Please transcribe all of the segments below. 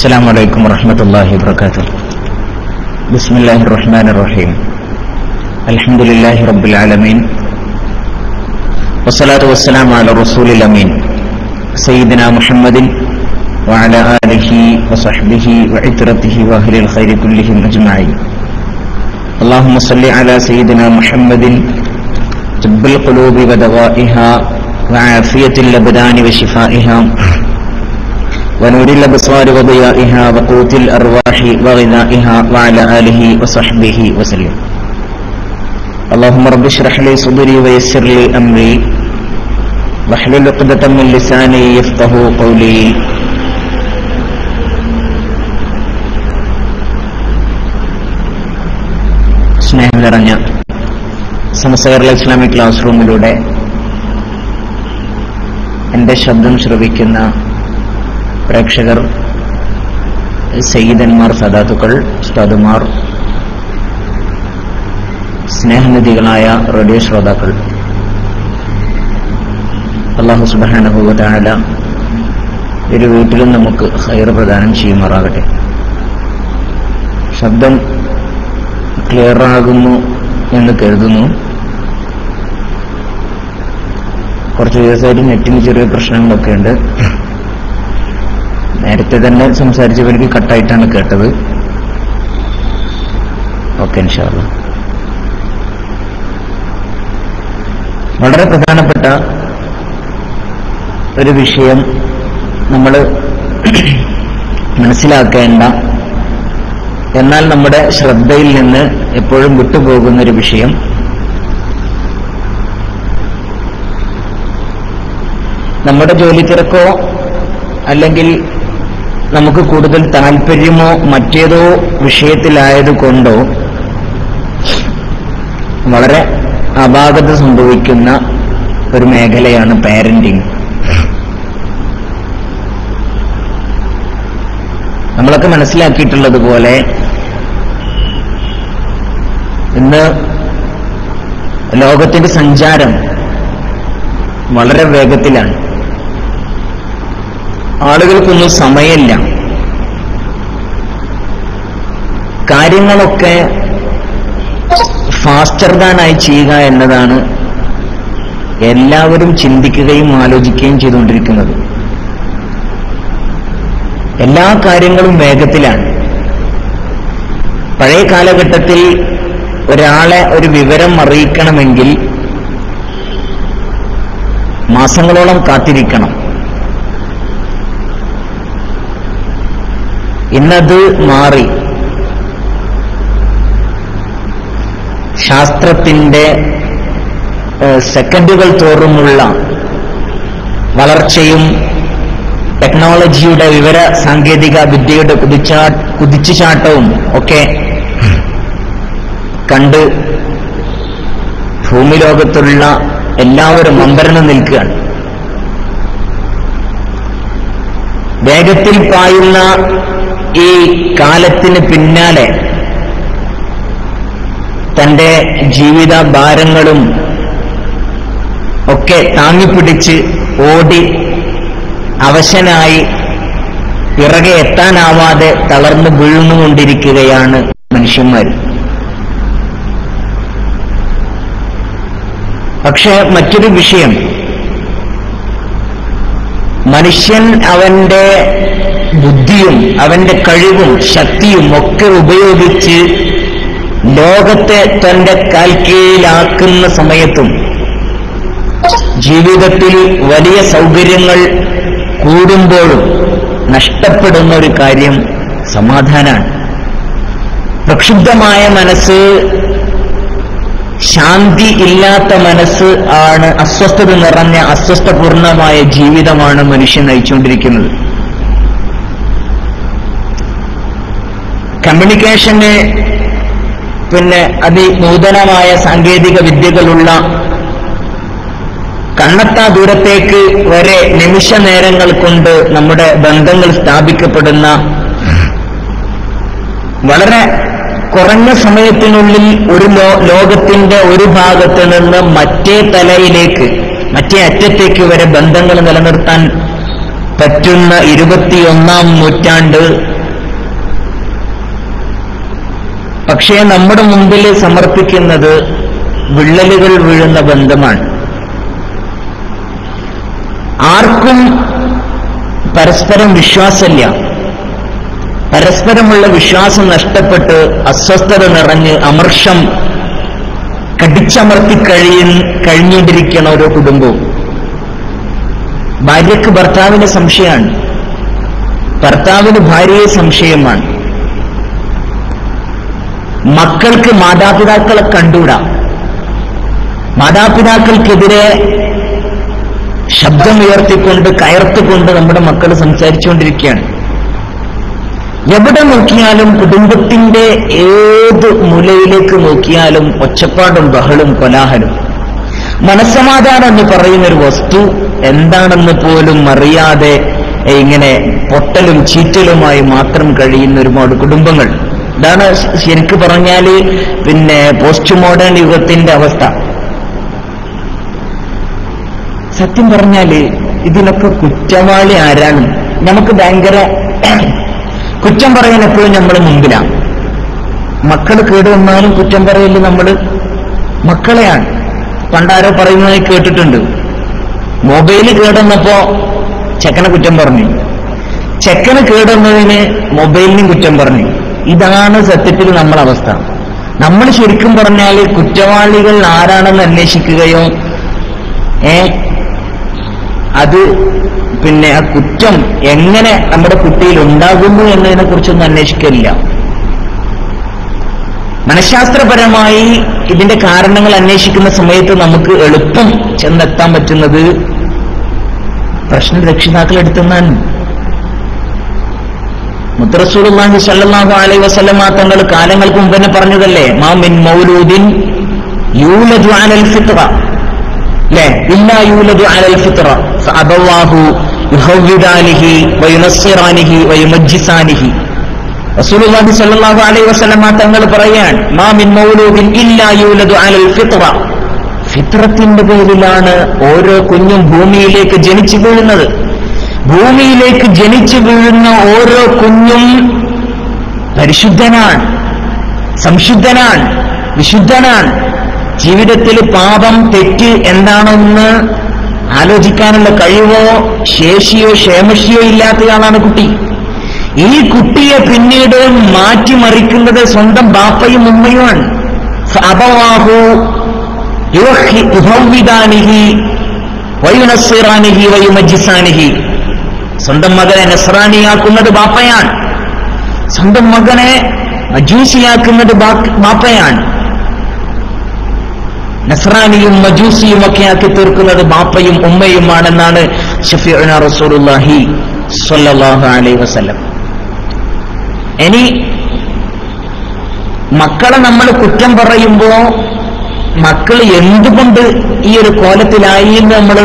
السلام عليكم ورحمة الله وبركاته. بسم الله الرحمن الرحيم. الحمد لله رب العالمين والصلاة والسلام على الرسول الأمين سيدنا محمد وعلى آله وصحبه وعترته وأهل الخير كلهم أجمعين. اللهم صل على سيدنا محمد طب القلوب ودوائها وعافية الأبدان وشفائها ونور الأبصار وضيائها وقوت الأرواح وغذائها وعلى آله وصحبه وسلم. اللهم رب اشرح لي صدري ويسر لي أمري واحلل عقدة من لساني يفقهوا قولي. സ്നേഹം നിറഞ്ഞ Samastha Kerala Islamic class റൂമിലൂടെ എന്റെ ശബ്ദം ശ്രവിക്കുന്ന പ്രേക്ഷകർ, സയ്യിദന്മാർ, സദാത്തുക്കൾ, ഉസ്താദുമാർ, സ്നേഹനിധികളായ റേഡിയോ ശ്രോതാക്കൾ, അല്ലാഹു സുബ്ഹാനഹു വ തആല ഒരു വീട്ടിലും നമുക്ക് ഖൈർ പ്രദാനം ചെയ്യുമാറാകട്ടെ. ശബ്ദം ക്ലിയർ ആകുന്നു എന്ന് കരുതുന്നു. കുറച്ച് ദിവസമായിട്ട് നെറ്റിന് ചെറിയ പ്രശ്നങ്ങളൊക്കെ ഉണ്ട്. നേരത്തെ തന്നെ സംസാരിച്ചവർക്ക് കട്ടായിട്ടാണ് കേട്ടത്. ഓക്കെ, ഇൻഷാ അല്ലാഹ്. വളരെ പ്രധാനപ്പെട്ട ഒരു വിഷയം, നമ്മൾ മനസ്സിലാക്കേണ്ട, എന്നാൽ നമ്മുടെ ശ്രദ്ധയിൽ നിന്ന് എപ്പോഴും വിട്ടുപോകുന്നൊരു വിഷയം, നമ്മുടെ ജോലി തിരക്കോ അല്ലെങ്കിൽ നമുക്ക് കൂടുതൽ താല്പര്യമോ മറ്റേതോ വിഷയത്തിലായതുകൊണ്ടോ വളരെ അപാകത സംഭവിക്കുന്ന ഒരു മേഖലയാണ് പാരന്റിങ്. നമ്മളൊക്കെ മനസ്സിലാക്കിയിട്ടുള്ളതുപോലെ ഇന്ന് ലോകത്തിന്റെ സഞ്ചാരം വളരെ വേഗത്തിലാണ്. ആളുകൾക്കൊന്നും സമയമില്ല. കാര്യങ്ങളൊക്കെ ഫാസ്റ്റർ ദാനായി ചെയ്യുക എന്നതാണ് എല്ലാവരും ചിന്തിക്കുകയും ആലോചിക്കുകയും ചെയ്തുകൊണ്ടിരിക്കുന്നത്. എല്ലാ കാര്യങ്ങളും വേഗത്തിലാണ്. പഴയ കാലഘട്ടത്തിൽ ഒരാളെ ഒരു വിവരം അറിയിക്കണമെങ്കിൽ മാസങ്ങളോളം കാത്തിരിക്കണം. ഇന്നത് മാറി. ശാസ്ത്രത്തിന്റെ സെക്കൻഡുകൾ തോറുമുള്ള വളർച്ചയും ടെക്നോളജിയുടെ വിവര സാങ്കേതിക വിദ്യയുടെ കുതിച്ചുചാട്ടവും ഒക്കെ കണ്ട് ഭൂമി ലോകത്തുള്ള എല്ലാവരും അമ്പരന്ന് നിൽക്കുകയാണ്. വേഗത്തിൽ പായുന്ന ഈ കാലത്തിന് പിന്നാലെ തന്റെ ജീവിത ഭാരങ്ങളും ഒക്കെ താങ്ങിപ്പിടിച്ച് ഓടി അവശനായി പിറകെ എത്താനാവാതെ തളർന്നു വീഴുന്നുകൊണ്ടിരിക്കുകയാണ് മനുഷ്യന്മാർ. പക്ഷെ മറ്റൊരു വിഷയം, മനുഷ്യൻ അവന്റെ ബുദ്ധിയും അവന്റെ കഴിവും ശക്തിയും ഒക്കെ ഉപയോഗിച്ച് ലോകത്തെ തന്റെ കാൽക്കീഴിലാക്കുന്ന സമയത്തും ജീവിതത്തിൽ വലിയ സൗകര്യങ്ങൾ കൂടുമ്പോഴും നഷ്ടപ്പെടുന്ന ഒരു കാര്യം സമാധാനമാണ്. പ്രക്ഷുബ്ധമായ മനസ്സ്, ശാന്തി ഇല്ലാത്ത മനസ്സ് ആണ്, അസ്വസ്ഥത നിറഞ്ഞ അസ്വസ്ഥപൂർണമായ ജീവിതമാണ് മനുഷ്യൻ നയിച്ചുകൊണ്ടിരിക്കുന്നത്. കമ്മ്യൂണിക്കേഷന് അതിനൂതനമായ സാങ്കേതിക വിദ്യകളുള്ള, കണ്ണെത്താ ദൂരത്തേക്ക് വരെ നിമിഷ നേരങ്ങൾ കൊണ്ട് നമ്മുടെ ബന്ധങ്ങൾ സ്ഥാപിക്കപ്പെടുന്ന, വളരെ കുറഞ്ഞ സമയത്തിനുള്ളിൽ ഒരു ലോകത്തിന്റെ ഒരു ഭാഗത്ത് നിന്ന് മറ്റേ തലയിലേക്ക്, മറ്റേ അറ്റത്തേക്ക് വരെ ബന്ധങ്ങൾ നിലനിർത്താൻ പറ്റുന്ന 21-ാം നൂറ്റാണ്ട് പക്ഷേ നമ്മുടെ മുമ്പിൽ സമർപ്പിക്കുന്നത് വിള്ളലുകൾ വീഴുന്ന ബന്ധമാണ്. ആർക്കും പരസ്പരം വിശ്വാസമില്ല. പരസ്പരമുള്ള വിശ്വാസം നഷ്ടപ്പെട്ട് അസ്വസ്ഥത നിറഞ്ഞ് അമർഷം കടിച്ചമർത്തി കഴിഞ്ഞിരിക്കുന്ന ഓരോ കുടുംബവും. ഭാര്യയ്ക്ക് ഭർത്താവിന് സംശയമാണ്, ഭർത്താവിന് ഭാര്യയെ സംശയമാണ്, മക്കൾക്ക് മാതാപിതാക്കളെ കണ്ടൂടാ, മാതാപിതാക്കൾക്കെതിരെ ശബ്ദമുയർത്തിക്കൊണ്ട് കയർത്തുകൊണ്ട് നമ്മുടെ മക്കൾ സംസാരിച്ചുകൊണ്ടിരിക്കുകയാണ്. എവിടെ നോക്കിയാലും കുടുംബത്തിന്റെ ഏത് മൂലയിലേക്ക് നോക്കിയാലും ഒച്ചപ്പാടും ബഹളും കോലാഹലും. മനസ്സമാധാനം എന്ന് പറയുന്നൊരു വസ്തു എന്താണെന്ന് പോലും അറിയാതെ ഇങ്ങനെ പൊട്ടലും ചീറ്റലുമായി മാത്രം കഴിയുന്ന ഒരുപാട് കുടുംബങ്ങൾ. ഇതാണ് ശരിക്ക് പറഞ്ഞാല് പോസ്റ്റ് മോഡേൺ യുഗത്തിന്റെ അവസ്ഥ. സത്യം പറഞ്ഞാല് ഇതിനൊക്കെ കുറ്റവാളി ആരാണ്? നമുക്ക് ഭയങ്കര കുറ്റം പറയാൻ എപ്പോഴും നമ്മൾ മുമ്പിലാണ്. മക്കൾ കേടുവന്നാലും കുറ്റം പറയല് നമ്മൾ മക്കളെയാണ്. പണ്ടാരോ പറയുന്നതായി കേട്ടിട്ടുണ്ട്, മൊബൈല് കേടുവന്നപ്പോ ചെക്കനെ കുറ്റം പറഞ്ഞു, ചെക്കന് കേടുവന്നതിന് മൊബൈലിനും കുറ്റം പറഞ്ഞു. ഇതാണ് സത്യത്തിൽ നമ്മളെ അവസ്ഥ. നമ്മൾ ശരിക്കും പറഞ്ഞാൽ കുറ്റവാളികൾ ആരാണെന്ന് അന്വേഷിക്കുകയോ അത് ആ കുറ്റം എങ്ങനെ നമ്മുടെ കുട്ടിയിൽ ഉണ്ടാകുന്നു എന്നതിനെ കുറിച്ചൊന്നും അന്വേഷിക്കില്ല. മനഃശാസ്ത്രപരമായി ഇതിന്റെ കാരണങ്ങൾ അന്വേഷിക്കുന്ന സമയത്ത് നമുക്ക് എളുപ്പം ചെന്നെത്താൻ പറ്റുന്നത് പ്രശ്നം രക്ഷിതാക്കൾ എടുത്തുന്നാണ്. മുത്ത് റസൂലുള്ളാഹി സ്വല്ലല്ലാഹു അലൈഹി വസല്ലമ തങ്ങൾ കാലങ്ങൾക്ക് മുമ്പ് തന്നെ പറഞ്ഞതല്ലേ, മാ മിൻ മൗലൂദിൻ യൂലദു അലൽ ഫിത്ര ഇല്ലാ യൂലദു അലൽ ഫിത്ര ഫഅബവാഹു യുഹവ്വിദാനിഹി വയുനസ്സിറാനിഹി വയുമജ്ജിസാനിഹി. റസൂലുള്ളാഹി സ്വല്ലല്ലാഹു അലൈഹി വസല്ലമ തങ്ങൾ പറയാൻ, മാ മിൻ മൗലൂദിൻ ഇല്ലാ യൂലദു അലൽ ഫിത്ര, ഫിത്രത്തിന്റെ പേരിലാണ് ഓരോ കുഞ്ഞും ഭൂമിയിലേക്ക് ജനിച്ചു വീഴുന്നത്. ഭൂമിയിലേക്ക് ജനിച്ചു വീഴുന്ന ഓരോ കുഞ്ഞും പരിശുദ്ധനാണ്, സംശുദ്ധനാണ്, വിശുദ്ധനാണ്. ജീവിതത്തിൽ പാപം തെറ്റ് എന്താണെന്ന് ആലോചിക്കാനുള്ള കഴിവോ ശേഷിയോ ക്ഷേമശിയോ ഇല്ലാത്തയാളാണ് കുട്ടി. ഈ കുട്ടിയെ പിന്നീട് മാറ്റിമറിക്കുന്നത് സ്വന്തം ബാപ്പയും ഉമ്മയുമാണ്. അബവാഹു യുഹവ്വിദാനിഹി വയുനസ്സിറാനിഹി വയുമജ്ജിസാനിഹി. സ്വന്തം മകനെ നസ്രാനിയാക്കുന്നത് ബാപ്പയാണ്, സ്വന്തം മകനെ മജൂസിയാക്കുന്നത് ബാപ്പയാണ്. നസ്രാനിയും മജൂസിയും ഒക്കെ ആക്കി തീർക്കുന്നത് ബാപ്പയും ഉമ്മയുമാണെന്നാണ് ശഫീഉനാ റസൂലുള്ളാഹി സ്വല്ലല്ലാഹു അലൈഹി വസല്ലം. ഇനി മക്കളെ നമ്മൾ കുറ്റം പറയുമ്പോ മക്കൾ എന്തുകൊണ്ട് ഈ ഒരു കോലത്തിലായി എന്ന് നമ്മൾ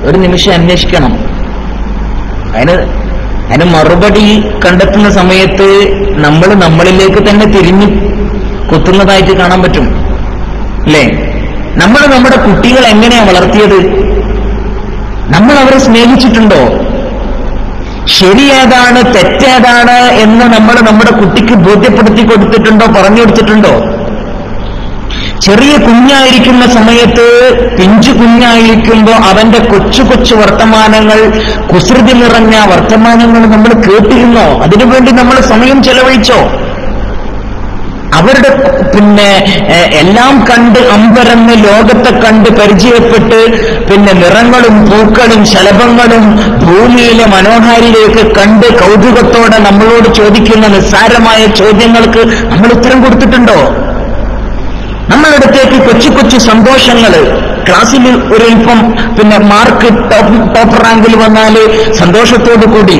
ഒരു നിമിഷം അന്വേഷിക്കണം. അതിന് മറുപടി കണ്ടെത്തുന്ന സമയത്ത് നമ്മൾ നമ്മളിലേക്ക് തന്നെ തിരിഞ്ഞു കുത്തുന്നതായിട്ട് കാണാൻ പറ്റും അല്ലേ? നമ്മൾ നമ്മുടെ കുട്ടികൾ എങ്ങനെയാണ് വളർത്തിയത്? നമ്മൾ അവരെ സ്നേഹിച്ചിട്ടുണ്ടോ? ശരിയേതാണ് തെറ്റേതാണ് എന്ന് നമ്മൾ നമ്മുടെ കുട്ടിക്ക് ബോധ്യപ്പെടുത്തി കൊടുത്തിട്ടുണ്ടോ, പറഞ്ഞു കൊടുത്തിട്ടുണ്ടോ? ചെറിയ കുഞ്ഞായിരിക്കുന്ന സമയത്ത്, പിഞ്ചു കുഞ്ഞായിരിക്കുമ്പോൾ അവന്റെ കൊച്ചു കൊച്ചു വർത്തമാനങ്ങൾ, കുസൃതി നിറഞ്ഞ വർത്തമാനങ്ങൾ നമ്മൾ കേട്ടിരുന്നോ? അതിനുവേണ്ടി നമ്മൾ സമയം ചെലവഴിച്ചോ? അവരുടെ എല്ലാം കണ്ട് അമ്പരന്ന് ലോകത്തെ കണ്ട് പരിചയപ്പെട്ട് നിറങ്ങളും പൂക്കളും ശലഭങ്ങളും ഭൂമിയിലെ മനോഹാരിയിലേക്ക് കണ്ട് കൗതുകത്തോടെ നമ്മളോട് ചോദിക്കുന്ന നിസ്സാരമായ ചോദ്യങ്ങൾക്ക് നമ്മൾ ഉത്തരം കൊടുത്തിട്ടുണ്ടോ? നമ്മളടുത്തേക്ക് കൊച്ചു കൊച്ചു സന്തോഷങ്ങൾ, ക്ലാസ്സിൽ ഒരൽപ്പം മാർക്ക് ടോപ്പ് റാങ്കിൽ വന്നാൽ സന്തോഷത്തോടു കൂടി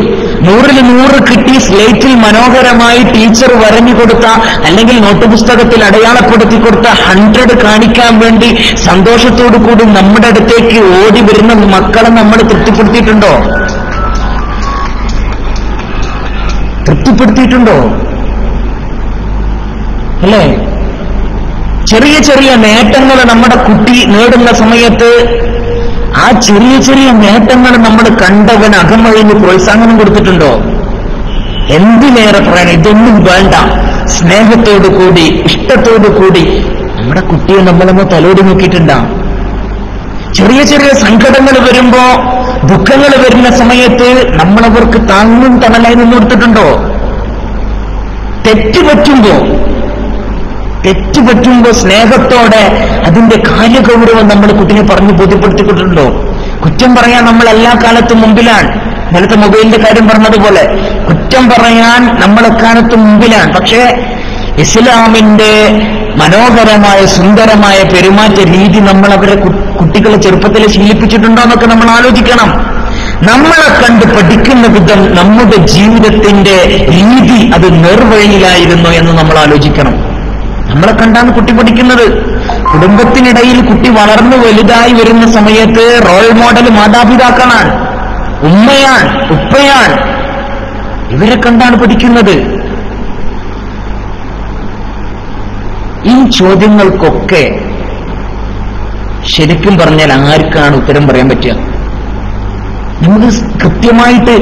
100ൽ 100 കിട്ടി സ്ലേറ്റിൽ മനോഹരമായി ടീച്ചർ വരഞ്ഞു കൊടുത്ത അല്ലെങ്കിൽ നോട്ട് പുസ്തകത്തിൽ അടയാളപ്പെടുത്തി കൊടുത്ത 100 കാണിക്കാൻ വേണ്ടി സന്തോഷത്തോടു കൂടി നമ്മുടെ അടുത്തേക്ക് ഓടി വരുന്ന മക്കളെ നമ്മൾ തൃപ്തിപ്പെടുത്തിയിട്ടുണ്ടോ? തൃപ്തിപ്പെടുത്തിയിട്ടുണ്ടോ? അല്ലേ? ചെറിയ ചെറിയ നേട്ടങ്ങൾ നമ്മുടെ കുട്ടി നേടുന്ന സമയത്ത് ആ ചെറിയ ചെറിയ നേട്ടങ്ങൾ നമ്മൾ കണ്ടവൻ അകമഴിഞ്ഞ് പ്രോത്സാഹനം കൊടുത്തിട്ടുണ്ടോ? എന്തിനേറെ പറയണം, ഇതൊന്നും വേണ്ട. സ്നേഹത്തോടു കൂടി, ഇഷ്ടത്തോടു കൂടി നമ്മുടെ കുട്ടിയെ നമ്മളൊന്ന് തലോടി നോക്കിയിട്ടുണ്ടാ? ചെറിയ ചെറിയ സങ്കടങ്ങൾ വരുമ്പോ, ദുഃഖങ്ങൾ വരുന്ന സമയത്ത് നമ്മളവർക്ക് താങ്ങും തണലായി നിന്ന് കൊടുത്തിട്ടുണ്ടോ? തെറ്റുപറ്റുമ്പോ സ്നേഹത്തോടെ അതിന്റെ കാര്യഗൗരവം നമ്മൾ കുട്ടിയെ പറഞ്ഞ് ബോധ്യപ്പെടുത്തിക്കൊണ്ടിട്ടുണ്ടോ? കുറ്റം പറയാൻ നമ്മൾ എല്ലാ കാലത്തും മുമ്പിലാണ്. നേരത്തെ മൊബൈലിന്റെ കാര്യം പറഞ്ഞതുപോലെ കുറ്റം പറയാൻ നമ്മൾ എക്കാലത്തും മുമ്പിലാണ്. പക്ഷേ ഇസ്ലാമിന്റെ മനോഹരമായ സുന്ദരമായ പെരുമാറ്റ രീതി നമ്മൾ അവരെ കുട്ടികളെ ചെറുപ്പത്തിൽ ശീലിപ്പിച്ചിട്ടുണ്ടോ എന്നൊക്കെ നമ്മൾ ആലോചിക്കണം. നമ്മളെ കണ്ട് പഠിക്കുന്ന വിധം നമ്മുടെ ജീവിതത്തിന്റെ രീതി അത് നേർവഴിയിലായിരുന്നു എന്ന് നമ്മൾ ആലോചിക്കണം. നമ്മളെ കണ്ടാണ് കുട്ടി പഠിക്കുന്നത്. കുടുംബത്തിനിടയിൽ കുട്ടി വളർന്നു വലുതായി വരുന്ന സമയത്ത് റോൾ മോഡൽ മാതാപിതാക്കളാണ്, ഉമ്മയാണ്, ഉപ്പയാണ്. ഇവരെ കണ്ടാണ് പഠിക്കുന്നത്. ഈ ചോദ്യങ്ങൾക്കൊക്കെ ശരിക്കും പറഞ്ഞാൽ ആർക്കാണ് ഉത്തരം പറയാൻ പറ്റുക? നമുക്ക് കൃത്യമായിട്ട്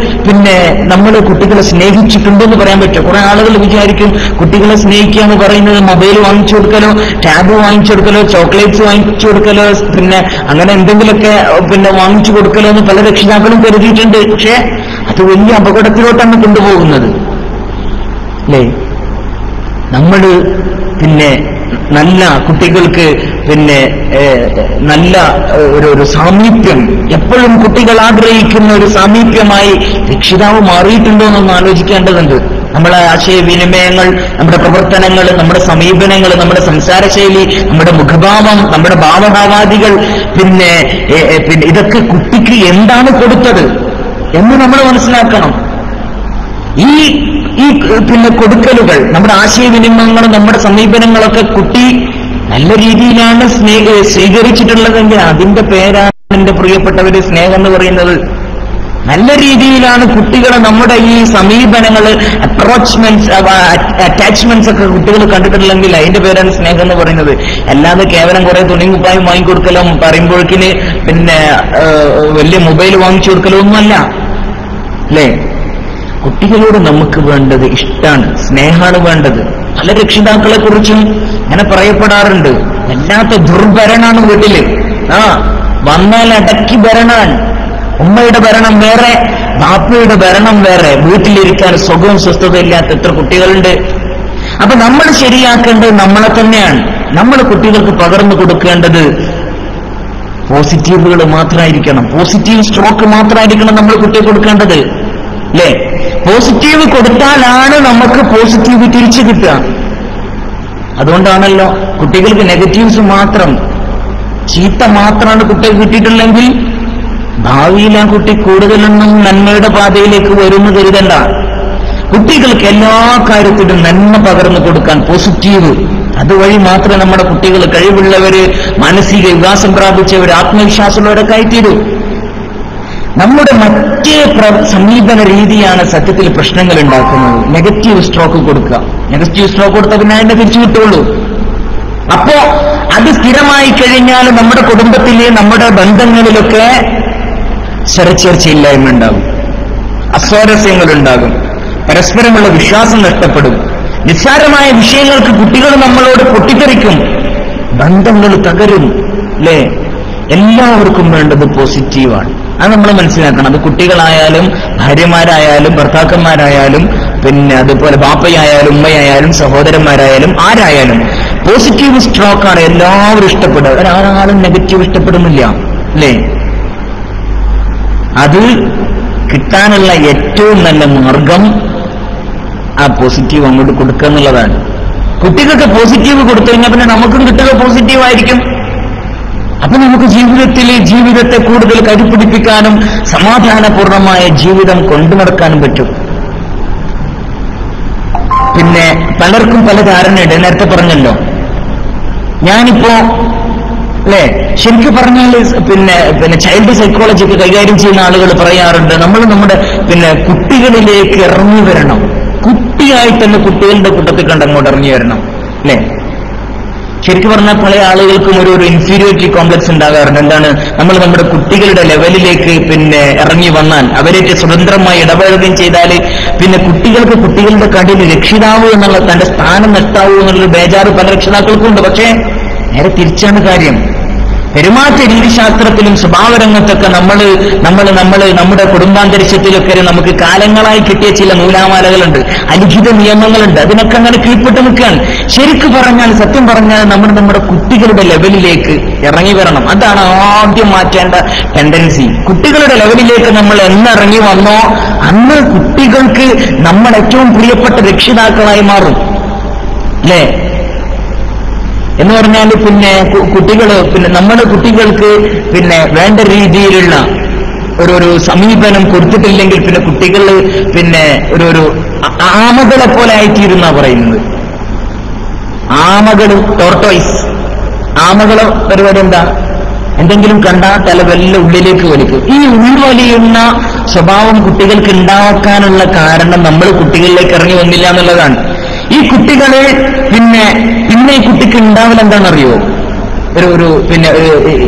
നമ്മൾ കുട്ടികളെ സ്നേഹിച്ചിട്ടുണ്ടെന്ന് പറയാൻ പറ്റും. കുറെ ആളുകൾ വിചാരിക്കും കുട്ടികളെ സ്നേഹിക്കുക എന്ന് പറയുന്നത് മൊബൈൽ വാങ്ങിച്ചു കൊടുക്കലോ, ടാബ് വാങ്ങിച്ചു കൊടുക്കലോ, ചോക്ലേറ്റ്സ് വാങ്ങിച്ചു കൊടുക്കലോ, അങ്ങനെ എന്തെങ്കിലുമൊക്കെ വാങ്ങിച്ചു കൊടുക്കലോ എന്ന് പല രക്ഷിതാക്കളും കരുതിയിട്ടുണ്ട്. പക്ഷെ അത് വലിയ അപകടത്തിലോട്ടാണ് കൊണ്ടുപോകുന്നത്, അല്ലേ? നമ്മൾ നല്ല കുട്ടികൾക്ക് നല്ല ഒരു സാമീപ്യം, എപ്പോഴും കുട്ടികൾ ആഗ്രഹിക്കുന്ന ഒരു സാമീപ്യമായി രക്ഷിതാവ് മാറിയിട്ടുണ്ടോ എന്നൊന്ന് ആലോചിക്കേണ്ടതുണ്ട്. നമ്മളെ ആശയവിനിമയങ്ങൾ, നമ്മുടെ പ്രവർത്തനങ്ങൾ, നമ്മുടെ സമീപനങ്ങൾ, നമ്മുടെ സംസാരശൈലി, നമ്മുടെ മുഖഭാവം, നമ്മുടെ ഭാവഭാവാദികൾ, ഇതൊക്കെ കുട്ടിക്ക് എന്താണ് കൊടുത്തത് എന്ന് നമ്മൾ മനസ്സിലാക്കണം. ഈ കൊടുക്കലുകൾ, നമ്മുടെ ആശയവിനിമയങ്ങളും നമ്മുടെ സമീപനങ്ങളൊക്കെ കുട്ടി നല്ല രീതിയിലാണ് സ്വീകരിച്ചിട്ടുള്ളതെങ്കിൽ അതിന്റെ പേരാണ് എന്റെ പ്രിയപ്പെട്ടവര് സ്നേഹം എന്ന് പറയുന്നത്. നല്ല രീതിയിലാണ് കുട്ടികളെ നമ്മുടെ ഈ സമീപനങ്ങൾ, അറ്റാച്ച്മെന്റ്സ് ഒക്കെ കുട്ടികൾ കണ്ടിട്ടുണ്ടെങ്കിൽ അതിന്റെ പേരാണ് സ്നേഹം എന്ന് പറയുന്നത്. അല്ലാതെ കേവലം കുറെ തുണിമുപ്പായും വാങ്ങിക്കൊടുക്കലോ, പറയുമ്പോഴേക്കിന് വലിയ മൊബൈൽ വാങ്ങിച്ചു കൊടുക്കലോ ഒന്നുമല്ല, അല്ലേ? കുട്ടികളോട് നമുക്ക് വേണ്ടത് ഇഷ്ടാണ്, സ്നേഹമാണ് വേണ്ടത്. പല രക്ഷിതാക്കളെ കുറിച്ചും അങ്ങനെ പറയപ്പെടാറുണ്ട്, വല്ലാത്ത ദുർഭരണാണ് വീട്ടില്. വന്നാൽ അടക്കി ഭരണാണ്. ഉമ്മയുടെ ഭരണം വേറെ, ബാപ്പയുടെ ഭരണം വേറെ. വീട്ടിലിരിക്കാൻ സുഖവും സ്വസ്ഥതയില്ലാത്ത എത്ര കുട്ടികളുണ്ട്. അപ്പൊ നമ്മൾ ശരിയാക്കേണ്ടത് നമ്മളെ തന്നെയാണ്. നമ്മൾ കുട്ടികൾക്ക് പകർന്നു കൊടുക്കേണ്ടത് പോസിറ്റീവുകൾ മാത്രമായിരിക്കണം, പോസിറ്റീവ് സ്ട്രോക്ക് മാത്രമായിരിക്കണം നമ്മൾ കുട്ടിയെ കൊടുക്കേണ്ടത്, അല്ലേ? പോസിറ്റീവ് കൊടുത്താലാണ് നമുക്ക് പോസിറ്റീവ് തിരിച്ചു കിട്ടുക. അതുകൊണ്ടാണല്ലോ കുട്ടികൾക്ക് നെഗറ്റീവ്സ് മാത്രം, ചീത്ത മാത്രമാണ് കുട്ടികൾ കിട്ടിയിട്ടുണ്ടെങ്കിൽ ഭാവിയിൽ ആ കുട്ടി കൂടുതലൊന്നും നന്മയുടെ പാതയിലേക്ക് വരുമെന്ന് കരുതണ്ട. കുട്ടികൾക്ക് എല്ലാ കാര്യത്തിലും നന്മ പകർന്നു കൊടുക്കാൻ പോസിറ്റീവ്, അതുവഴി മാത്രമേ നമ്മുടെ കുട്ടികൾ കഴിവുള്ളവര്, മാനസിക വികാസം പ്രാപിച്ചവർ, ആത്മവിശ്വാസമുള്ളവരൊക്കെ ആയിത്തീരൂ. നമ്മുടെ മറ്റേ സമീപന രീതിയാണ് സത്യത്തിൽ പ്രശ്നങ്ങൾ ഉണ്ടാക്കുന്നത്. നെഗറ്റീവ് സ്ട്രോക്ക് കൊടുക്കുക. നെഗറ്റീവ് സ്ട്രോക്ക് കൊടുത്താൽ പിന്നെ അതിനെ തിരിച്ചു കിട്ടുള്ളൂ. അപ്പോ അത് സ്ഥിരമായി കഴിഞ്ഞാൽ നമ്മുടെ കുടുംബത്തിലെ, നമ്മുടെ ബന്ധങ്ങളിലൊക്കെ സ്വരച്ചേർച്ചയില്ലായ്മ ഉണ്ടാകും, അസ്വാരസ്യങ്ങളുണ്ടാകും, പരസ്പരമുള്ള വിശ്വാസം നഷ്ടപ്പെടും. നിസ്സാരമായ വിഷയങ്ങൾക്ക് കുട്ടികൾ നമ്മളോട് പൊട്ടിത്തെറിക്കും, ബന്ധങ്ങൾ തകരും, അല്ലേ? എല്ലാവർക്കും വേണ്ടത് പോസിറ്റീവാണ്. അത് നമ്മൾ മനസ്സിലാക്കണം. അത് കുട്ടികളായാലും ഭാര്യമാരായാലും ഭർത്താക്കന്മാരായാലും അതുപോലെ ബാപ്പയായാലും ഉമ്മയായാലും സഹോദരന്മാരായാലും ആരായാലും പോസിറ്റീവ് സ്ട്രോക്കാണ് എല്ലാവരും ഇഷ്ടപ്പെടുക. ഒരാളും നെഗറ്റീവ് ഇഷ്ടപ്പെടുന്നില്ല, അല്ലേ? അത് കിട്ടാനുള്ള ഏറ്റവും നല്ല മാർഗം ആ പോസിറ്റീവ് അങ്ങോട്ട് കൊടുക്കുക എന്നുള്ളതാണ്. കുട്ടികൾക്ക് പോസിറ്റീവ് കൊടുത്തു കഴിഞ്ഞാൽ പിന്നെ നമുക്കും കിട്ടുക പോസിറ്റീവായിരിക്കും. അപ്പൊ നമുക്ക് ജീവിതത്തെ കൂടുതൽ കരുപിടിപ്പിക്കാനും സമാധാനപൂർണമായ ജീവിതം കൊണ്ടു നടക്കാനും പറ്റും. പലർക്കും പല ധാരണയുണ്ട്. നേരത്തെ പറഞ്ഞല്ലോ, ഞാനിപ്പോ അല്ലേ, ശരിക്കും പറഞ്ഞാൽ ചൈൽഡ് സൈക്കോളജിക്ക് കൈകാര്യം ചെയ്യുന്ന ആളുകൾ പറയാറുണ്ട്, നമ്മൾ നമ്മുടെ കുട്ടികളിലേക്ക് ഇറങ്ങി വരണം. കുട്ടിയായി തന്നെ കുട്ടികളുടെ കൂട്ടത്തിൽ കണ്ട് അങ്ങോട്ട് ഇറങ്ങി വരണം, അല്ലേ? ശരിക്കും പറഞ്ഞാൽ പല ആളുകൾക്കും ഒരു ഇൻഫീരിയോറിറ്റി കോംപ്ലക്സ് ഉണ്ടാകാറുണ്ട്. എന്താണ്, നമ്മൾ നമ്മുടെ കുട്ടികളുടെ ലെവലിലേക്ക് ഇറങ്ങി വന്നാൽ, അവരേറ്റ് സ്വതന്ത്രമായി ഇടപഴകുകയും ചെയ്താൽ പിന്നെ കുട്ടികൾക്ക് കുട്ടികളുടെ കടയിൽ രക്ഷിതാവ് എന്നുള്ള തന്റെ സ്ഥാനം നഷ്ടാവൂ എന്നുള്ളൊരു ബേജാറ് പല രക്ഷിതാക്കൾക്കും ഉണ്ട്. പക്ഷേ നേരെ തിരിച്ചാണ് കാര്യം. പെരുമാറ്റ രീതിശാസ്ത്രത്തിലും സ്വഭാവരംഗത്തൊക്കെ നമ്മുടെ കുടുംബാന്തരീക്ഷത്തിലൊക്കെ നമുക്ക് കാലങ്ങളായി കിട്ടിയ ചില നൂലാമാലകളുണ്ട്, അലിഖിത നിയമങ്ങളുണ്ട്. അതിനൊക്കെ അങ്ങനെ കീഴ്പ്പെട്ട് നിൽക്കുകയാണ്. ശരിക്കു പറഞ്ഞാൽ, സത്യം പറഞ്ഞാൽ നമ്മുടെ കുട്ടികളുടെ ലെവലിലേക്ക് ഇറങ്ങി വരണം. അതാണ് ആദ്യം മാറ്റേണ്ട ടെൻഡൻസി. കുട്ടികളുടെ ലെവലിലേക്ക് നമ്മൾ എന്നിറങ്ങി വന്നോ അന്ന് കുട്ടികൾക്ക് നമ്മൾ ഏറ്റവും പ്രിയപ്പെട്ട രക്ഷിതാക്കളായി മാറും, അല്ലേ? എന്ന് പറഞ്ഞാൽ കുട്ടികള് നമ്മുടെ കുട്ടികൾക്ക് വേണ്ട രീതിയിലുള്ള ഒരു സമീപനം കൊടുത്തിട്ടില്ലെങ്കിൽ കുട്ടികൾ ഒരു ആമകളെ പോലെ ആയിത്തീരുന്ന പറയുന്നത്. ആമകള് ടോർട്ടോയ്സ്, ആമകളെ പരിപാടി എന്താ? എന്തെങ്കിലും കണ്ടാൽ തല വല്ല ഉള്ളിലേക്ക് വലിക്കും. ഈ ഉൾവലിയുന്ന സ്വഭാവം കുട്ടികൾക്ക് ഉണ്ടാക്കാനുള്ള കാരണം നമ്മൾ കുട്ടികളിലേക്ക് ഇറങ്ങി വന്നില്ല എന്നുള്ളതാണ്. ഈ കുട്ടികളെ ഈ കുട്ടിക്ക് ഉണ്ടാവൽ എന്താണെന്നറിയോ? ഒരു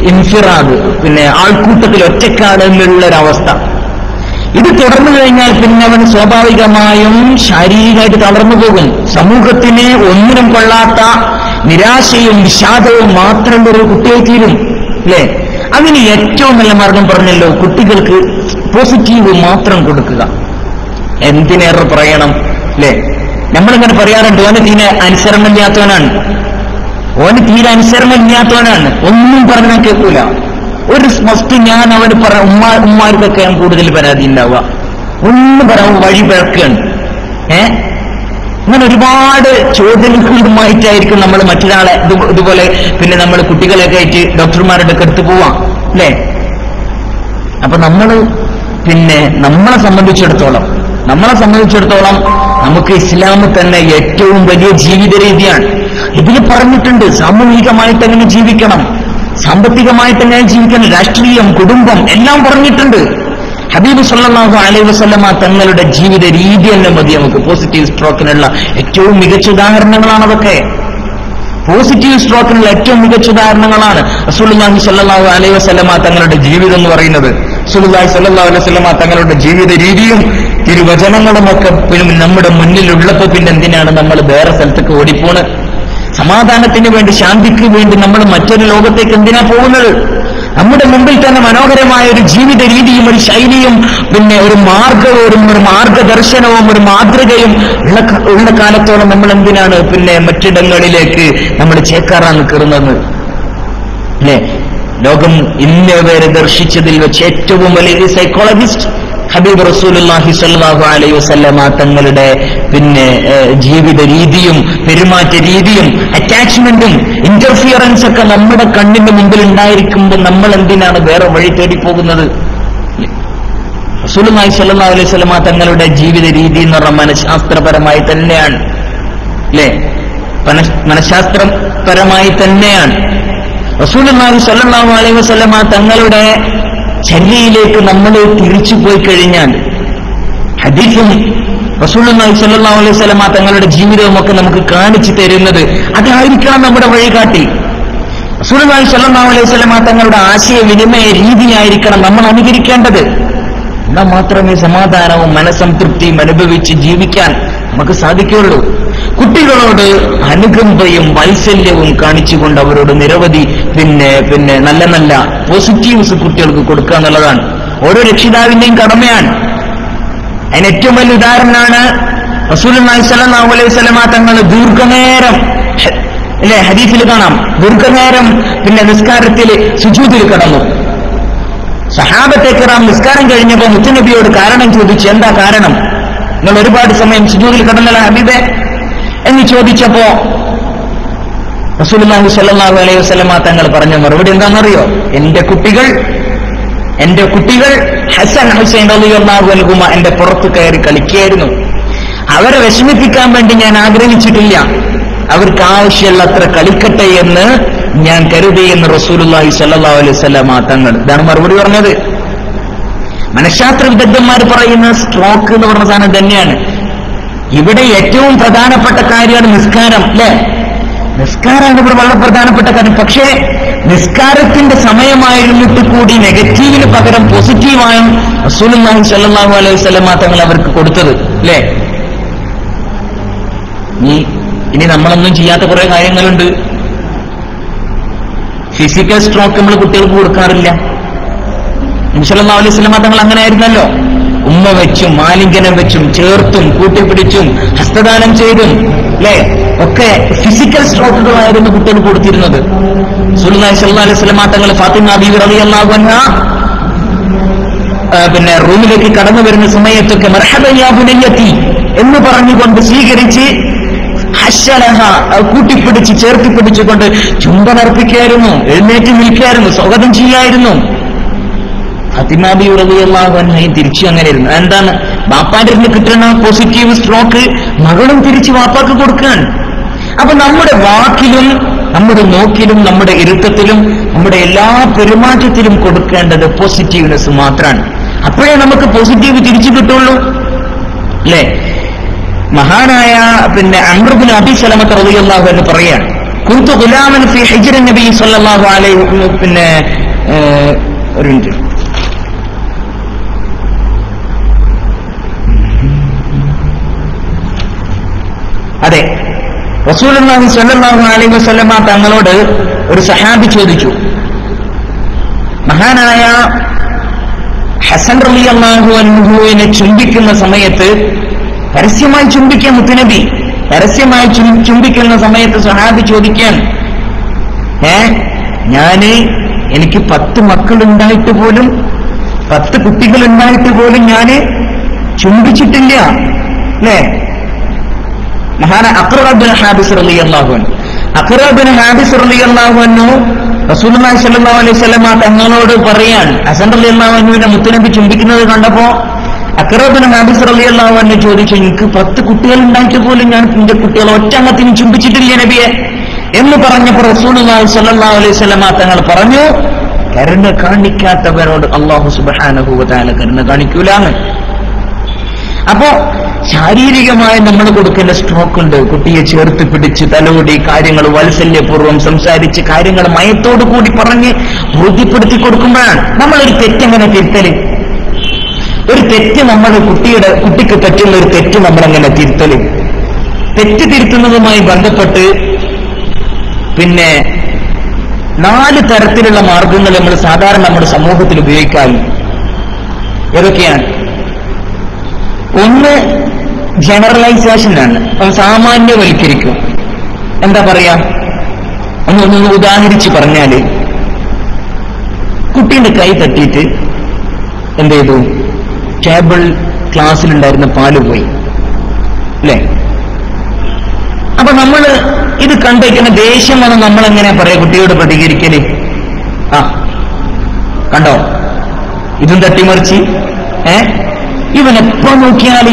ഇൻഫിറാദ്, ആൾക്കൂട്ടത്തിൽ ഒറ്റക്കാട് എന്നുള്ളൊരവസ്ഥ. ഇത് തുടർന്നു കഴിഞ്ഞാൽ അവൻ സ്വാഭാവികമായും ശാരീരികമായിട്ട് തളർന്നു പോകും. സമൂഹത്തിന് ഒന്നിനും കൊള്ളാത്ത നിരാശയും വിഷാദവും മാത്രമുള്ള ഒരു കുട്ടിയായി തീരും, അല്ലേ? അതിന് ഏറ്റവും നല്ല മാർഗം പറഞ്ഞല്ലോ, കുട്ടികൾക്ക് പോസിറ്റീവ് മാത്രം കൊടുക്കുക. എന്തിനേറെ പറയണം, അല്ലേ? നമ്മളിങ്ങനെ പറയാറുണ്ട്, ഓന് തീരെ അനുസരണമില്ലാത്തവനാണ്, ഒന്നും പറഞ്ഞാൽ കേൾക്കൂല. ഒരു മസ്റ്റ് ഞാൻ അവന് ഉമ്മാർക്കൊക്കെ കൂടുതൽ പരാതി ഉണ്ടാവുക, ഒന്നും പറയാൻ വഴി പിഴക്കുകയാണ്. അങ്ങനെ ഒരുപാട് ചോദ്യങ്ങളുമായിട്ടായിരിക്കും നമ്മൾ മറ്റൊരാളെ ഇതുപോലെ നമ്മൾ കുട്ടികളെയൊക്കെ ആയിട്ട് ഡോക്ടർമാരുടെ ഒക്കെ അടുത്ത് പോവാം, അല്ലേ? അപ്പൊ നമ്മളെ സംബന്ധിച്ചിടത്തോളം നമുക്ക് ഇസ്ലാം തന്നെ ഏറ്റവും വലിയ ജീവിത രീതിയാണ്. ഇതിൽ പറഞ്ഞിട്ടുണ്ട് സാമൂഹികമായിട്ട് എങ്ങനെ ജീവിക്കണം, സാമ്പത്തികമായിട്ട് എങ്ങനെ ജീവിക്കണം, രാഷ്ട്രീയം, കുടുംബം എല്ലാം പറഞ്ഞിട്ടുണ്ട്. ഹബീബ് സല്ലല്ലാഹു അലൈഹി വസല്ലമ തങ്ങളുടെ ജീവിത രീതി തന്നെ മതി നമുക്ക് പോസിറ്റീവ് സ്ട്രോക്കിനുള്ള ഏറ്റവും മികച്ച ഉദാഹരണങ്ങളാണ് അതൊക്കെ. പോസിറ്റീവ് സ്ട്രോക്കിനുള്ള ഏറ്റവും മികച്ച ഉദാഹരണങ്ങളാണ് റസൂലുള്ളാഹി സ്വല്ലല്ലാഹു അലൈഹി വസല്ലമ തങ്ങളുടെ ജീവിതം എന്ന് പറയുന്നത്. റസൂലുള്ളാഹി സ്വല്ലല്ലാഹു അലൈഹി വസല്ലമ തങ്ങളുടെ ജീവിത രീതിയും തിരുവചനങ്ങളുമൊക്കെ നമ്മുടെ മുന്നിലുള്ളപ്പോ എന്തിനാണ് നമ്മൾ വേറെ സ്ഥലത്തേക്ക് ഓടിപ്പോണ്? സമാധാനത്തിന് വേണ്ടി, ശാന്തിക്ക് വേണ്ടി നമ്മൾ മറ്റൊരു ലോകത്തേക്ക് എന്തിനാ പോകുന്നത്? നമ്മുടെ മുമ്പിൽ തന്നെ മനോഹരമായ ഒരു ജീവിത രീതിയും ഒരു ശൈലിയും ഒരു മാർഗവും ഒരു മാർഗദർശനവും ഒരു മാതൃകയും ഉള്ള കാലത്തോളം നമ്മൾ എന്തിനാണ് മറ്റിടങ്ങളിലേക്ക് നമ്മൾ ചേക്കാറാൻ നിൽക്കുന്നത്, അല്ലേ? ലോകം ഇന്നേവരെ ദർശിച്ചതിൽ വെച്ച് ഏറ്റവും വലിയ സൈക്കോളജിസ്റ്റ് ഹബീബ് റസൂലുള്ളാഹി സ്വല്ലല്ലാഹു അലൈഹി വസല്ലമ തങ്ങളുടെ ജീവിത രീതിയും പെരുമാറ്റ രീതിയും അറ്റാച്ച്മെന്റും ഇന്റർഫിയറൻസ് ഒക്കെ നമ്മുടെ കണ്ണിന്റെ മുമ്പിൽ ഉണ്ടായിരിക്കുമ്പോൾ നമ്മൾ എന്തിനാണ് വേറെ വഴി തേടി പോകുന്നത്? റസൂലുള്ളാഹി സ്വല്ലല്ലാഹു അലൈഹി വസല്ലമ തങ്ങളുടെ ജീവിത രീതി എന്ന് പറഞ്ഞാൽ മനഃശാസ്ത്രപരമായി തന്നെയാണ്, അല്ലേ? മനഃശാസ്ത്രപരമായി തന്നെയാണ്. റസൂലുള്ളാഹി സ്വല്ലല്ലാഹു അലൈഹി വസല്ലമ തങ്ങളുടെ ചര്യയിലേക്ക് നമ്മൾ തിരിച്ചു പോയി കഴിഞ്ഞാൽ ഹദീസും റസൂലുള്ളാഹി സ്വല്ലല്ലാഹു അലൈഹി വസല്ലമ തങ്ങളുടെ ജീവിതവും ഒക്കെ നമുക്ക് കാണിച്ചു തരുന്നത് അതായിരിക്കണം നമ്മുടെ വഴികാട്ടി. റസൂലുള്ളാഹി സ്വല്ലല്ലാഹു അലൈഹി വസല്ലമ തങ്ങളുടെ ആശയവിനിമയ രീതിയായിരിക്കണം നമ്മൾ അനുകരിക്കേണ്ടത്. എന്നാൽ മാത്രമേ സമാധാനവും മനസ്സംതൃപ്തിയും അനുഭവിച്ച് ജീവിക്കാൻ നമുക്ക് സാധിക്കുകയുള്ളൂ. കുട്ടികളോട് അനുകമ്പയും വാത്സല്യവും കാണിച്ചുകൊണ്ട് അവരോട് നിരവധി നല്ല നല്ല പോസിറ്റീവ്സ് കുട്ടികൾക്ക് കൊടുക്കുക എന്നുള്ളതാണ് ഓരോ രക്ഷിതാവിന്റെയും കടമയാണ്. അതിന് ഏറ്റവും വലിയ ഉദാഹരണമാണ് റസൂലുള്ളാഹി സ്വല്ലല്ലാഹു അലൈഹി വസല്ലമ തങ്ങൾ ദീർഘനേരം, അല്ലെ, ഹദീസിൽ കാണാം, ദീർഘനേരം നിസ്കാരത്തിൽ സുജൂദിൽ കിടന്നു. സഹാബത്തെ കിറാം നിസ്കാരം കഴിഞ്ഞപ്പോൾ മുത്തുനബിയോട് കാരണം ചോദിച്ചു, എന്താ കാരണം? നിങ്ങൾ ഒരുപാട് സമയം സുജൂദിൽ കിടന്നല്ല ഹബീബേ എന്ന് ചോദിച്ചപ്പോ റസൂലുള്ളാഹി സ്വല്ലല്ലാഹു അലൈഹി വസല്ലമ തങ്ങൾ പറഞ്ഞ മറുപടി എന്താണെന്നറിയോ? എന്റെ കുട്ടികൾ ഹസൻ ഹുസൈൻ റളിയല്ലാഹു അൻഹുമ എന്റെ പുറത്ത് കയറി കളിക്കുകയായിരുന്നു. അവരെ വിഷമിപ്പിക്കാൻ വേണ്ടി ഞാൻ ആഗ്രഹിച്ചിട്ടില്ല, അവർക്ക് ആവശ്യമുള്ളത്ര കളിക്കട്ടെ എന്ന് ഞാൻ കരുതിയെന്ന് റസൂലുള്ളാഹി സ്വല്ലല്ലാഹു അലൈഹി വസല്ലമ തങ്ങൾ. ഇതാണ് മറുപടി പറഞ്ഞത്. മനഃശാസ്ത്ര വിദഗ്ധന്മാർ പറയുന്ന സ്ട്രോക്ക് എന്ന് പറഞ്ഞ സാധനം തന്നെയാണ്. ഇവിടെ ഏറ്റവും പ്രധാനപ്പെട്ട കാര്യമാണ് നിസ്കാരം, അല്ലെ? നിസ്കാരമാണ് ഇവിടെ വളരെ പ്രധാനപ്പെട്ട കാര്യം. പക്ഷേ നിസ്കാരത്തിന്റെ സമയമായിരുന്നിട്ട് കൂടി നെഗറ്റീവിന് പകരം പോസിറ്റീവായും റസൂലുള്ളാഹി സ്വല്ലല്ലാഹു അലൈഹി വസല്ലം തങ്ങൾ അവർക്ക് കൊടുത്തത് അല്ലേ? ഇനി നമ്മളൊന്നും ചെയ്യാത്ത കുറെ കാര്യങ്ങളുണ്ട്. ഫിസിക്കൽ സ്ട്രോക്ക് നമ്മൾ കുട്ടികൾക്ക് കൊടുക്കാറില്ല. നബി സല്ലല്ലാഹു അലൈഹി വസല്ലം തങ്ങൾ അങ്ങനെ ആയിരുന്നല്ലോ. ഉമ്മ വെച്ചും ആലിംഗനം വെച്ചും ചേർത്തും കൂട്ടിപ്പിടിച്ചും ഹസ്തദാനം ചെയ്തും അല്ലേ ഒക്കെ ഫിസിക്കൽ സ്ട്രോക്കുകളായിരുന്നു കുട്ടികൾ കൊടുത്തിരുന്നത്. റസൂലുള്ളാഹി സ്വല്ലല്ലാഹു അലൈഹി വസല്ലം തങ്ങൾ ഫാത്തിമ ബീവി റളിയല്ലാഹു അൻഹാ പിന്നെ റൂമിലേക്ക് കടന്നു വരുന്ന സമയത്തൊക്കെ മർഹബൻ യാ ബുനയ്യത്തി എന്ന് പറഞ്ഞുകൊണ്ട് സ്വീകരിച്ച് ഹശ്ശലഹ കൂട്ടിപ്പിടിച്ച് ചേർത്തിപ്പിടിച്ചുകൊണ്ട് ചുംബനർപ്പിക്കായിരുന്നു, എഴുന്നേറ്റ് നിൽക്കായിരുന്നു, സ്വാഗതം ചെയ്യായിരുന്നു. ഫാത്തിമ ബീവി റളിയല്ലാഹു അൻഹയും തിരിച്ചു അങ്ങനെയായിരുന്നു. എന്താണ് ബാപ്പാന്റെ അടുത്ത് കിട്ടുന്ന പോസിറ്റീവ് സ്ട്രോക്ക് മകളും തിരിച്ച് വാപ്പാക്ക് കൊടുക്കാൻ. അപ്പൊ നമ്മുടെ വാക്കിലും നമ്മുടെ നോക്കിലും നമ്മുടെ ഇരുത്തത്തിലും നമ്മുടെ എല്ലാ പെരുമാറ്റത്തിലും കൊടുക്കേണ്ടത് പോസിറ്റീവ്നെസ് മാത്രമാണ്. അപ്പോഴേ നമുക്ക് പോസിറ്റീവ് തിരിച്ചു കിട്ടുള്ളൂ അല്ലേ? മഹാനായ പിന്നെ അംർ ഇബ്നു അബീ സലമ റളിയല്ലാഹു അൻഹു പറയാണ്, കുന്തു ഗുലാമൻ ഫീ ഹിജ്റ നബി സല്ലല്ലാഹു അലൈഹി പിന്നെ ഒരു മിനിറ്റ് അതെ റസൂലുള്ളാഹി സ്വല്ലല്ലാഹു അലൈഹി വസല്ലമ തങ്ങളോട് ഒരു സഹാബി ചോദിച്ചു. മഹാനായ ഹസൻ റളിയല്ലാഹു അൻഹുവിനെ ചുംബിക്കുന്ന സമയത്ത് പരസ്യമായി ചുംബിക്കാൻ മുത്തുനബി പരസ്യമായി ചുംബിക്കുന്ന സമയത്ത് സഹാബി ചോദിക്കാൻ, എനിക്ക് 10 മക്കളുണ്ടായിട്ട് പോലും 10 കുട്ടികളുണ്ടായിട്ട് പോലും ഞാന് ചുംബിച്ചിട്ടില്ല അല്ലേ? മഹാന അഖ്റ ബിൻ ഹാബിസ് റളിയല്ലാഹു അൻഹു റസൂലുള്ളാഹി സ്വല്ലല്ലാഹു അലൈഹി വസല്ലം തങ്ങളോട് പറയാൻ, ഹസൻ റളിയല്ലാഹു അൻഹുവിനെ മുത്തുനബി ചുംബിക്കുന്നത് കണ്ടപ്പോ അഖ്റ ബിൻ ഹാബിസ് റളിയല്ലാഹു അൻഹു ചോദിച്ചു, എനിക്ക് 10 കുട്ടികൾ ഉണ്ടായിട്ട് പോലും ഞാൻ എന്റെ കുട്ടികളെ ഒറ്റങ്ങത്തിന് ചുംബിച്ചിട്ടില്ല നബിയെ എന്ന് പറഞ്ഞപ്പോൾ റസൂലുള്ളാഹി സ്വല്ലല്ലാഹു അലൈഹി വസല്ലം തങ്ങൾ പറഞ്ഞു, കരുണ കാണിക്കാത്തവരോട് അല്ലാഹു സുബ്ഹാനഹു വ തആല കരുണ കാണിക്കൂലാണ്. അപ്പോ ശാരീരികമായി നമ്മൾ കൊടുക്കേണ്ട സ്ട്രോക്ക് ഉണ്ട്. കുട്ടിയെ ചേർത്ത് പിടിച്ച് തലോടി കാര്യങ്ങൾ വാത്സല്യപൂർവ്വം സംസാരിച്ച് കാര്യങ്ങൾ മയത്തോടു കൂടി പറഞ്ഞ് ബോധ്യപ്പെടുത്തി കൊടുക്കുമ്പോഴാണ് നമ്മളൊരു തെറ്റെങ്ങനെ തിരുത്തല്. ഒരു തെറ്റ് നമ്മൾ കുട്ടിക്ക് പറ്റുന്ന ഒരു തെറ്റ് നമ്മളെങ്ങനെ തിരുത്തല്. തെറ്റ് തിരുത്തുന്നതുമായി ബന്ധപ്പെട്ട് പിന്നെ 4 തരത്തിലുള്ള മാർഗങ്ങൾ നമ്മൾ സാധാരണ നമ്മുടെ സമൂഹത്തിൽ ഉപയോഗിക്കാറുണ്ട്. ഏതൊക്കെയാണ്? ഒന്ന് ജനറലൈസേഷനാണ്, സാമാന്യവൽക്കരിക്കും. എന്താ പറയാ, ഒന്ന് ഉദാഹരിച്ച് പറഞ്ഞാല്, കുട്ടീന്റെ കൈ തട്ടിയിട്ട് എന്ത് ചെയ്തു, ടേബിൾ ക്ലാസ്സിലുണ്ടായിരുന്ന പാല് പോയി അല്ലേ? അപ്പൊ നമ്മള് ഇത് കണ്ടേക്കുന്ന ദേഷ്യം വന്ന് നമ്മളെങ്ങനെ പറയാ കുട്ടിയോട് പ്രതികരിക്കല്? കണ്ടോ ഇതും തട്ടിമറിച്ച്, ഇവൻ എപ്പോ നോക്കിയാൽ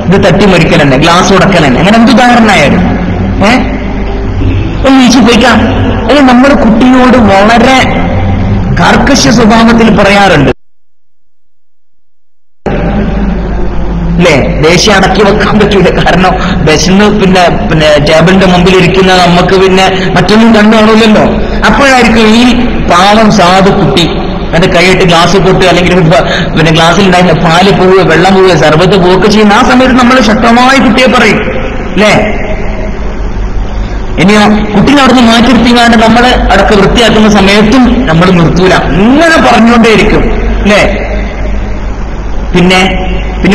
ഇത് തട്ടിമറിക്കലെന്നെ, ഗ്ലാസ് ഉടക്കലെന്നെ, അങ്ങനെ എന്തുദാഹരണമായാലും ഒന്ന് വീശി പോയിക്കാം. അല്ലെങ്കിൽ നമ്മൾ കുട്ടിയോട് വളരെ കാർക്കശ്യ സ്വഭാവത്തിൽ പറയാറുണ്ട് അല്ലേ? ദേഷ്യം അടക്കി വെക്കാൻ പറ്റൂല. കാരണം വിശന്ന് പിന്നെ ടേബിളിന്റെ മുമ്പിൽ ഇരിക്കുന്ന നമുക്ക് പിന്നെ മറ്റൊന്നും കണ്ടു കാണില്ലല്ലോ. അപ്പോഴായിരിക്കും ഈ പാവം സാധു കുട്ടി എന്റെ കൈയിട്ട് ഗ്ലാസ് പൊട്ട് അല്ലെങ്കിൽ പിന്നെ ഗ്ലാസ്സിലുണ്ടായിരുന്ന പാല് പോവുക, വെള്ളം പോവുക, സർബത്ത് പോവുക ചെയ്യുന്ന ആ സമയത്ത് നമ്മൾ ശക്തമായി കുട്ടിയെ പറയും അല്ലേ? ഇനിയോ കുട്ടീനെ അവിടുന്ന് മാറ്റിരുത്തിങ്ങാണ്ട് നമ്മൾ അടക്ക വൃത്തിയാക്കുന്ന സമയത്തും നമ്മൾ നിർത്തൂല, ഇങ്ങനെ പറഞ്ഞുകൊണ്ടേയിരിക്കും അല്ലേ? പിന്നെ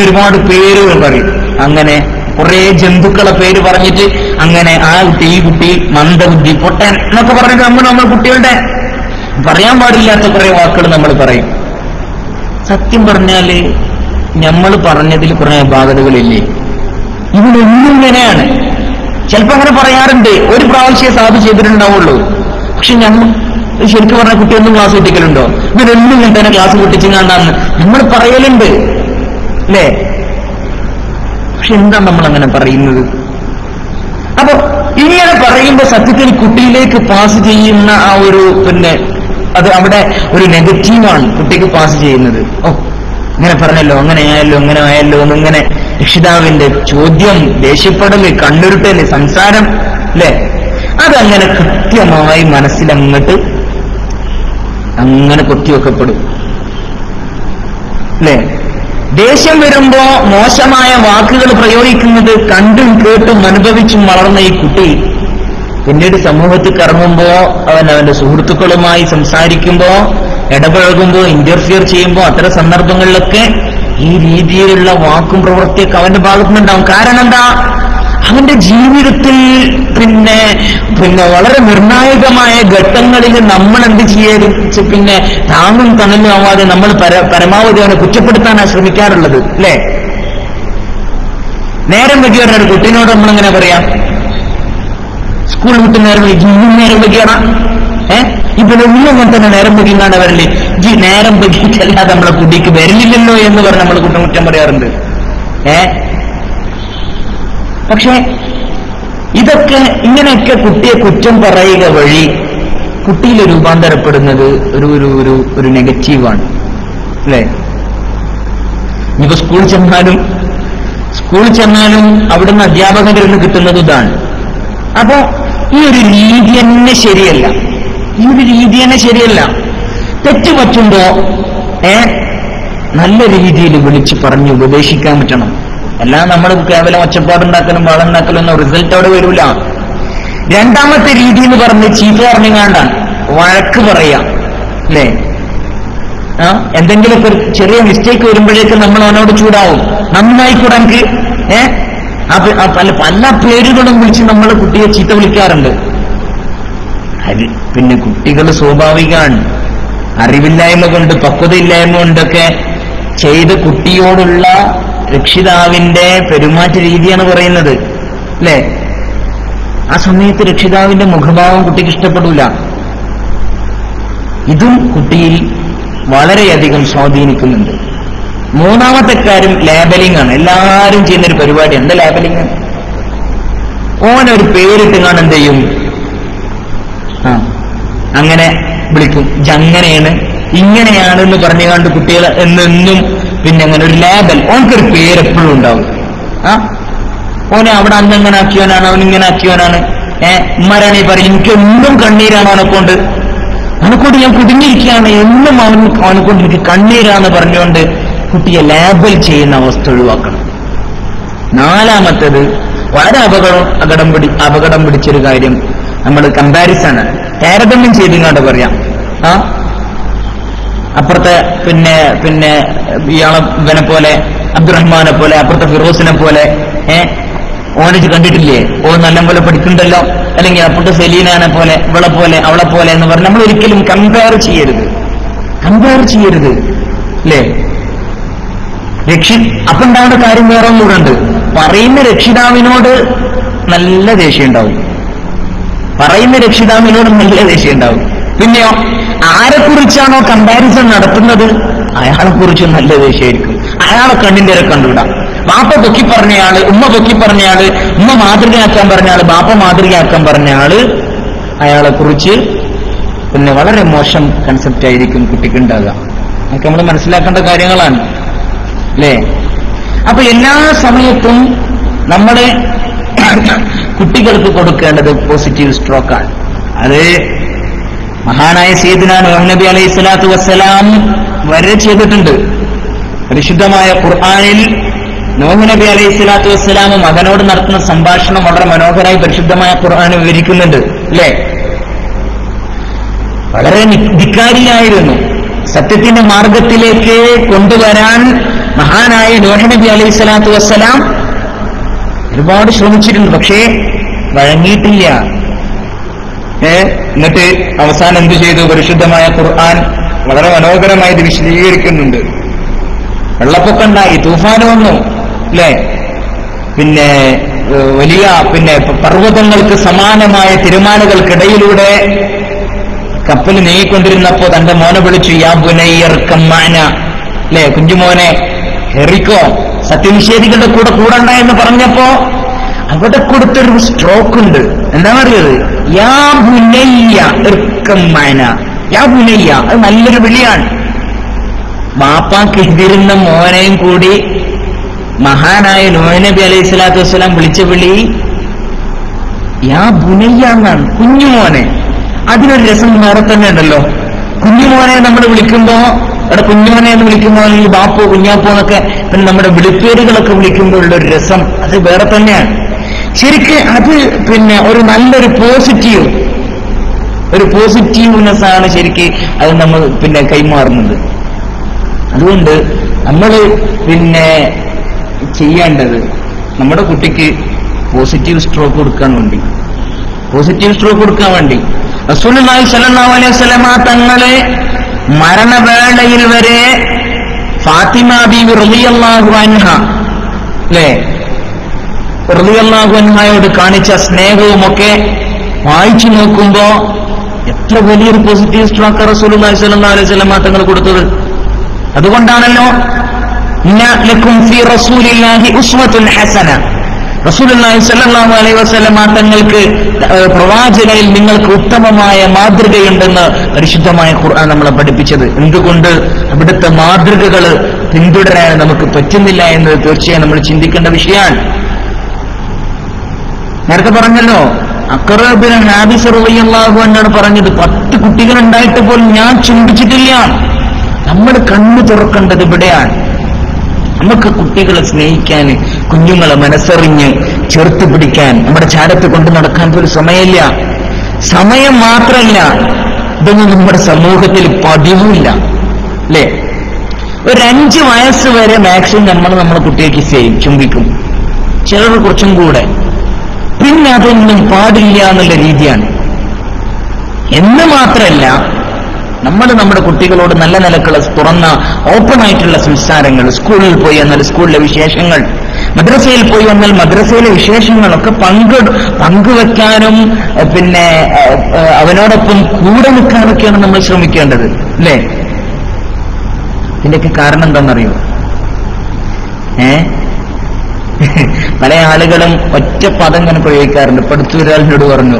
ഒരുപാട് പേരുകൾ പറയും. അങ്ങനെ കുറെ ജന്തുക്കളെ പേര് പറഞ്ഞിട്ട് അങ്ങനെ ആ കുട്ടി ഈ കുട്ടി മന്ദബുദ്ധി പൊട്ടൻ എന്നൊക്കെ പറഞ്ഞിട്ട് നമ്മൾ കുട്ടികളുടെ പറയാൻ പാടില്ലാത്ത കുറെ വാക്കുകൾ നമ്മൾ പറയും. സത്യം പറഞ്ഞാല് നമ്മൾ പറഞ്ഞതിൽ കുറെ അപാകതകളില്ലേ? ഇവനൊന്നും ഇങ്ങനെയാണ്. ചിലപ്പോ അങ്ങനെ പറയാറുണ്ട്, ഒരു പ്രാവശ്യം സാധു ചെയ്തിട്ടുണ്ടാവുള്ളൂ. പക്ഷെ ശരിക്കും പറഞ്ഞ കുട്ടിയൊന്നും ക്ലാസ് പൊട്ടിക്കലുണ്ടോ? ഇവരൊന്നും ഇങ്ങനെ തന്നെ ക്ലാസ് പൊട്ടിച്ചിങ്ങാണ്ടാന്ന് നമ്മൾ പറയലുണ്ട് അല്ലേ? പക്ഷെ എന്താ നമ്മളങ്ങനെ പറയുന്നത്? അപ്പൊ ഇങ്ങനെ പറയുമ്പോ സത്യത്തിൽ കുട്ടിയിലേക്ക് പാസ് ചെയ്യുന്ന ആ ഒരു അത് അവിടെ ഒരു നെഗറ്റീവാണ് കുട്ടിക്ക് പാസ് ചെയ്യുന്നത്. ഇങ്ങനെ പറഞ്ഞല്ലോ, അങ്ങനെ ആയല്ലോ എന്നിങ്ങനെ രക്ഷിതാവിന്റെ ചോദ്യം, ദേഷ്യപ്പെടല്, കണ്ണുരുട്ടല്, സംസാരം അല്ലേ? അതങ്ങനെ കൃത്യമായി മനസ്സിലങ്ങട്ട് അങ്ങനെ കൊത്തിവെക്കപ്പെടും. അല്ലേ? ദേഷ്യം വരുമ്പോ മോശമായ വാക്കുകൾ പ്രയോഗിക്കുന്നത് കണ്ടും കേട്ടും അനുഭവിച്ചും വളർന്ന ഈ കുട്ടി പിന്നീട് സമൂഹത്തിൽ കറങ്ങുമ്പോ അവന്റെ സുഹൃത്തുക്കളുമായി സംസാരിക്കുമ്പോ ഇടപഴകുമ്പോ ഇന്റർഫിയർ ചെയ്യുമ്പോ അത്തരം സന്ദർഭങ്ങളിലൊക്കെ ഈ രീതിയിലുള്ള വാക്കും പ്രവൃത്തിയൊക്കെ അവന്റെ ഭാഗത്തുനിന്നുണ്ടാവും. കാരണം എന്താ? അവന്റെ ജീവിതത്തിൽ പിന്നെ വളരെ നിർണായകമായ ഘട്ടങ്ങളിൽ നമ്മൾ എന്ത് ചെയ്യരുത്, പിന്നെ താങ്ങും തണലും ആവാതെ നമ്മൾ പരമാവധി അവനെ കുറ്റപ്പെടുത്താനാണ് ശ്രമിക്കാറുള്ളത്. അല്ലേ? നേരം വൈകി വരുന്ന ഒരു കുട്ടീനോട് നമ്മളിങ്ങനെ പറയാം, സ്കൂൾ വിട്ട് നേരം വൈകി, ഇന്നും നേരം വൈകിയാണ്, ഇപ്പൊ ഇന്നും അങ്ങനെ തന്നെ നേരം വൈകിങ്ങാണ്ട് വരല്ലേ, ഈ നേരം വൈകിട്ടല്ലാതെ നമ്മളെ കുട്ടിക്ക് വരില്ലല്ലോ എന്ന് പറഞ്ഞ് നമ്മൾ കുറ്റം പറയാറുണ്ട്. പക്ഷെ ഇതൊക്കെ ഇങ്ങനെയൊക്കെ കുട്ടിയെ കുറ്റം പറയുക വഴി കുട്ടിയിൽ രൂപാന്തരപ്പെടുന്നത് ഒരു നെഗറ്റീവാണ്. അല്ലേ? ഇനിയിപ്പോ സ്കൂളിൽ ചെന്നാലും അവിടുന്ന് അധ്യാപകന്റെ നിന്ന് കിട്ടുന്നത് ഇതാണ്. അപ്പോ ഈ ഒരു രീതി തന്നെ ശരിയല്ല. തെറ്റ് പറ്റുമ്പോ നല്ല രീതിയിൽ വിളിച്ച് പറഞ്ഞ് ഉപദേശിക്കാൻ പറ്റണം. എല്ലാം നമ്മൾ കേവലം ഒച്ചപ്പാടുണ്ടാക്കലും വാളുണ്ടാക്കലും ഒന്നും റിസൾട്ട് അവിടെ വരില്ല. രണ്ടാമത്തെ രീതി എന്ന് പറഞ്ഞ് ചീത്ത പറഞ്ഞാണ്ടാണ് വഴക്ക് പറയാം. അല്ലേ? എന്തെങ്കിലുമൊക്കെ ഒരു ചെറിയ മിസ്റ്റേക്ക് വരുമ്പോഴേക്ക് നമ്മൾ അവനോട് ചൂടാവും. നന്നായിക്കൂടെ എനിക്ക് പല പേരുകളും വിളിച്ച് നമ്മൾ കുട്ടിയെ ചീത്ത വിളിക്കാറുണ്ട്. പിന്നെ കുട്ടികൾ സ്വാഭാവികമാണ്, അറിവില്ലായ്മ കൊണ്ട് പക്വതയില്ലായ്മ കൊണ്ടൊക്കെ ചെയ്ത് കുട്ടിയോടുള്ള രക്ഷിതാവിന്റെ പെരുമാറ്റ രീതിയാണ് പറയുന്നത്. അല്ലേ? ആ സമയത്ത് രക്ഷിതാവിന്റെ മുഖഭാവം കുട്ടിക്ക് ഇഷ്ടപ്പെടൂല. ഇതും കുട്ടിയിൽ വളരെയധികം സ്വാധീനിക്കുന്നുണ്ട്. മൂന്നാമത്തെ കാര്യം ലേബലിംഗ് ആണ്. എല്ലാവരും ചെയ്യുന്നൊരു പരിപാടി. എന്താ ലേബലിംഗ്? ഓനൊരു പേരിട്ടുകാണ് എന്ത് ചെയ്യും, അങ്ങനെ വിളിക്കും. അങ്ങനെയാണ് ഇങ്ങനെയാണെന്ന് പറഞ്ഞുകൊണ്ട് കുട്ടികൾ എന്നും പിന്നെ അങ്ങനെ ഒരു ലേബൽ, ഓനക്കൊരു പേരെപ്പോഴും ഉണ്ടാവും. ഓനെ അവിടെ അന്നെങ്ങനെ ആക്കിയവനാണ്, അവനിങ്ങനെ ആക്കിയവനാണ്. ഉമ്മാരാണീ പറയും എനിക്കെന്നും കണ്ണീരാണ് അവനെക്കൊണ്ട് ഞാൻ കുടുങ്ങിയിരിക്കുകയാണ്, എന്നും അവനെക്കൊണ്ട് എനിക്ക് കണ്ണീരാന്ന് പറഞ്ഞുകൊണ്ട് കുട്ടിയെ ലേബൽ ചെയ്യുന്ന അവസ്ഥ ഒഴിവാക്കണം. നാലാമത്തേത് വളരെ അപകടം പിടിച്ചൊരു കാര്യം, നമ്മൾ കമ്പാരിസൺ താരതമ്യം ചെയ്തിങ്ങാണ്ട് പറയാം. അപ്പുറത്തെ പിന്നെ ഇയാളെ ഇവനെ പോലെ അബ്ദുറഹ്മാനെ പോലെ, അപ്പുറത്തെ ഫിറോസിനെ പോലെ ഓനിച്ച് കണ്ടിട്ടില്ലേ, ഓ നല്ലപോലെ പഠിക്കണ്ടല്ലോ, അല്ലെങ്കിൽ അപ്പുറത്തെ സെലീനാനെ പോലെ, ഇവളെ പോലെ, അവളെ പോലെ എന്ന് പറഞ്ഞ് നമ്മൾ ഒരിക്കലും കമ്പയർ ചെയ്യരുത്. അല്ലേ? അപ്പൊ ഉണ്ടാവേണ്ട കാര്യം വേറെ ഒന്നുകൂടെ. പറയുന്ന രക്ഷിതാവിനോട് നല്ല ദേഷ്യം ഉണ്ടാവും. പിന്നെയോ ആരെക്കുറിച്ചാണോ കമ്പാരിസൺ നടത്തുന്നത് അയാളെക്കുറിച്ച് നല്ല ദേഷ്യമായിരിക്കും. അയാളെ കണ്ണിന്റെ കണ്ടുവിടാം. ബാപ്പ പൊക്കി പറഞ്ഞയാള്, ഉമ്മ പൊക്കി പറഞ്ഞയാള്, ഉമ്മ മാതൃകയാക്കാൻ പറഞ്ഞയാള്, ബാപ്പ മാതൃകയാക്കാൻ പറഞ്ഞയാള്, അയാളെക്കുറിച്ച് പിന്നെ വളരെ മോശം കൺസെപ്റ്റ് ആയിരിക്കും കുട്ടിക്ക് ഉണ്ടാകുക. അതൊക്കെ നമ്മൾ മനസ്സിലാക്കേണ്ട കാര്യങ്ങളാണ്. അല്ലേ? അപ്പൊ എല്ലാ സമയത്തും നമ്മള് കുട്ടികൾക്ക് കൊടുക്കേണ്ടത് പോസിറ്റീവ് സ്ട്രോക്കാണ്. അത് മഹാനായ സയ്യിദുനാ നൂഹ് നബി അലൈഹി സ്വലാത്തു വസ്സലാം വരെ ചെയ്തിട്ടുണ്ട്. പരിശുദ്ധമായ ഖുർആനിൽ നൂഹ് നബി അലൈഹി സ്വലാത്തു വസ്സലാം മകനോട് നടത്തുന്ന സംഭാഷണം വളരെ മനോഹരമായി പരിശുദ്ധമായ ഖുർആൻ വിവരിക്കുന്നുണ്ട്. അല്ലേ? വളരെ ധിക്കാരിയായിരുന്നു. സത്യത്തിന്റെ മാർഗത്തിലേക്ക് കൊണ്ടുവരാൻ മഹാനായ നൂഹ് നബി അലൈഹി സ്വലാത്തു വസ്സലാം ഒരുപാട് ശ്രമിച്ചിട്ടുണ്ട്. പക്ഷേ വഴങ്ങിയിട്ടില്ല. എന്നിട്ട് അവസാനം എന്തു ചെയ്തു? പരിശുദ്ധമായ ഖുർആൻ വളരെ മനോഹരമായി ഇത് വിശദീകരിക്കുന്നുണ്ട്. വെള്ളപ്പൊക്കം ഉണ്ടായി, തൂഫാന് വന്നു. അല്ലേ? പിന്നെ വലിയ പർവ്വതങ്ങൾക്ക് സമാനമായ തിരമാലകൾക്കിടയിലൂടെ കപ്പൽ നീങ്ങിക്കൊണ്ടിരുന്നപ്പോ തന്റെ മോനെ വിളിച്ചു, യാ ബുനയ്യർകം മഅന. അല്ലേ? കുഞ്ഞുമോനെ ഹെറിക്കോ, സത്യനിഷേധികളുടെ കൂടെ എന്ന് പറഞ്ഞപ്പോ അവിടെ കൊടുത്തൊരു സ്ട്രോക്ക് ഉണ്ട്. എന്താണെന്നറിയത്? യാ ബുനയ്യ ഇർകം മഅന. യാ ബുനയ്യ, അത് നല്ലൊരു വിളിയാണ്. ബാപ്പാക്ക് എതിരുന്ന മോനെയും കൂടി മഹാനായ നൂഹ് നബി അലൈഹി സ്വലാത്തു വസ്സലാം വിളിച്ച വിളി യാ ബുനയ്യ എന്നാണ്, കുഞ്ഞുമോനെ. അതിനൊരു രസം വേറെ തന്നെ ഉണ്ടല്ലോ. കുഞ്ഞുമോനെ നമ്മൾ വിളിക്കുമ്പോ, അവിടെ കുഞ്ഞുമോനെ എന്ന് വിളിക്കുമ്പോൾ അല്ലെങ്കിൽ ബാപ്പോ കുഞ്ഞാപ്പോ എന്നൊക്കെ പിന്നെ നമ്മുടെ വിളിപ്പേരുകളൊക്കെ വിളിക്കുമ്പോഴുള്ളൊരു രസം അത് വേറെ തന്നെയാണ്. ശരിക്ക് അത് പിന്നെ ഒരു നല്ലൊരു പോസിറ്റീവ്നെസ് ആണ് ശരിക്ക് അത് നമ്മൾ പിന്നെ കൈമാറുന്നത്. അതുകൊണ്ട് നമ്മൾ പിന്നെ ചെയ്യേണ്ടത് നമ്മുടെ കുട്ടിക്ക് പോസിറ്റീവ് സ്ട്രോക്ക് കൊടുക്കാൻ വേണ്ടി റസൂലുള്ളാഹി സ്വല്ലല്ലാഹു അലൈഹി വസല്ലം തങ്ങളെ മരണവേളയിൽ വരെ ഫാത്തിമ ബീവി റളിയല്ലാഹു അൻഹ റളിയല്ലാഹു അൻഹയോട് കാണിച്ച സ്നേഹവുമൊക്കെ വായിച്ചു നോക്കുമ്പോ എത്ര വലിയൊരു പോസിറ്റീവ് സ്ട്രോക്ക് റസൂലുള്ളാഹി സ്വല്ലല്ലാഹു അലൈഹി വസല്ലം തങ്ങൾ കൊടുത്തത്. അതുകൊണ്ടാണല്ലോ ഇന്ന ലക്കും ഫീ റസൂലില്ലാഹി ഉസ്വത്തുൻ ഹസന, റസൂലുള്ളാഹി സ്വല്ലല്ലാഹു അലൈഹി വസല്ലം തങ്ങൾക്ക് പ്രവാചകനിൽ നിങ്ങൾക്ക് ഉത്തമമായ മാതൃകയുണ്ടെന്ന് പരിശുദ്ധമായ ഖുർആൻ നമ്മളെ പഠിപ്പിച്ചത്. എന്തുകൊണ്ട് അവിടുത്തെ മാതൃകകൾ പിന്തുടരാൻ നമുക്ക് പറ്റുന്നില്ല എന്ന് തീർച്ചയായും നമ്മൾ ചിന്തിക്കേണ്ട വിഷയമാണ്. നേരത്തെ പറഞ്ഞല്ലോ, അഖറ ബിൻ ഹാബിസ് റളിയല്ലാഹു അൻഹു പറഞ്ഞത് 10 കുട്ടികളുണ്ടായിട്ട് പോലും ഞാൻ ചുംബിച്ചിട്ടില്ല. നമ്മൾ കണ്ണു തുറക്കേണ്ടത് ഇവിടെയാണ്. നമുക്ക് കുട്ടികളെ സ്നേഹിക്കാൻ, കുഞ്ഞുങ്ങളെ മനസ്സറിഞ്ഞ് ചേർത്ത് പിടിക്കാൻ, നമ്മുടെ ചാരത്ത് കൊണ്ട് നടക്കാൻ ഒരു സമയമില്ല. സമയം മാത്രമല്ല, ഇതൊന്നും നമ്മുടെ സമൂഹത്തിൽ പതിവില്ല അല്ലേ? ഒരു 5 വയസ്സ് വരെ മാക്സിമം നമ്മളെ കുട്ടിയെ കിസ് ചെയ്യും, ചുംബിക്കും, ചിലർ കുറച്ചും കൂടെ. പിന്നെ അതൊന്നും പാടില്ല എന്നുള്ള രീതിയാണ്. എന്ന് മാത്രമല്ല, നമ്മൾ നമ്മുടെ കുട്ടികളോട് നല്ല നിലക്കുള്ള തുറന്ന ഓപ്പൺ ആയിട്ടുള്ള സംസാരങ്ങൾ, സ്കൂളിൽ പോയി വന്നാൽ സ്കൂളിലെ വിശേഷങ്ങൾ, മദ്രസയിൽ പോയി വന്നാൽ മദ്രസയിലെ വിശേഷങ്ങളൊക്കെ പങ്കുവെക്കാനും പിന്നെ അവനോടൊപ്പം കൂടെ നിൽക്കാനൊക്കെയാണ് നമ്മൾ ശ്രമിക്കേണ്ടത് അല്ലേ? ഇതിന്റെയൊക്കെ കാരണം എന്താണെന്നറിയോ? പല ആളുകളും ഒറ്റ പദം ഇങ്ങനെ പ്രയോഗിക്കാറുണ്ട്. ഇപ്പൊ അടുത്തൊരാളിനോട് പറഞ്ഞു,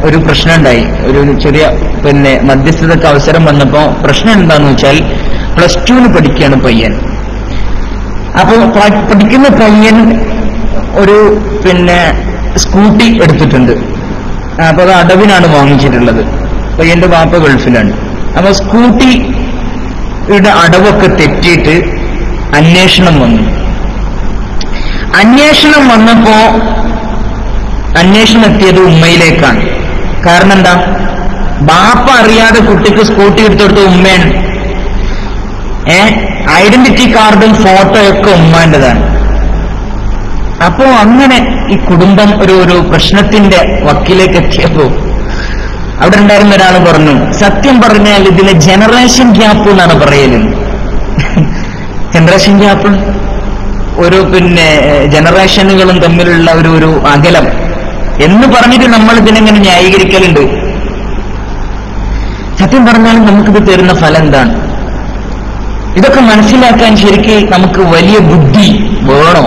ഒരു പ്രശ്നം ഉണ്ടായി, ഒരു ചെറിയ പിന്നെ മധ്യസ്ഥതക്ക് അവസരം വന്നപ്പോ പ്രശ്നം എന്താന്ന് വെച്ചാൽ +2 പഠിക്കുകയാണ് പയ്യൻ. അപ്പൊ പഠിക്കുന്ന പയ്യൻ ഒരു പിന്നെ സ്കൂട്ടി എടുത്തിട്ടുണ്ട്. അപ്പൊ അത് അടവിനാണ് വാങ്ങിച്ചിട്ടുള്ളത്. പയ്യന്റെ വാപ്പ ഗൾഫിലാണ്. അപ്പൊ സ്കൂട്ടിയുടെ അടവൊക്കെ തെറ്റിയിട്ട് അന്വേഷണം വന്നപ്പോ അന്വേഷണം എത്തിയത് ഉമ്മയിലേക്കാണ്. കാരണം എന്താ? ബാപ്പ അറിയാതെ കുട്ടിക്ക് സ്കൂട്ടി എടുത്തെടുത്ത ഉമ്മയാണ്. ഐഡന്റിറ്റി കാർഡും ഫോട്ടോയൊക്കെ ഉമ്മാന്റെതാണ്. അപ്പോ അങ്ങനെ ഈ കുടുംബം ഒരു പ്രശ്നത്തിന്റെ വക്കിലേക്ക് എത്തിയപ്പോ അവിടെ ഉണ്ടായിരുന്ന ഒരാൾ പറഞ്ഞു, സത്യം പറഞ്ഞാൽ ഇതിലെ ജനറേഷൻ ഗ്യാപ്പ് എന്നാണ് പറയല്. ജനറേഷൻ ഗ്യാപ്പ്, ഒരു പിന്നെ ജനറേഷനുകളും തമ്മിലുള്ള ഒരു അകലം എന്ന് പറഞ്ഞിട്ട് നമ്മൾ ഇതിനെങ്ങനെ ന്യായീകരിക്കലുണ്ട്. സത്യം പറഞ്ഞാൽ നമുക്കിത് തരുന്ന ഫലം എന്താണ്? ഇതൊക്കെ മനസ്സിലാക്കാൻ ശരിക്ക് നമുക്ക് വലിയ ബുദ്ധി വേണോ?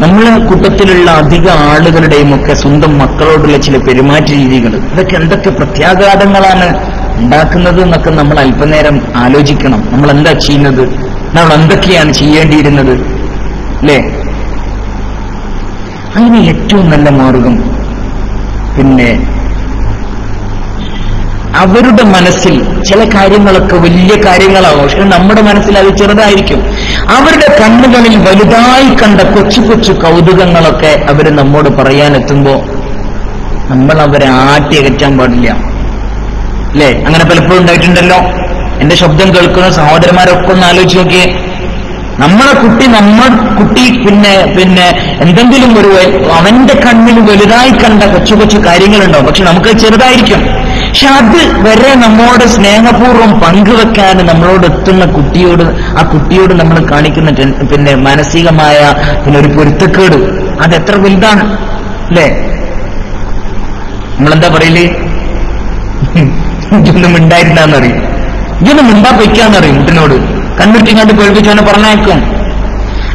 നമ്മളെ കൂട്ടത്തിലുള്ള അധിക ആളുകളുടെയും ഒക്കെ സ്വന്തം മക്കളോടുള്ള ചില പെരുമാറ്റ രീതികൾ, ഇതൊക്കെ എന്തൊക്കെ പ്രത്യാഘാതങ്ങളാണ് ഉണ്ടാക്കുന്നത് എന്നൊക്കെ നമ്മൾ അല്പനേരം ആലോചിക്കണം. നമ്മൾ എന്താ ചെയ്യുന്നത്? നമ്മൾ എന്തൊക്കെയാണ് ചെയ്യേണ്ടിയിരുന്നത് അല്ലേ? അതിന് ഏറ്റവും നല്ല മാർഗം പിന്നെ അവരുടെ മനസ്സിൽ ചില കാര്യങ്ങളൊക്കെ വലിയ കാര്യങ്ങളാവും, പക്ഷെ നമ്മുടെ മനസ്സിൽ അത് ചെറുതായിരിക്കും. അവരുടെ കണ്ണുകളിൽ വലുതായി കണ്ട കൊച്ചു കൊച്ചു കൗതുകങ്ങളൊക്കെ അവർ നമ്മോട് പറയാനെത്തുമ്പോ നമ്മൾ അവരെ ആട്ടിയകറ്റാൻ പാടില്ല അല്ലേ? അങ്ങനെ പലപ്പോഴും ഉണ്ടായിട്ടുണ്ടല്ലോ. എന്റെ ശബ്ദം കേൾക്കുന്ന സഹോദരന്മാരൊക്കെ ഒന്ന് ആലോചിച്ച് നോക്കിയേ. നമ്മുടെ കുട്ടി പിന്നെ എന്തെങ്കിലും അവന്റെ കണ്ണിൽ വലുതായി കണ്ട കൊച്ചു കൊച്ചു കാര്യങ്ങളുണ്ടാവും, പക്ഷെ നമുക്ക് ചെറുതായിരിക്കും. പക്ഷെ അത് വരെ നമ്മോട് സ്നേഹപൂർവ്വം പങ്കുവെക്കാൻ നമ്മളോട് എത്തുന്ന ആ കുട്ടിയോട് നമ്മൾ കാണിക്കുന്ന പിന്നെ മാനസികമായ ഒരു പൊരുത്തക്കേട് അതെത്ര വലുതാണ് അല്ലേ? നമ്മളെന്താ പറയല്? ഇതൊന്നും ഉണ്ടായിരുന്നറിയും, ഇതൊന്നും മിണ്ടാ പൊയ്ക്കാന്നറിയും. കുട്ടിനോട് കണ്ണുറ്റിങ്ങാണ്ട് കേൾപ്പിച്ചവനെ പറഞ്ഞേക്കും.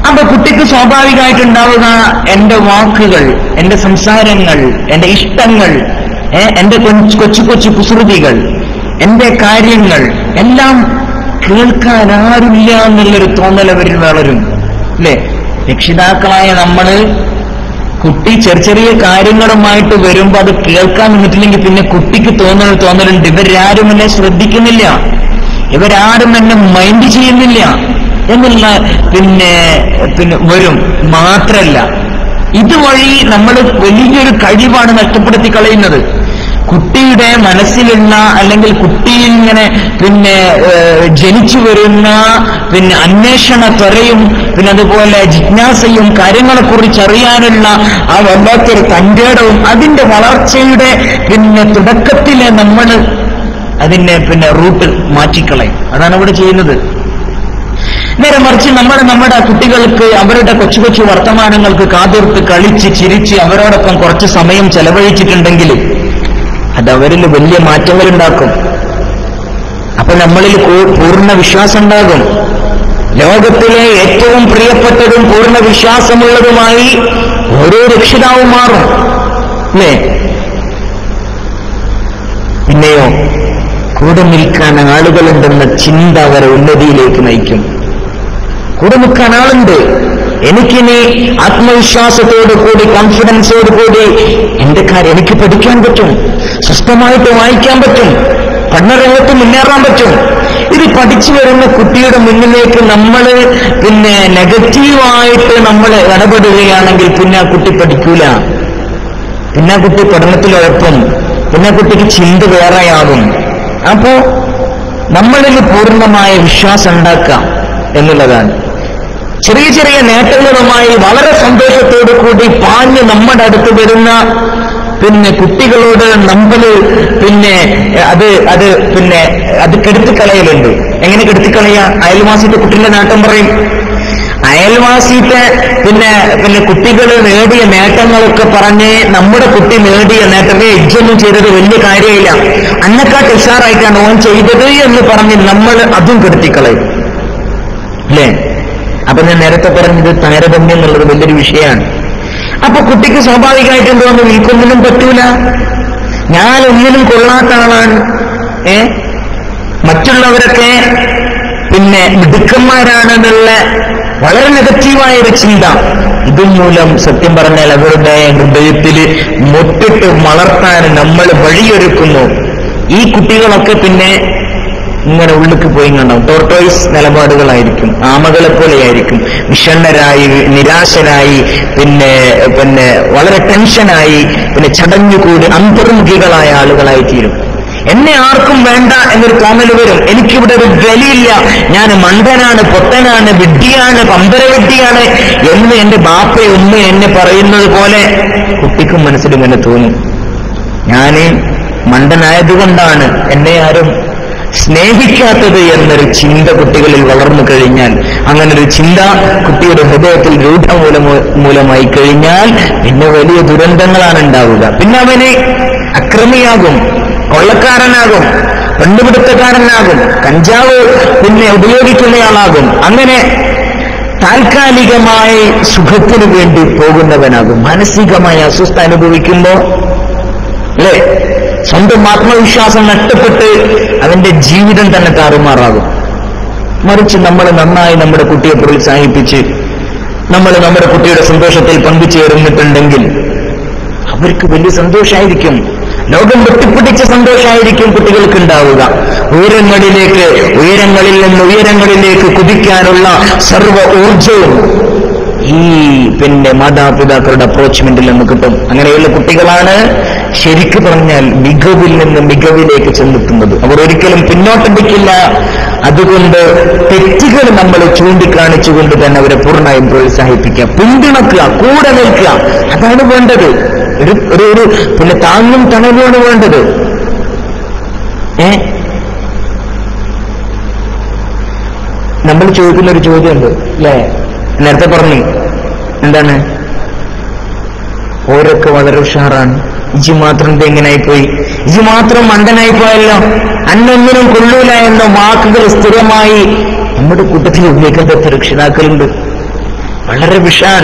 അപ്പൊ കുട്ടിക്ക് സ്വാഭാവികമായിട്ടുണ്ടാവുക എന്റെ വാക്കുകൾ, എന്റെ സംസാരങ്ങൾ, എന്റെ ഇഷ്ടങ്ങൾ, എന്റെ കൊച്ചു കൊച്ചു കുസൃതികൾ, എന്റെ കാര്യങ്ങൾ എല്ലാം കേൾക്കാൻ ആരുമില്ല എന്നുള്ളൊരു തോന്നൽ അവരിൽ വളരും. അല്ലേ? രക്ഷിതാക്കളായ നമ്മള് കുട്ടി ചെറിയ ചെറിയ കാര്യങ്ങളുമായിട്ട് വരുമ്പോ അത് കേൾക്കാൻ നിന്നിട്ടില്ലെങ്കിൽ പിന്നെ കുട്ടിക്ക് തോന്നലുണ്ട്, ഇവരാരും എന്നെ ശ്രദ്ധിക്കുന്നില്ല, ഇവരാരും എന്നെ മൈൻഡ് ചെയ്യുന്നില്ല എന്നുള്ള പിന്നെ വരും. മാത്രല്ല, ഇതുവഴി നമ്മൾ വലിയൊരു കഴിവാണ് നഷ്ടപ്പെടുത്തി കളയുന്നത്. കുട്ടിയുടെ മനസ്സിലുള്ള അല്ലെങ്കിൽ കുട്ടിയിൽ ഇങ്ങനെ ജനിച്ചു വരുന്ന അന്വേഷണ ത്വരയും അതുപോലെ ജിജ്ഞാസയും കാര്യങ്ങളെക്കുറിച്ച് അറിയാനുള്ള ആ വല്ലാത്തൊരു തന്റേടവും അതിന്റെ വളർച്ചയുടെ തുടക്കത്തിലെ നമ്മൾ അതിനെ റൂട്ട് മാറ്റിക്കളയും. അതാണ് ഇവിടെ ചെയ്യുന്നത്. നേരെ മറിച്ച് നമ്മുടെ കുട്ടികൾക്ക് അവരുടെ കൊച്ചു കൊച്ചു വർത്തമാനങ്ങൾക്ക് കാതോർത്ത് കളിച്ച് ചിരിച്ച് അവരോടൊപ്പം കുറച്ച് സമയം ചെലവഴിച്ചിട്ടുണ്ടെങ്കിൽ അത് അവരിൽ വലിയ മാറ്റങ്ങൾ ഉണ്ടാക്കും. അപ്പൊ നമ്മളിൽ പൂർണ്ണ വിശ്വാസം ഉണ്ടാകും. ലോകത്തിലെ ഏറ്റവും പ്രിയപ്പെട്ടതും പൂർണ്ണ വിശ്വാസമുള്ളതുമായി ഓരോ രക്ഷിതാവും മാറും. അല്ലേ? പിന്നെയോ കൂടെ നിൽക്കാൻ ആളുകളുണ്ടെന്ന ചിന്ത അവരെ ഉന്നതിയിലേക്ക് നയിക്കും. കൂടെ നിൽക്കാൻ ആളുണ്ട്, എനിക്കിനി ആത്മവിശ്വാസത്തോടു കൂടി കോൺഫിഡൻസോടു കൂടി എന്റെ കാര്യം എനിക്ക് പഠിക്കാൻ പറ്റും, സ്വസ്ഥമായിട്ട് വായിക്കാൻ പറ്റും, പഠനരംഗത്ത് മുന്നേറാൻ പറ്റും. ഇത് പഠിച്ചു വരുന്ന കുട്ടിയുടെ മുന്നിലേക്ക് നമ്മൾ നെഗറ്റീവായിട്ട് നമ്മൾ ഇടപെടുകയാണെങ്കിൽ പിന്നെ ആ കുട്ടി പഠിക്കൂല, പിന്നെ ആ കുട്ടി പഠനത്തിൽ ഉഴപ്പും, പിന്നെ ആ കുട്ടിക്ക് ചിന്ത വേറെയാകും. അപ്പോ നമ്മളിൽ പൂർണ്ണമായ വിശ്വാസം ഉണ്ടാക്കാം എന്നുള്ളതാണ്. ചെറിയ ചെറിയ നേട്ടങ്ങളുമായി വളരെ സന്തോഷത്തോടു കൂടി പാഞ്ഞ് നമ്മുടെ അടുത്ത് വരുന്ന കുട്ടികളോട് നമ്മൾ അത് കെടുത്തിക്കളയലുണ്ട്. എങ്ങനെ കെടുത്തിക്കളയാ? അയൽവാസിത്തെ കുട്ടിയുടെ നേട്ടം പറയും. അയൽവാസിത്തെ കുട്ടികൾ നേടിയ നേട്ടങ്ങളൊക്കെ പറഞ്ഞ് നമ്മുടെ കുട്ടി നേടിയ നേട്ടമേ ഇജ്ജൊന്നും ചെയ്തത് വലിയ കാര്യമില്ല, അന്നക്കാട്ട് ഉഷാറായിട്ടാണ് ഓൻ ചെയ്തത് എന്ന് പറഞ്ഞ് നമ്മൾ അതും കെടുത്തിക്കളയും. അല്ലേ? അപ്പൊ ഞാൻ നേരത്തെ പറഞ്ഞത് താരതമ്യം എന്നുള്ളത് വലിയൊരു വിഷയമാണ്. അപ്പൊ കുട്ടിക്ക് സ്വാഭാവികമായിട്ടും തോന്നുന്നു എനിക്കൊന്നിനും പറ്റൂല, ഞാൻ ഒന്നിനും കൊള്ളാത്ത ആളാണ്, മറ്റുള്ളവരൊക്കെ മിടുക്കന്മാരാണെന്നുള്ള വളരെ നെഗറ്റീവായ ഒരു ചിന്ത. ഇതുമൂലം സത്യം പറഞ്ഞാൽ അവരുടെ ഹൃദയത്തിൽ മുട്ടിട്ട് വളർത്താൻ നമ്മൾ വഴിയൊരുക്കുന്നു. ഈ കുട്ടികളൊക്കെ ഇങ്ങനെ ഉള്ളിക്ക് പോയി കണ്ടാവും. ടോർട്ടോയ്സ് നിലപാടുകളായിരിക്കും, ആമകളെ പോലെയായിരിക്കും, വിഷണ്ണരായി, നിരാശരായി, വളരെ ടെൻഷനായി, ചടഞ്ഞുകൂടി അന്തർമുഖികളായ ആളുകളായി തീരും. എന്നെ ആർക്കും വേണ്ട എന്നൊരു തോന്നൽ വരും. എനിക്കിവിടെ ഒരു വിലയില്ല, ഞാൻ മണ്ടനാണ്, പൊട്ടനാണ്, വിഡ്ഢിയാണ്, പമ്പരവിഡ്ഢിയാണ് എന്ന് എന്റെ ബാപ്പയും ഉമ്മയും എന്നെ പറയുന്നത് പോലെ കുട്ടിക്കും മനസ്സിലിങ്ങനെ തോന്നും. ഞാന് മണ്ടനായതുകൊണ്ടാണ് എന്നെ ആരും സ്നേഹിക്കാത്തത് എന്നൊരു ചിന്ത കുട്ടികളിൽ വളർന്നു കഴിഞ്ഞാൽ, അങ്ങനൊരു ചിന്ത കുട്ടിയുടെ ഹൃദയത്തിൽ രൂഢമൂലമായി കഴിഞ്ഞാൽ പിന്നെ വലിയ ദുരന്തങ്ങളാണ് ഉണ്ടാവുക. പിന്നെ അവന് അക്രമിയാകും, കൊള്ളക്കാരനാകും, പെണ്ണുപിടുത്തക്കാരനാകും, കഞ്ചാവ് ഉപയോഗിക്കുന്നയാളാകും. അങ്ങനെ താൽക്കാലികമായി സുഖത്തിനു വേണ്ടി പോകുന്നവനാകും. മാനസികമായ അസ്വസ്ഥ അനുഭവിക്കുമ്പോ അല്ലേ സ്വന്തം ആത്മവിശ്വാസം നഷ്ടപ്പെട്ട് അവന്റെ ജീവിതം തന്നെ താറുമാറാകും. മറിച്ച് നമ്മൾ നന്നായി നമ്മുടെ കുട്ടിയെ പ്രോത്സാഹിപ്പിച്ച് നമ്മൾ നമ്മുടെ കുട്ടിയുടെ സന്തോഷത്തിൽ പങ്കുചേർന്നിട്ടുണ്ടെങ്കിൽ അവർക്ക് വലിയ സന്തോഷമായിരിക്കും. ലോകം വെട്ടിപ്പിടിച്ച സന്തോഷമായിരിക്കും കുട്ടികൾക്ക് ഉണ്ടാവുക. ഉയരങ്ങളിൽ നിന്ന് ഉയരങ്ങളിലേക്ക് കുതിക്കാനുള്ള സർവ്വ ഊർജവും ഈ മാതാപിതാക്കളുടെ അപ്രോച്ച്മെന്റിൽ നിന്ന് കിട്ടും. അങ്ങനെയുള്ള കുട്ടികളാണ് ശരിക്കു പറഞ്ഞാൽ മികവിൽ നിന്ന് മികവിലേക്ക് ചെന്നെത്തുന്നത്. അവർ ഒരിക്കലും പിന്നോട്ടടിക്കില്ല. അതുകൊണ്ട് തെറ്റുകൾ നമ്മൾ ചൂണ്ടിക്കാണിച്ചുകൊണ്ട് തന്നെ അവരെ പൂർണ്ണമായും പ്രോത്സാഹിപ്പിക്കുക, പിന്തുണക്കുക, കൂടെ നിൽക്കുക. അതാണ് വേണ്ടത്. ഒരു താങ്ങും തണലുമാണ് വേണ്ടത്. നമ്മൾ ചോദിക്കുന്ന ഒരു ചോദ്യമുണ്ട് അല്ലേ? നേരത്തെ പറഞ്ഞു എന്താണ്? ഓരൊക്കെ വളരെ ഉഷാറാണ്, ഇജി മാത്രം എങ്ങനായിപ്പോയി, ഇജി മാത്രം മണ്ടനായിപ്പോയല്ലോ, അന്നൊന്നിനും കൊള്ളൂല എന്ന വാക്കുകൾ സ്ഥിരമായി നമ്മുടെ കൂട്ടത്തിൽ ഉപയോഗിക്കുന്ന രക്ഷിതാക്കളുണ്ട്. വളരെ വിഷാൻ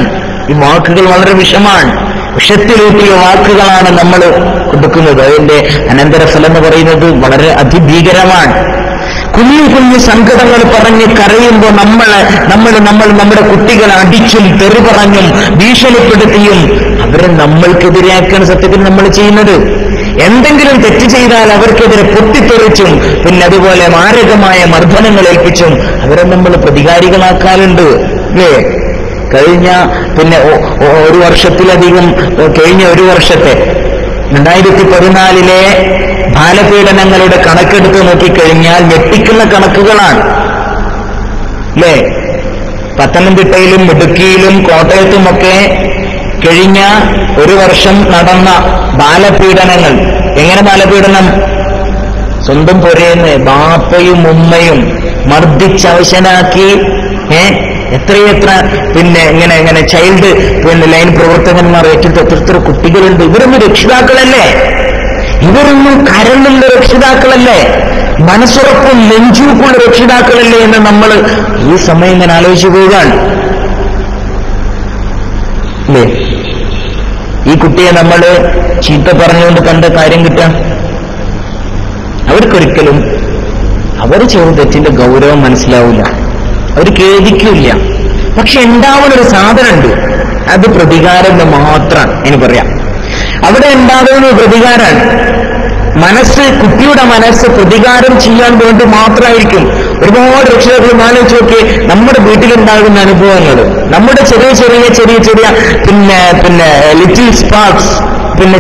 ഈ വാക്കുകൾ, വളരെ വിഷമാണ്. വിഷത്തിലൂട്ടിയ വാക്കുകളാണ് നമ്മൾ കൊടുക്കുന്നത്. അതിന്റെ അനന്തരഫലം എന്ന് പറയുന്നത് വളരെ അതിഭീകരമാണ്. കുഞ്ഞു കുഞ്ഞു സങ്കടങ്ങൾ പറഞ്ഞ് കരയുമ്പോൾ നമ്മൾ നമ്മുടെ കുട്ടികളെ അടിച്ചും തെറി പറഞ്ഞും ഭീഷണിപ്പെടുത്തിയും അവരെ നമ്മൾക്കെതിരെയാക്കാണ് സത്യത്തിൽ നമ്മൾ ചെയ്യുന്നത്. എന്തെങ്കിലും തെറ്റ് ചെയ്താൽ അവർക്കെതിരെ പൊട്ടിത്തെറിച്ചും പിന്നെ അതുപോലെ മാരകമായ മർദ്ദനങ്ങൾ ഏൽപ്പിച്ചും അവരെ നമ്മൾ പ്രതികാരികളാക്കാറുണ്ട് അല്ലേ? കഴിഞ്ഞ ഒരു വർഷത്തിലധികം കഴിഞ്ഞ ഒരു വർഷത്തെ 2014 ബാലപീഡനങ്ങളുടെ കണക്കെടുത്ത് നോക്കിക്കഴിഞ്ഞാൽ ഞെട്ടിക്കുന്ന കണക്കുകളാണ് അല്ലേ? പത്തനംതിട്ടയിലും ഇടുക്കിയിലും കോട്ടയത്തുമൊക്കെ കഴിഞ്ഞ ഒരു വർഷം നടന്ന ബാലപീഡനങ്ങൾ. എങ്ങനെ ബാലപീഡനം? സ്വന്തം പുരേന്ന് ബാപ്പയും ഉമ്മയും മർദ്ദിച്ചവശനാക്കി എത്രയെത്ര ഇങ്ങനെ ചൈൽഡ് ലൈൻ പ്രവർത്തകന്മാർ ഏറ്റെടുത്ത് എത്ര കുട്ടികളുണ്ട്. ഇവരൊന്നും രക്ഷിതാക്കളല്ലേ? ഇവരൊന്നും കരളുള്ള രക്ഷിതാക്കളല്ലേ? മനസ്സുറപ്പും നെഞ്ചൂക്കുള്ള രക്ഷിതാക്കളല്ലേ എന്ന് നമ്മൾ ഈ സമയം ഇങ്ങനെ ആലോചിച്ചു പോവുകയാണ് അല്ലേ? ഈ കുട്ടിയെ നമ്മൾ ചീത്ത പറഞ്ഞുകൊണ്ട് കണ്ട കാര്യം കിട്ടാം. അവർക്കൊരിക്കലും അവർ ചെയ്ത തെറ്റിന്റെ ഗൗരവം മനസ്സിലാവില്ല, അവർ ഖേദിക്കില്ല. പക്ഷെ ഉണ്ടാവുന്നൊരു സാധനമുണ്ട്, അത് പ്രതികാരം എന്ന് മാത്രമാണ് എനിക്ക് പറയാം. അവിടെ ഉണ്ടാകുന്ന പ്രതികാരമാണ്. കുട്ടിയുടെ മനസ്സ് പ്രതികാരം ചെയ്യാൻ വേണ്ടി മാത്രമായിരിക്കും. ഒരുപാട് രക്ഷിതാക്കൾ ആലോചിച്ച് നോക്കി നമ്മുടെ വീട്ടിലുണ്ടാകുന്ന അനുഭവങ്ങൾ, നമ്മുടെ ചെറിയ ലിറ്റിൽ സ്പാർക്സ്,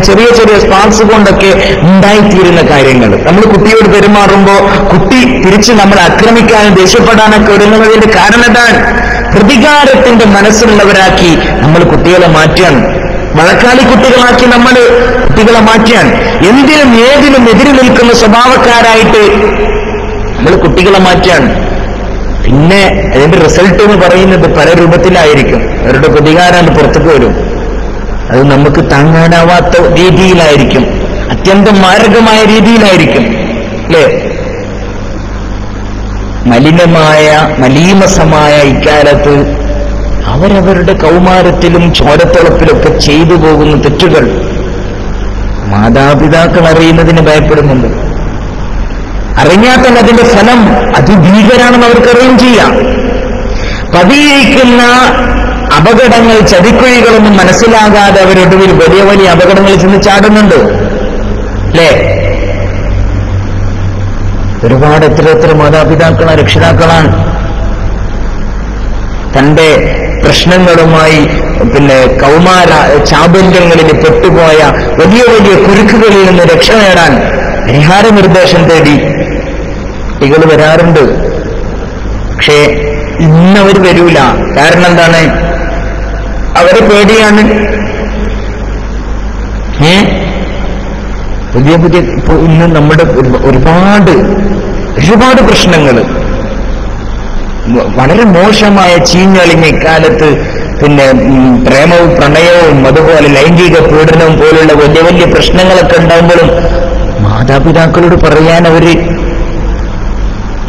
ചെറിയ സ്പാർക്സ് കൊണ്ടൊക്കെ ഉണ്ടായിത്തീരുന്ന കാര്യങ്ങൾ. നമ്മൾ കുട്ടിയോട് പെരുമാറുമ്പോൾ കുട്ടി തിരിച്ച് നമ്മളെ ആക്രമിക്കാനും ദേഷ്യപ്പെടാനൊക്കെ ഒരുങ്ങുന്നതിന്റെ കാരണം എന്താണ്? പ്രതികാരത്തിന്റെ മനസ്സുള്ളവരാക്കി നമ്മൾ കുട്ടികളെ മാറ്റുകയാണ്. വഴക്കാളി കുട്ടികളാക്കി നമ്മൾ കുട്ടികളെ മാറ്റുകയാണ്. എന്തിനും ഏതിനും എതിര് നിൽക്കുന്ന സ്വഭാവക്കാരായിട്ട് നമ്മൾ കുട്ടികളെ മാറ്റുകയാണ്. പിന്നെ അതിന്റെ റിസൾട്ട് എന്ന് പറയുന്നത് പല രൂപത്തിലായിരിക്കും. അവരുടെ പ്രതികാരം പുറത്തേക്ക് വരും. അത് നമുക്ക് താങ്ങാനാവാത്ത രീതിയിലായിരിക്കും, അത്യന്തം മാരകമായ രീതിയിലായിരിക്കും അല്ലേ? മലീമസമായ ഇക്കാലത്ത് അവരവരുടെ കൗമാരത്തിലും ചോരത്തിളപ്പിലൊക്കെ ചെയ്തു പോകുന്ന തെറ്റുകൾ മാതാപിതാക്കൾ അറിയുന്നതിന് ഭയപ്പെടുന്നുണ്ട്. അറിഞ്ഞാൽ തന്നെ അതിന്റെ ഫലം അതിഭീകരാണെന്ന് അവർക്കറിയുകയും ചെയ്യാം. പതിയിരിക്കുന്ന അപകടങ്ങൾ, ചതിക്കുഴികളൊന്നും മനസ്സിലാകാതെ അവരൊടുവിൽ വലിയ വലിയ അപകടങ്ങളിൽ ചെന്ന് ചാടുന്നുണ്ട് അല്ലേ? ഒരുപാട് എത്ര മാതാപിതാക്കളാണ്, രക്ഷിതാക്കളാണ് തന്റെ പ്രശ്നങ്ങളുമായി കൗമാര ചാബല്യങ്ങളിൽ പെട്ടുപോയ വലിയ വലിയ കുരുക്കുകളിൽ നിന്ന് രക്ഷ നേടാൻ പരിഹാര നിർദ്ദേശം തേടി കുട്ടികൾ വരാറുണ്ട്. പക്ഷേ ഇന്നവർ വരൂല. കാരണം എന്താണ്? അവരെ പേടിയാണ്. പുതിയ ഇന്ന് നമ്മുടെ ഒരുപാട് പ്രശ്നങ്ങൾ, വളരെ മോശമായ ചീഞ്ഞളിഞ്ഞ ഇക്കാലത്ത് പ്രേമവും പ്രണയവും അതുപോലെ ലൈംഗിക പീഡനവും പോലുള്ള വലിയ വലിയ പ്രശ്നങ്ങളൊക്കെ ഉണ്ടാകുമ്പോഴും മാതാപിതാക്കളോട് പറയാൻ അവര്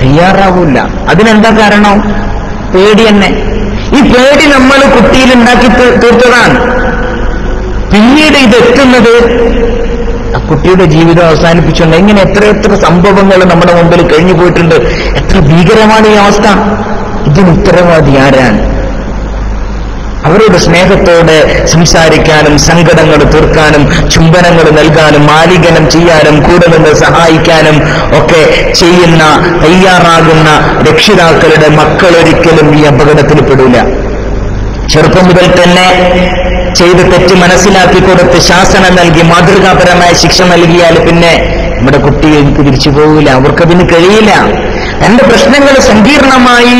തയ്യാറാവില്ല. അതിനെന്താ കാരണം? പേടി തന്നെ. ഈ പേടി നമ്മൾ കുട്ടിയിൽ ഉണ്ടാക്കി തീർത്തതാണ്. പിന്നീട് ഇതെത്തുന്നത് ആ കുട്ടിയുടെ ജീവിതം അവസാനിപ്പിച്ചുകൊണ്ട് ഇങ്ങനെ എത്ര സംഭവങ്ങൾ നമ്മുടെ മുമ്പിൽ കഴിഞ്ഞു പോയിട്ടുണ്ട്. എത്ര ഭീകരമാണ് ഈ അവസ്ഥ. ഇതിന് ഉത്തരവാദി ആരാണ്? അവരോട് സ്നേഹത്തോടെ സംസാരിക്കാനും സങ്കടങ്ങൾ തീർക്കാനും ചുംബനങ്ങൾ നൽകാനും ആലിംഗനം ചെയ്യാനും കൂടെ നിന്ന് സഹായിക്കാനും ഒക്കെ ചെയ്യുന്ന തയ്യാറാകുന്ന രക്ഷിതാക്കളുടെ മക്കൾ ഒരിക്കലും ഈ അപകടത്തിൽ പെടില്ല. ചെറുപ്പം മുതൽ തന്നെ ചെയ്ത് തെറ്റ് മനസ്സിലാക്കി കൊടുത്ത് ശാസനം നൽകി മാതൃകാപരമായ ശിക്ഷ നൽകിയാൽ പിന്നെ നമ്മുടെ കുട്ടികൾക്ക് തിരിച്ചു പോകില്ല, അവർക്കതിന് കഴിയില്ല. എന്റെ പ്രശ്നങ്ങൾ സങ്കീർണമായി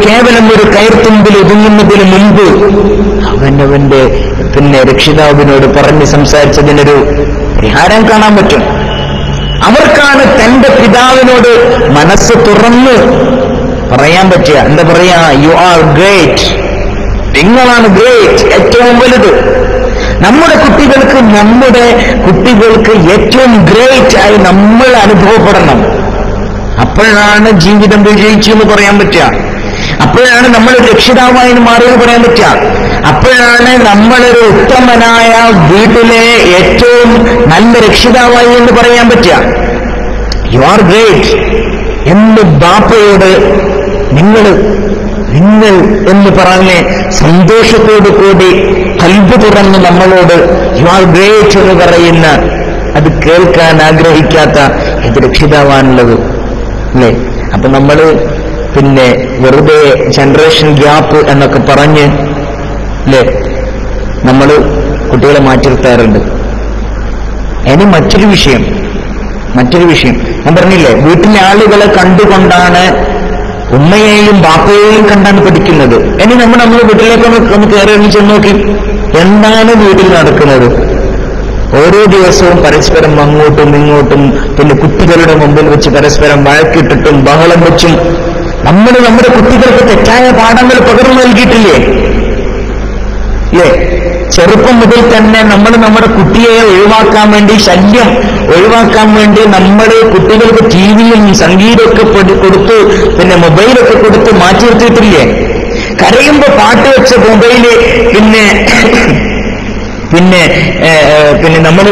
കേവലം ഒരു കയർത്തുമ്പിൽ ഒതുങ്ങുന്നതിന് മുൻപ് അവന്റെ രക്ഷിതാവിനോട് പറഞ്ഞ് സംസാരിച്ചതിനൊരു പരിഹാരം കാണാൻ പറ്റും. അവർക്കാണ് തന്റെ പിതാവിനോട് മനസ്സ് തുറന്ന് പറയാൻ പറ്റുക. എന്താ പറയാ? യു ആർ ഗ്രേറ്റ്, നിങ്ങളാണ് ഗ്രേറ്റ്, ഏറ്റവും വലുത്. നമ്മുടെ കുട്ടികൾക്ക് ഏറ്റവും ഗ്രേറ്റ് ആയി നമ്മൾ അനുഭവപ്പെടണം. അപ്പോഴാണ് ജീവിതം വിജയിച്ചു എന്ന് പറയാൻ പറ്റുക. അപ്പോഴാണ് നമ്മൾ രക്ഷിതാവായി മാറിയെന്ന് പറയാൻ പറ്റുക. അപ്പോഴാണ് നമ്മളൊരു ഉത്തമനായ വീട്ടിലെ ഏറ്റവും നല്ല രക്ഷിതാവായി എന്ന് പറയാൻ പറ്റുക. യു ആർ ഗ്രേറ്റ്, എന്ന് ബാപ്പയോട് നിങ്ങൾ എന്ന് പറഞ്ഞ് സന്തോഷത്തോടു കൂടി കൽബ് തുറന്ന് നമ്മളോട് യു ആർ ഗ്രേറ്റ് എന്ന് പറയുന്ന, അത് കേൾക്കാൻ ആഗ്രഹിക്കാത്ത ഇത് രക്ഷിതാവാണുള്ളത് അല്ലേ? അപ്പൊ നമ്മള് പിന്നെ വെറുതെ ജനറേഷൻ ഗ്യാപ്പ് എന്നൊക്കെ പറഞ്ഞ് അല്ലേ നമ്മള് കുട്ടികളെ മാറ്റി നിർത്താറുണ്ട്. ഇനി മറ്റൊരു വിഷയം ഞാൻ പറഞ്ഞില്ലേ, വീട്ടിലെ ആളുകളെ കണ്ടുകൊണ്ടാണ്, ഉമ്മയെയും ബാപ്പയെയും കണ്ടാണ് പഠിക്കുന്നത്. ഇനി നമ്മുടെ വീട്ടിലേക്ക് ഒന്ന് കയറി ചെന്ന് നോക്കി, എന്താണ് വീട്ടിൽ നടക്കുന്നത്? ഓരോ ദിവസവും പരസ്പരം അങ്ങോട്ടും ഇങ്ങോട്ടും, പിന്നെ കുട്ടികളുടെ മുമ്പിൽ വെച്ച് പരസ്പരം വഴക്കിട്ടിട്ടും ബഹളം വെച്ചും നമ്മുടെ കുട്ടികൾക്ക് തെറ്റായ പാഠങ്ങൾ പകർന്നു നൽകിയിട്ടില്ലേ? അല്ലേ? ചെറുപ്പം മുതൽ തന്നെ നമ്മുടെ കുട്ടിയെ ഒഴിവാക്കാൻ വേണ്ടി, ശല്യം ഒഴിവാക്കാൻ വേണ്ടി നമ്മൾ കുട്ടികൾക്ക് ടിവിയും സംഗീതമൊക്കെ കൊടുത്ത്, പിന്നെ മൊബൈലൊക്കെ കൊടുത്ത് മാറ്റി നിർത്തിയിട്ടില്ലേ? കരയുമ്പോ പാട്ട് വെച്ച മൊബൈല് പിന്നെ നമ്മൾ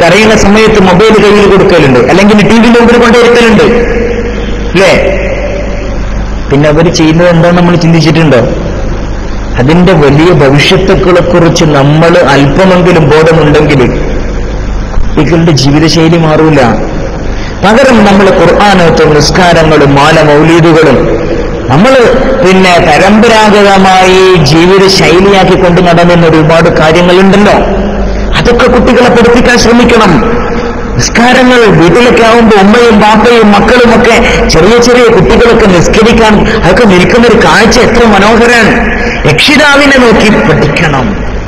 കരയുന്ന സമയത്ത് മൊബൈൽ കയ്യിൽ കൊടുക്കലുണ്ട്, അല്ലെങ്കിൽ ടിവിയുടെ മുമ്പിൽ കൊണ്ടുവരുത്തലുണ്ട് അല്ലേ? പിന്നെ അവർ ചെയ്യുന്നത് എന്താണെന്ന് നമ്മൾ ചിന്തിച്ചിട്ടുണ്ടോ? അതിന്റെ വലിയ ഭവിഷ്യത്തുക്കളെ കുറിച്ച് നമ്മൾ അല്പമെങ്കിലും ബോധമുണ്ടെങ്കിൽ കുട്ടികളുടെ ജീവിതശൈലി മാറൂല. പകരം നമ്മൾ ഖുർആനത്തും നിസ്കാരങ്ങളും മാല മൗലീദുകളും നമ്മൾ പിന്നെ പരമ്പരാഗതമായി ജീവിത ശൈലിയാക്കി കൊണ്ടു നടന്നുന്ന ഒരുപാട് കാര്യങ്ങളുണ്ടല്ലോ, അതൊക്കെ കുട്ടികളെ പഠിപ്പിക്കാൻ ശ്രമിക്കണം. നിസ്കാരങ്ങൾ വീട്ടിലൊക്കെ ആവുമ്പോൾ ഉമ്മയും ബാപ്പയും മക്കളുമൊക്കെ ചെറിയ കുട്ടികളൊക്കെ നിസ്കരിക്കാൻ അതൊക്കെ നിൽക്കുന്നൊരു കാഴ്ച എത്ര മനോഹരമാണ്. രക്ഷിതാവിനെ നോക്കി പഠിക്കണം,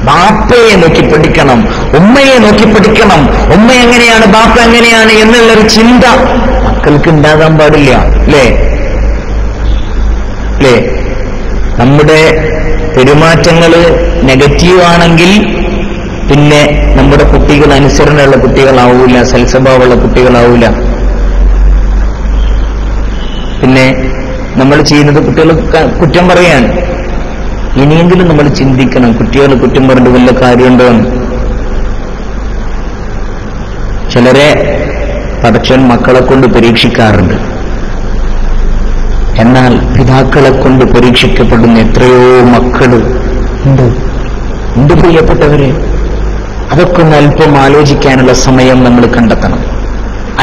ബാപ്പയെ നോക്കി പഠിക്കണം, ഉമ്മയെ നോക്കി പഠിക്കണം. ഉമ്മ എങ്ങനെയാണ്, ബാപ്പ എങ്ങനെയാണ് എന്നുള്ളൊരു ചിന്ത മക്കൾക്ക് ഉണ്ടാകാൻ പാടില്ല അല്ലേ? നമ്മുടെ പെരുമാറ്റങ്ങള് നെഗറ്റീവ് ആണെങ്കിൽ പിന്നെ നമ്മുടെ കുട്ടികൾ അനുസരണയുള്ള കുട്ടികളാവൂല, സൽസ്വഭാവമുള്ള കുട്ടികളാവൂല. പിന്നെ നമ്മൾ ചെയ്യുന്നത് കുട്ടികൾ കുറ്റം പറയാൻ. ഇനിയെങ്കിലും നമ്മൾ ചിന്തിക്കണം, കുട്ടികൾ കുറ്റം പറഞ്ഞിട്ട് വല്ല കാര്യമുണ്ടോ എന്ന്. ചിലരെ പടച്ചവൻ മക്കളെ കൊണ്ട് പരീക്ഷിക്കാറുണ്ട്. എന്നാൽ പിതാക്കളെ കൊണ്ട് പരീക്ഷിക്കപ്പെടുന്ന എത്രയോ മക്കള് ഉണ്ട് പ്രിയപ്പെട്ടവരെ. അതൊക്കെ ഒന്ന് അല്പം ആലോചിക്കാനുള്ള സമയം നമ്മൾ കണ്ടെത്തണം.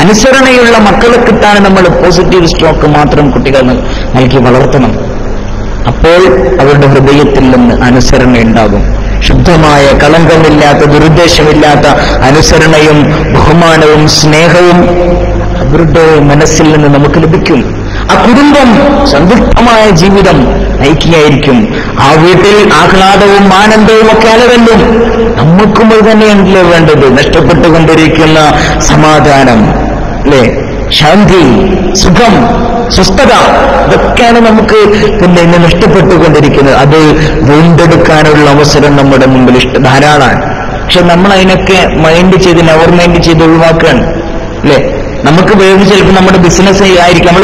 അനുസരണയുള്ള മക്കളെ കിട്ടാൻ നമ്മൾ പോസിറ്റീവ് സ്റ്റോക്ക് മാത്രം കുട്ടികൾ നൽകി വളർത്തണം. അപ്പോൾ അവരുടെ ഹൃദയത്തിൽ നിന്ന് അനുസരണ ഉണ്ടാകും. ശുദ്ധമായ, കളങ്കമില്ലാത്ത, ദുരുദ്ദേശമില്ലാത്ത അനുസരണയും ബഹുമാനവും സ്നേഹവും അവരുടെ മനസ്സിൽ നിന്ന് നമുക്ക് ലഭിക്കും. ആ കുടുംബം സന്തുഷ്ടമായ ജീവിതം നയിക്കുകയായിരിക്കും. ആ വീട്ടിൽ ആഹ്ലാദവും ആനന്ദവും ഒക്കെ അലവല്ലും. നമുക്കും അത് തന്നെയാണല്ലോ വേണ്ടത്. നഷ്ടപ്പെട്ടുകൊണ്ടിരിക്കുന്ന സമാധാനം അല്ലേ, ശാന്തി, സുഖം, സ്വസ്ഥത, ഇതൊക്കെയാണ് നമുക്ക് പിന്നെ ഇന്ന് നഷ്ടപ്പെട്ടുകൊണ്ടിരിക്കുന്നത്. അത് വീണ്ടെടുക്കാനുള്ള അവസരം നമ്മുടെ മുമ്പിൽ ധാരാളമാണ്. പക്ഷെ നമ്മൾ അതിനൊക്കെ മൈൻഡ് ചെയ്ത് ഒഴിവാക്കുകയാണ് അല്ലേ? നമുക്ക് വേണ്ടി ചിലപ്പോൾ നമ്മുടെ ബിസിനസ് ആയിരിക്കും,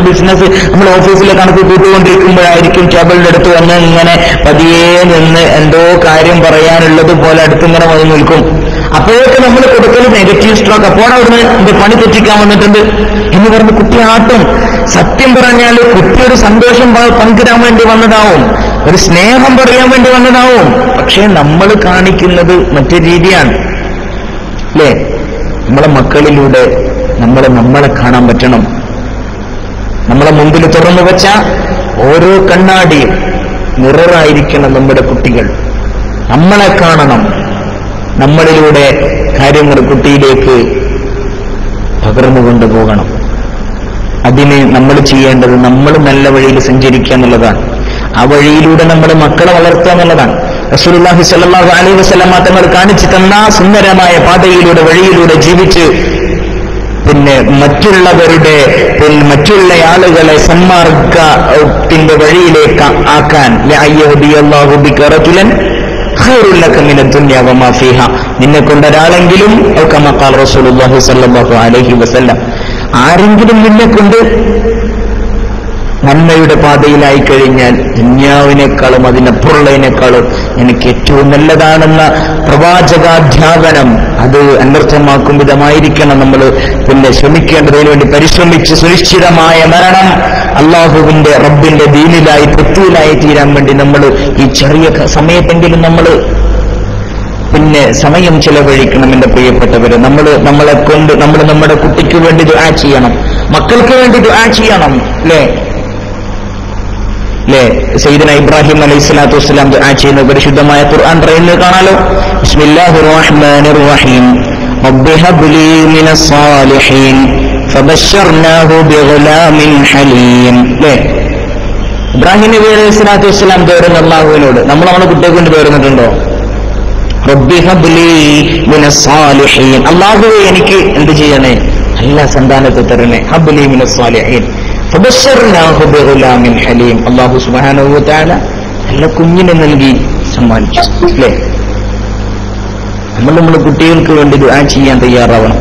നമ്മൾ ഓഫീസിലെ കണക്ക് കൂട്ടുകൊണ്ടിരിക്കുമ്പോഴായിരിക്കും ടേബിളിന്റെ അടുത്ത് വന്ന് ഇങ്ങനെ പതിയെ നിന്ന് എന്തോ കാര്യം പറയാനുള്ളത് പോലെ അടുത്തിങ്ങനെ വന്ന് നിൽക്കും. അപ്പോഴൊക്കെ നമ്മൾ കൊടുക്കൽ നെഗറ്റീവ് സ്ട്രോക്ക്. അപ്പോൾ അവിടുന്ന് എന്റെ പണി തെറ്റിക്കാൻ വന്നിട്ടുണ്ട് എന്ന് പറഞ്ഞ് കുട്ടി ആട്ടും. സത്യം പറഞ്ഞാൽ കുട്ടി ഒരു സന്തോഷം പങ്കിടാൻ വേണ്ടി വന്നതാവും, ഒരു സ്നേഹം പറയാൻ വേണ്ടി വന്നതാവും. പക്ഷെ നമ്മൾ കാണിക്കുന്നത് മറ്റൊരു രീതിയാണ് അല്ലേ? നമ്മളെ മക്കളിലൂടെ നമ്മളെ കാണാൻ പറ്റണം. നമ്മളെ മുമ്പിൽ തുറന്നു വെച്ച ഓരോ കണ്ണാടിയും മിററായിരിക്കണം നമ്മുടെ കുട്ടികൾ. നമ്മളെ കാണണം, നമ്മളിലൂടെ കാര്യങ്ങൾ കുട്ടിയിലേക്ക് പകർന്നു കൊണ്ടുപോകണം. അതിന് നമ്മൾ ചെയ്യേണ്ടത് നമ്മൾ നല്ല വഴിയിൽ സഞ്ചരിക്കുക എന്നുള്ളതാണ്. ആ വഴിയിലൂടെ നമ്മുടെ മക്കളെ വളർത്തുക എന്നുള്ളതാണ്. റസൂലുള്ളാഹി സ്വല്ലല്ലാഹു അലൈഹി വസല്ലം തങ്ങൾ കാണിച്ചു തന്ന സുന്ദരമായ പാതയിലൂടെ, വഴിയിലൂടെ ജീവിച്ച് പിന്നെ മറ്റുള്ള ആളുകളെ സന്മാർഗത്തിന്റെ വഴിയിലേക്ക് ആക്കാൻ നിന്നെ കൊണ്ടൊരാളെങ്കിലും ആരെങ്കിലും നിന്നെ കൊണ്ട് നന്മയുടെ പാതയിലായി കഴിഞ്ഞാൽ ദുന്യാവിനേക്കാളും അതിനപ്പുറമുള്ളതിനേക്കാളും എനിക്ക് ഏറ്റവും നല്ലതാണെന്ന പ്രവാചകാധ്യാപനം അത് അനർത്ഥമാക്കും വിധമായിരിക്കണം നമ്മൾ ശ്രമിക്കേണ്ടതിനു വേണ്ടി പരിശ്രമിച്ച് സുനിശ്ചിതമായ മരണം അള്ളാഹുവിന്റെ റബ്ബിന്റെ ദീനിലായി പൃഥ്വിയിലായി തീരാൻ വേണ്ടി നമ്മൾ ഈ ചെറിയ സമയത്തെങ്കിലും നമ്മൾ സമയം ചെലവഴിക്കണം. എന്റെ പ്രിയപ്പെട്ടവര്, നമ്മളെ കൊണ്ട് നമ്മുടെ കുട്ടിക്ക് വേണ്ടി ദുആ ചെയ്യണം, മക്കൾക്ക് വേണ്ടി ദുആ ചെയ്യണം. അല്ലേ സയ്യിദുനാ ഇബ്രാഹിം അലൈഹിസ്സലാത്തു വസ്സലാം ദുആ ചെയ്യുന്ന പരിശുദ്ധമായ ഖുർആൻ പറയുന്നത് കാണാലോ. ബിസ്മില്ലാഹിർ റഹ്മാനിർ റഹീം റബ്ബി ഹബ്ലി മിനസ് സാലിഹീൻ ഫബശ്ശർനാഹു ബിഗുലാമിൻ ഹലീം. ഇബ്രാഹിം നബി അലൈഹിസ്സലാത്തു വസ്സലാം തേടുന്ന അല്ലാഹുവിനോട് നമ്മൾ നമ്മുടെ കുട്ടിയെ കൊണ്ട് തേടുന്നിട്ടുണ്ടോ? റബ്ബി ഹബ്ലി മിനസ് സാലിഹീൻ, അല്ലാഹുവേ എനിക്ക് എന്ത് ചെയ്യണേ? നല്ല സന്താനത്തെ തരണേ. ഹബ്ലി മിനസ് സാലിഹീൻ ഫബശ്ശർനാഹു ബിഗുലാമിൻ ഹലീം. അല്ലാഹു സുബ്ഹാനഹു വ തആല നല്ല കുഞ്ഞിനെ നൽകി സമ്മാനിച്ചു. അല്ലേ? നമ്മൾ കുട്ടികൾക്ക് വേണ്ടി ദുആ ചെയ്യാൻ തയ്യാറാവണം.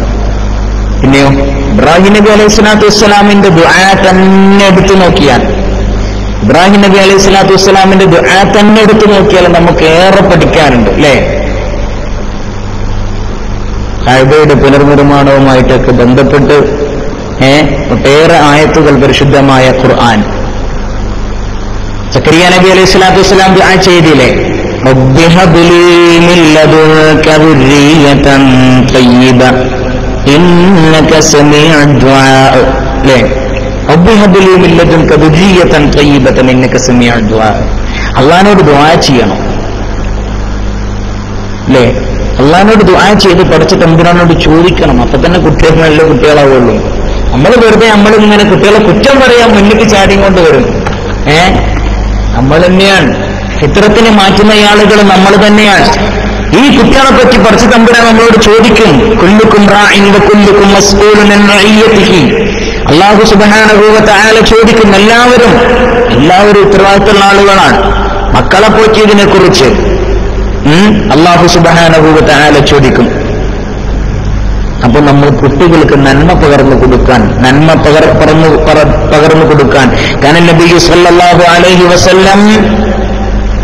പിന്നെയോ ഇബ്രാഹിം നബി അലൈഹി സ്വലാത്തു വസ്സലാമിന്റെ ദുആ തന്നെ എടുത്തു നോക്കിയാൽ ഇബ്രാഹിം നബി അലൈഹി സ്വലാത്തു വസ്സലാമിന്റെ ദുആ തന്നെ എടുത്തു നോക്കിയാൽ നമുക്ക് ഏറെ പഠിക്കാനുണ്ട്. അല്ലേ? കഅബയുടെ പുനർനിർമ്മാണവുമായിട്ടൊക്കെ ബന്ധപ്പെട്ട് ഒട്ടേറെ ആയത്തുകൾ പരിശുദ്ധമായ ഖുർആൻ. സക്കരിയ നബി അലൈഹി സ്വലാത്തു വസ്സലാം ദുആ ചെയ്തില്ലേ? റബ്ബി ഹബ്ലി മിൻ ലദുൻക ദുർരിയതൻ തയ്യിബ ഇന്നക സമീഉദ് ദുആ. അല്ലേ? റബ്ബി ഹബ്ലി മിൻ ലദുൻക ദുർരിയതൻ തയ്യിബതൻ ഇന്നക സമീഉദ് ദുആ. അല്ലാഹുവോട് ദുആ ചെയ്യണം. അല്ലേ? അല്ലാഹുവോട് ദുആ ചെയ്ത് പഠിച്ച തമ്പുരാനോട് ചോദിക്കണം. അപ്പൊ തന്നെ കുട്ടികൾ നല്ല കുട്ടികളാവുള്ളൂ. നമ്മൾ വെറുതെ നമ്മളിങ്ങനെ കുട്ടികളെ കുറ്റം പറയാൻ മുന്നിട്ട് ചാടിക്കൊണ്ട് വരും. നമ്മൾ തന്നെയാണ് ഫിത്രത്തിനെ മാറ്റുന്ന ആളുകൾ, നമ്മൾ തന്നെയാണ്. ഈ കുട്ടികളെ പറ്റി പഠിച്ച തമ്പുരാൻ നമ്മളോട് ചോദിക്കും. കുല്ലുക്കും റാഇൻ വ കുല്ലുക്കും മസ്ഊലുൻ അൻ റഇയ്യതിഹി. അല്ലാഹു സുബ്ഹാനഹു വ തആല ചോദിക്കും. എല്ലാവരും ഉത്തരവാദിത്തമുള്ള ആളുകളാണ്. മക്കളെ പോറ്റിയതിനെ കുറിച്ച് അല്ലാഹു സുബ്ഹാനഹു വ തആല ചോദിക്കും. അപ്പൊ നമ്മൾ കുട്ടികൾക്ക് നന്മ പകർന്നു കൊടുക്കാൻ കാരണം നബി സല്ലല്ലാഹു അലൈഹി വസല്ലം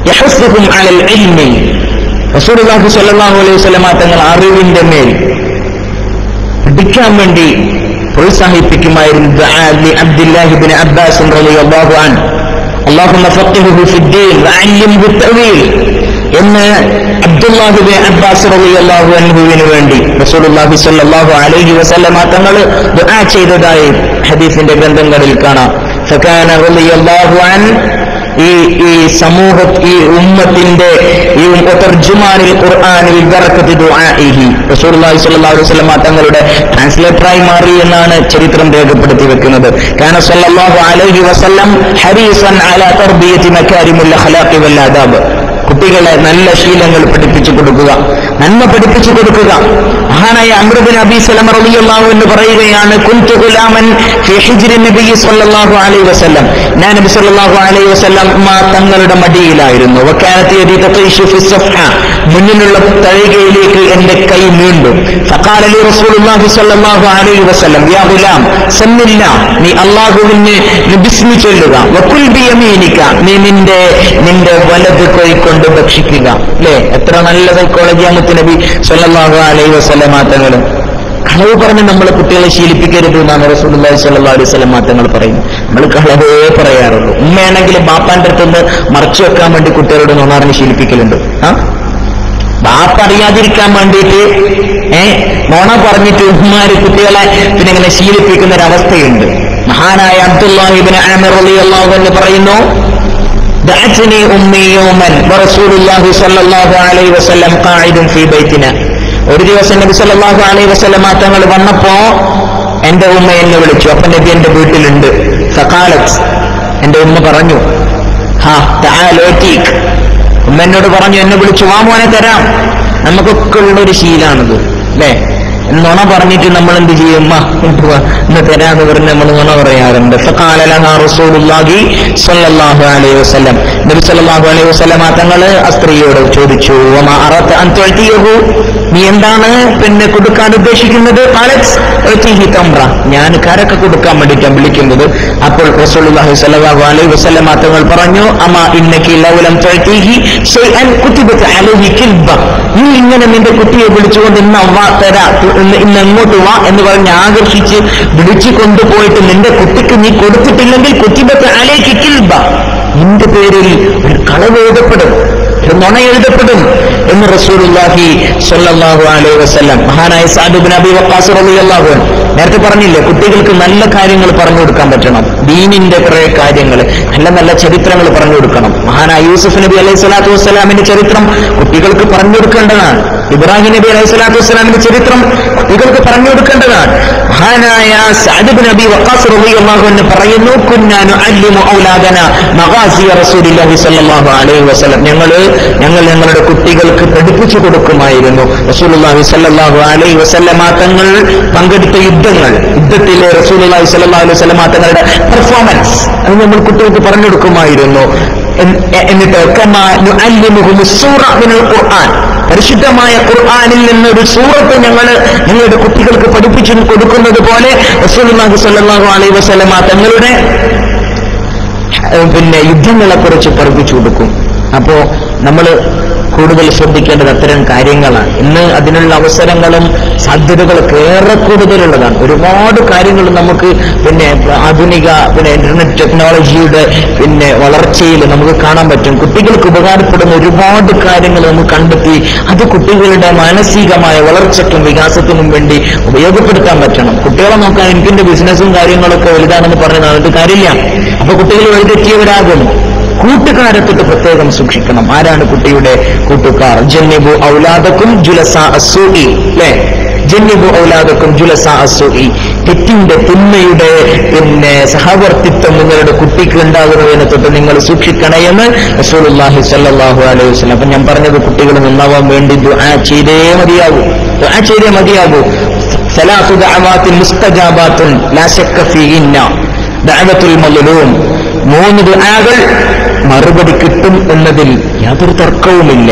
യഹസ്സുഹും അലൽ ഇൽമി. റസൂലുള്ളാഹി സ്വല്ലല്ലാഹു അലൈഹി വസല്ലം തങ്ങൾ അറിവിന്റെ മേൽ പഠിക്കാൻ വേണ്ടി പ്രോത്സാഹിപ്പിക്കുമായിരുന്നു. ദുആ ലി അബ്ദുല്ലാഹി ഇബ്നു അബ്ബാസ് റളിയല്ലാഹു അൻഹു അല്ലാഹുമ്മ ഫഖിഹ്ഹു ഫിദ്ദീൻ വഅല്ലിംഹു തഅ്വീൽ എന്ന് അബ്ദുല്ലാഹി ഇബ്നു അബ്ബാസ് റളിയല്ലാഹു അൻഹുവിന് വേണ്ടി റസൂലുള്ളാഹി സ്വല്ലല്ലാഹു അലൈഹി വസല്ലം തങ്ങൾ ദുആ ചെയ്തതായി ഹദീസിന്റെ ഗ്രന്ഥങ്ങളിൽ കാണാം. ഫകാന റളിയല്ലാഹു അൻഹു ഈ ഉമ്മത്തിന്റെ തർജുമാനിൽ ഖുർആനിൽ ബറകത്ത് ദുആഇഹി റസൂലുള്ളാഹി സ്വല്ലല്ലാഹു അലൈഹി വസല്ലം തങ്ങളുടെ ട്രാൻസ്ലേറ്ററായി മാറി എന്നാണ് ചരിത്രം രേഖപ്പെടുത്തി വെക്കുന്നത്. കാന സ്വല്ലല്ലാഹു അലൈഹി വസല്ലം ഹരീസൻ അലാ തർബിയത്തി മകാരിമുൽ അഖ്ലാഖി വൽ ആദാബ്. കുട്ടികളെ നല്ല ശീലങ്ങൾ പഠിപ്പിച്ചു കൊടുക്കുക, നന്മ പഠിപ്പിച്ചു കൊടുക്കുക. മഹാനായ അംർ ഇബ്നു അബീ സലമ റളിയല്ലാഹു അൻഹു പറയുകയാണ്, കുൻതു ഗുലാമൻ ഫീ ഹിജ്രി നബി സ്വല്ലല്ലാഹു അലൈഹി വസല്ലം. ഞാൻ നബി സ്വല്ലല്ലാഹു അലൈഹി വസല്ലം തങ്ങളുടെ മടിയിലായിരുന്നു. വകാനത്ത് യദി തതീഷു ഫി സഫഹ, മുന്നിലുള്ള തളികയിലേക്ക് എന്റെ കൈ നീണ്ടു. ഫഖാല ലി റസൂലുള്ളാഹി സ്വല്ലല്ലാഹു അലൈഹി വസല്ലം, യാ ഗുലാം സമ്മില്ലാ, നീ അല്ലാഹുവിനെ ബിസ്മി ചൊല്ലുക. വകുൽ ബിയമീനിക, നീ നിന്റെ വലത് കൈ കൊണ്ട് ഭക്ഷിക്കുക. അല്ലേ? എത്ര നല്ല സൈക്കോളജിയാണ് നബി സ്വല്ലല്ലാഹു അലൈഹി വസല്ലം തങ്ങൾ. കളവ് പറഞ്ഞ് നമ്മളെ കുട്ടികളെ ശീലിപ്പിക്കരുത് എന്നാണ് റസൂലുള്ളാഹി സ്വല്ലല്ലാഹു അലൈഹി വസല്ലം തങ്ങൾ പറയുന്നത്. നമ്മൾ കളവേ പറയാറുള്ളൂ. ഉമ്മയാണെങ്കിലും ബാപ്പാന്റെ അടുത്തുനിന്ന് മറച്ചു വെക്കാൻ വേണ്ടി കുട്ടികളോട് നൊണാറിന് ശീലിപ്പിക്കലുണ്ട്. ബാപ്പ അറിയാതിരിക്കാൻ വേണ്ടിയിട്ട് നോണ പറഞ്ഞിട്ട് ഉമ്മാര് കുട്ടികളെ പിന്നെ ഇങ്ങനെ ശീലിപ്പിക്കുന്ന ഒരവസ്ഥയുണ്ട്. മഹാനായ അബ്ദുല്ലാഹി ഇബ്നു ആമിർ റളിയല്ലാഹു അൻഹു പറയുന്നു, ദഅത്നി ഉമ്മി യൗമൻ വറസൂലുള്ളാഹി സ്വല്ലല്ലാഹു അലൈഹി വസല്ലം ഖാഇദുൻ ഫീ ബൈതിനാ. ഒരു ദിവസം നബി സല്ലല്ലാഹു അലൈഹി വസല്ലം തങ്ങൾ വന്നപ്പോ എന്റെ ഉമ്മ എന്നെ വിളിച്ചു. അപ്പൊ നബി എന്റെ വീട്ടിലുണ്ട്. ഫഖാലത്ത്, എന്റെ ഉമ്മ പറഞ്ഞു, തആലൂതീക്, ഉമ്മ എന്നോട് പറഞ്ഞു, എന്നെ വിളിച്ചു, വാ മോനെ തരാം. നമുക്കൊക്കെ ഉള്ളൊരു ശീലാണിത്. അല്ലേ? നുണ പറഞ്ഞിട്ട് നമ്മൾ എന്ത് ചെയ്യും? ഇന്ന് തരാന്ന് പറഞ്ഞ് നമ്മൾ നുണ പറയാറുണ്ട്. ഫഖാല ലഹാ റസൂലുള്ളാഹി സ്വല്ലല്ലാഹു അലൈഹി വസല്ലം, നബി സ്വല്ലല്ലാഹു അലൈഹി വസല്ലം തങ്ങള് ആ സ്ത്രീയോട് ചോദിച്ചു, വമാ അറത അൻ തുഅതിയഹു, നീ എന്താണ് പിന്നെ കൊടുക്കാൻ ഉദ്ദേശിക്കുന്നത്? ഖാലത് ഉഅതിഹി തംറ, ഞാൻ കരക്ക് കൊടുക്കാൻ വേണ്ടിയിട്ടാണ് വിളിക്കുന്നത്. അപ്പോൾ റസൂലുള്ളാഹി സ്വല്ലല്ലാഹു അലൈഹി വസല്ലം തങ്ങൾ പറഞ്ഞു, അമാ ഇന്നകി ലൗ ലം തുഅതിഹി ശൈഅൻ കുതിബത അലൈഹി കിൽബ, നീ ഇങ്ങനെ നിന്റെ കുട്ടിയെ വിളിച്ചുകൊണ്ട് ഇന്ന് എങ്ങോട്ട് വാ എന്ന് പറഞ്ഞ് ആകർഷിച്ച് വിളിച്ചു കൊണ്ടുപോയിട്ട് നിന്റെ കുട്ടിക്ക് നീ കൊടുത്തിട്ടില്ലെങ്കിൽ കുതിബത അലൈഹി കിൽബ, നിന്റെ പേരിൽ ഒരു കളവ് എഴുതപ്പെടും, ഒരു നുണ എഴുതപ്പെടും എന്ന് റസൂലുള്ളാഹി സ്വല്ലല്ലാഹു അലൈഹി വസല്ലം. മഹാനായ സഅദ് ഇബ്നു അബീ വഖാസ് റളിയല്ലാഹു അൻഹു നേരത്തെ പറഞ്ഞില്ലേ, കുട്ടികൾക്ക് നല്ല കാര്യങ്ങൾ പറഞ്ഞു കൊടുക്കാൻ പറ്റണം, ദീനിന്റെ കുറെ കാര്യങ്ങൾ, നല്ല നല്ല ചരിത്രങ്ങൾ പറഞ്ഞു കൊടുക്കണം. മഹാനായ യൂസുഫ് നബി അലൈഹി സ്വലാത്തു വസ്സലാമിന്റെ ചരിത്രം കുട്ടികൾക്ക് പറഞ്ഞു കൊടുക്കേണ്ടതാണ്. ഇബ്രാഹിം നബി അലൈഹി സ്വലാത്തു വസ്സലാമിന്റെ ചരിത്രം കുട്ടികൾക്ക് പറഞ്ഞു കൊടുക്കേണ്ടതാണ്. മഹാനായ സഅദ് ഇബ്നു അബീ വഖാസ് റളിയല്ലാഹു അൻഹു പറയുന്നു, കുന്നാ നുഅല്ലിമു ഔലാദനാ മഗാസിയ റസൂലില്ലാഹി സ്വല്ലല്ലാഹു അലൈഹി വസല്ലം, ഞങ്ങൾ ഞങ്ങളുടെ കുട്ടികൾക്ക് പഠിപ്പിച്ചു കൊടുക്കുമായിരുന്നു റസൂലുള്ളാഹി സ്വല്ലല്ലാഹു അലൈഹി വസല്ലം തങ്ങൾ പങ്കെടുത്ത യുദ്ധത്തിലെ റസൂലുള്ളാഹി സ്വല്ലല്ലാഹു അലൈഹി വസല്ലം തങ്ങളുടെ പെർഫോമൻസ് അത് നമ്മൾ കുട്ടികൾക്ക് പറഞ്ഞു കൊടുക്കുമായിരുന്നു. എന്നിട്ട് കമാ നുഅല്ലിമുഹും സൂറ മിനൽ ഖുർആൻ, പരിശുദ്ധമായ ഖുർആനിൽ നിന്ന് ഒരു സൂറത്ത് ഞങ്ങളുടെ കുട്ടികൾക്ക് പഠിപ്പിച്ചു കൊടുക്കുന്നത് പോലെ റസൂലുള്ളാഹി സ്വല്ലല്ലാഹു അലൈഹി വസല്ലം തങ്ങളുടെ പിന്നെ യുദ്ധങ്ങളെ കുറിച്ച് പഠിപ്പിച്ചു കൊടുക്കും. അപ്പോ നമ്മൾ കൂടുതൽ ശ്രദ്ധിക്കേണ്ടത് അത്തരം കാര്യങ്ങളാണ്. ഇന്ന് അതിനുള്ള അവസരങ്ങളും സാധ്യതകളൊക്കെ ഏറെ കൂടുതലുള്ളതാണ്. ഒരുപാട് കാര്യങ്ങൾ നമുക്ക് ആധുനിക ഇന്റർനെറ്റ് ടെക്നോളജിയുടെ വളർച്ചയിൽ നമുക്ക് കാണാൻ പറ്റും. കുട്ടികൾക്ക് ഉപകാരപ്പെടുന്ന ഒരുപാട് കാര്യങ്ങൾ നമുക്ക് കണ്ടെത്തി അത് കുട്ടികളുടെ മാനസികമായ വളർച്ചയ്ക്കും വികാസത്തിനും വേണ്ടി ഉപയോഗപ്പെടുത്താൻ പറ്റണം. കുട്ടികളെ നോക്കാൻ എനിക്കെന്റെ ബിസിനസ്സും കാര്യങ്ങളൊക്കെ വലുതാണെന്ന് പറഞ്ഞാൽ അതിന്റെ കാര്യമില്ല. അപ്പൊ കുട്ടികൾ വഴിതെറ്റിയവരാകും. കൂട്ടുകാരെ തൊട്ട് പ്രത്യേകം സൂക്ഷിക്കണം. ആരാണ് കുട്ടിയുടെ കൂട്ടുകാർ? ജന്നിബു ഔലാദക്കും ജുലസാ അസ്സൂഇ, അല്ലേ? ജന്നിബു ഔലാദക്കും ജുലസാ അസ്സൂഇ, തെറ്റിന്റെ തിന്മയുടെ സഹവർത്തിത്വം നിങ്ങളുടെ കുട്ടിക്ക് ഉണ്ടാകുന്നതിനെ തൊട്ട് നിങ്ങൾ സൂക്ഷിക്കണേ എന്ന് റസൂലുള്ളാഹി സ്വല്ലല്ലാഹു അലൈഹി വസല്ലം. അപ്പൊ ഞാൻ പറഞ്ഞത് കുട്ടികൾ നന്നാവാൻ വേണ്ടി ദുആ ചെയ്തേ മതിയാകൂ. സലാസു ദഅവാത്തിൻ മുസ്തജാബാത്തുൻ ലാ ശക്ക ഫീഹിന്ന ദഅവത്തുൽ മദ്ലൂം, 3 ദുആകൾ മറുപടി കിട്ടും എന്നതിൽ യാതൊരു തർക്കവുമില്ല.